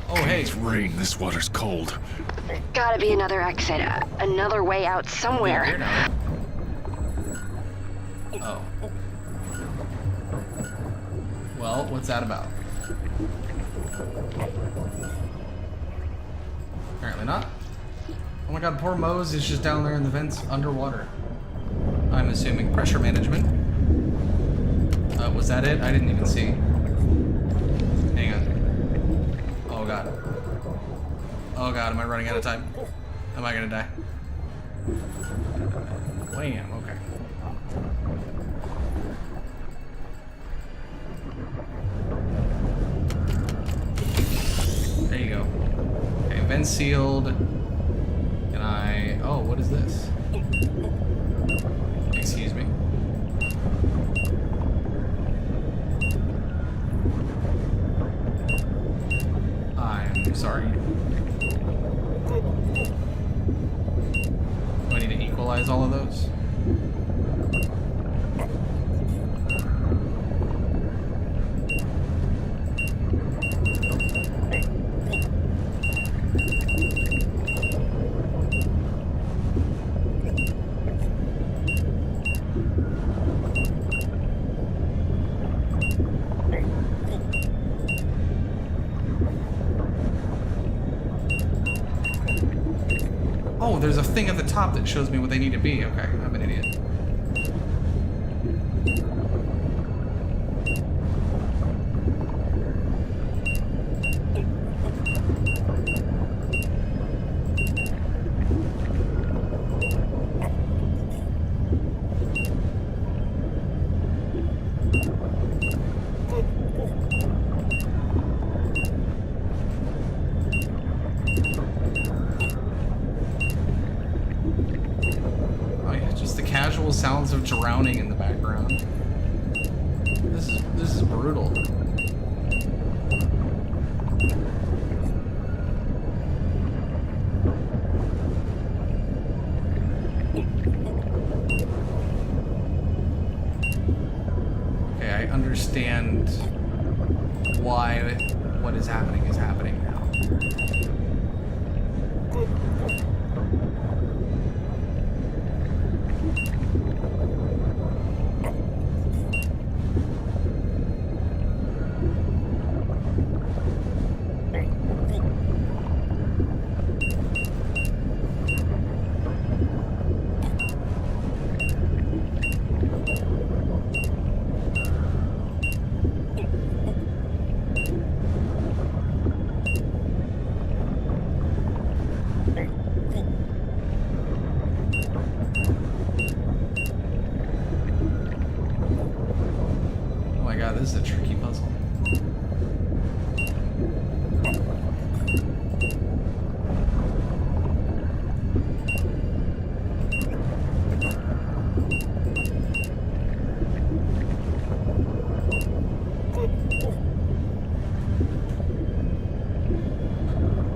Oh, hey. It's rain. This water's cold. Gotta be another exit, another way out Here somewhere. now. Oh. Well, what's that about? Apparently not. Oh my God, poor Mose is just down there in the vents underwater. I'm assuming pressure management. Was that it? I didn't even see. Hang on. Oh God. Oh God, am I running out of time? Am I gonna die? Wham, okay. There you go. Okay, vent sealed. Can I... Oh, what is this? Excuse me. I'm sorry. Do I need to equalize all of those? Oh, there's a thing at the top that shows me what they need to be. Okay, I'm an idiot. Sounds of drowning in the background. This is brutal. Okay, I understand why what is happening now. This is a tricky puzzle.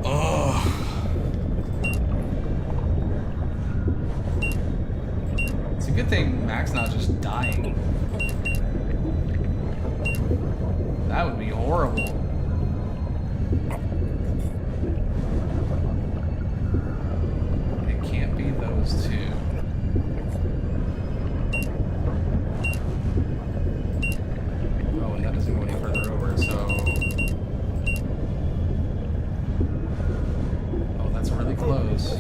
Oh. It's a good thing Mac's not just dying. That would be horrible. It can't be those two. Oh, and that doesn't go any further over, so... Oh, that's really close.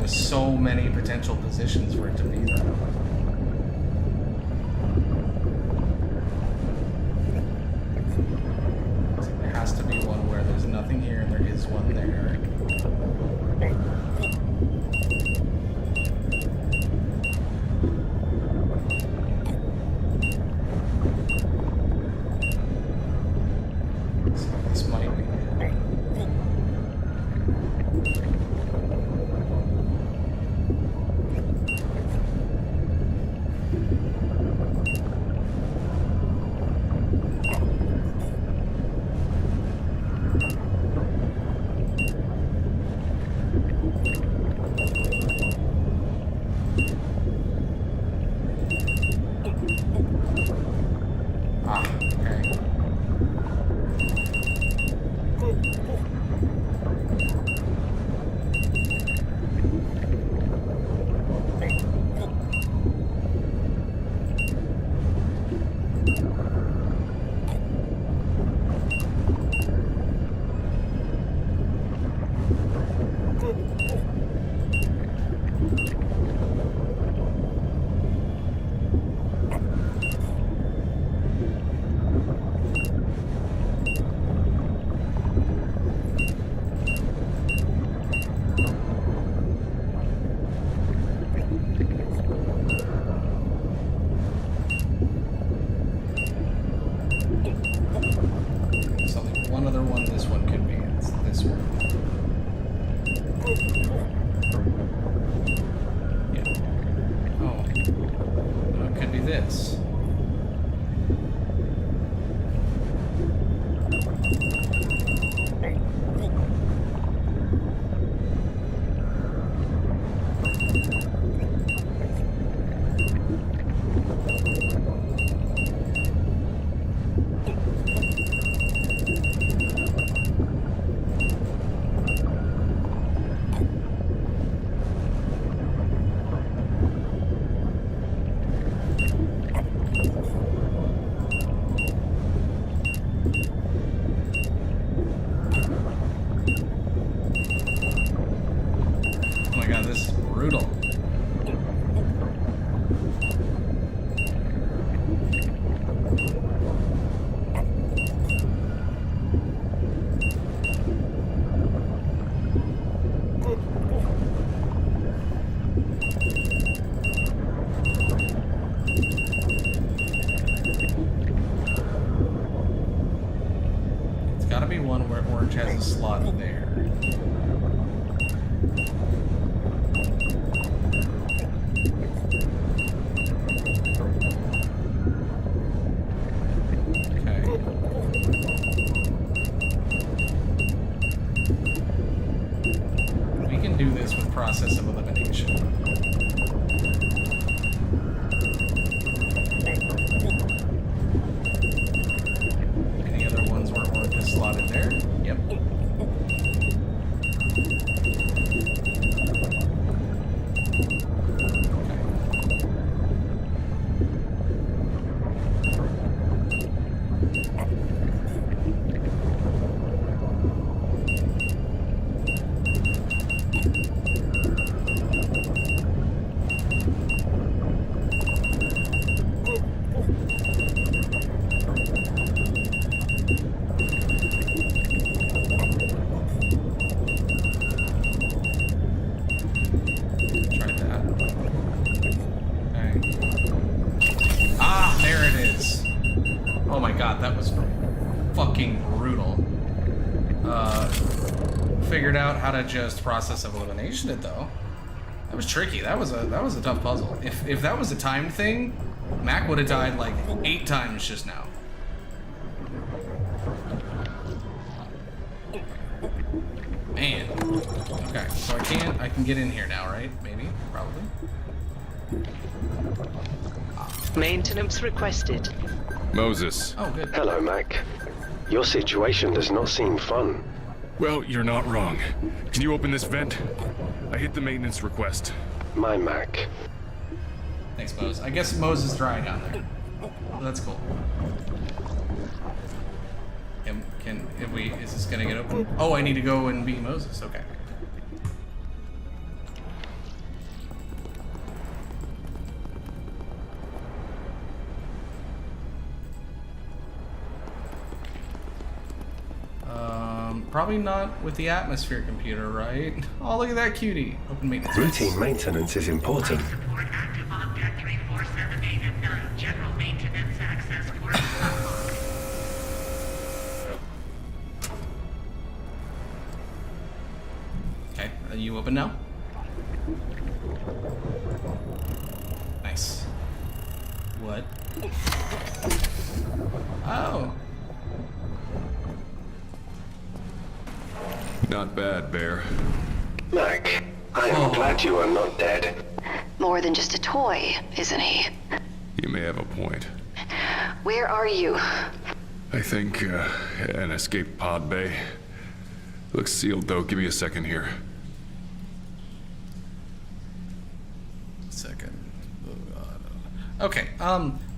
So many potential positions for it to be that. So there has to be one where there's nothing here and there is one there. So this might be it. brutal. Gotta be one where Orange has a slot there. Okay. We can do this with process of elimination. Slot in there. Yep. Figured out how to just process of elimination it though. That was tricky. That was a tough puzzle. If that was a timed thing, Mac would have died like 8 times just now. Man. Okay, so I can get in here now, right? Maybe, probably. Maintenance requested. Moses. Oh, good. Hello, Mac. Your situation does not seem fun. Well, you're not wrong. Can you open this vent? I hit the maintenance request. My Mac. Thanks, Mose. I guess Mose is dry down there. Well, that's cool. Is this gonna get open? Oh, I need to go and be Moses. Okay. Probably not with the atmosphere computer, right? Oh, look at that cutie. Open maintenance. Routine maintenance is important. Okay, are you open now? Nice. What? Oh. Not bad, Bear. Mac, I am glad you are not dead. More than just a toy, isn't he? You may have a point. Where are you? I think, an escape pod bay. Looks sealed, though. Give me a second here. Okay,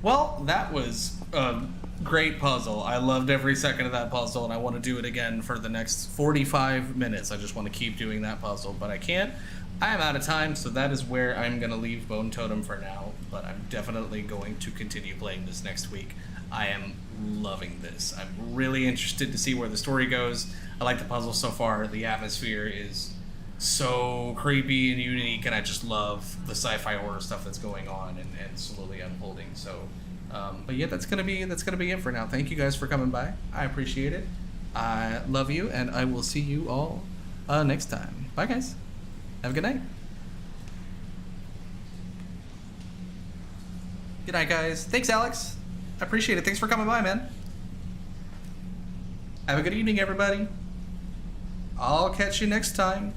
well, that was a great puzzle. I loved every second of that puzzle, and I want to do it again for the next 45 minutes. I just want to keep doing that puzzle, but I can't. I am out of time, so that is where I'm going to leave Bone Totem for now, but I'm definitely going to continue playing this next week. I am loving this. I'm really interested to see where the story goes. I like the puzzle so far. The atmosphere is so creepy and unique, and I just love the sci-fi horror stuff that's going on and slowly unfolding. So, but yeah, that's gonna be it for now. Thank you guys for coming by. I appreciate it. I love you, and I will see you all next time. Bye, guys. Have a good night. Good night, guys. Thanks, Alex. I appreciate it. Thanks for coming by, man. Have a good evening, everybody. I'll catch you next time.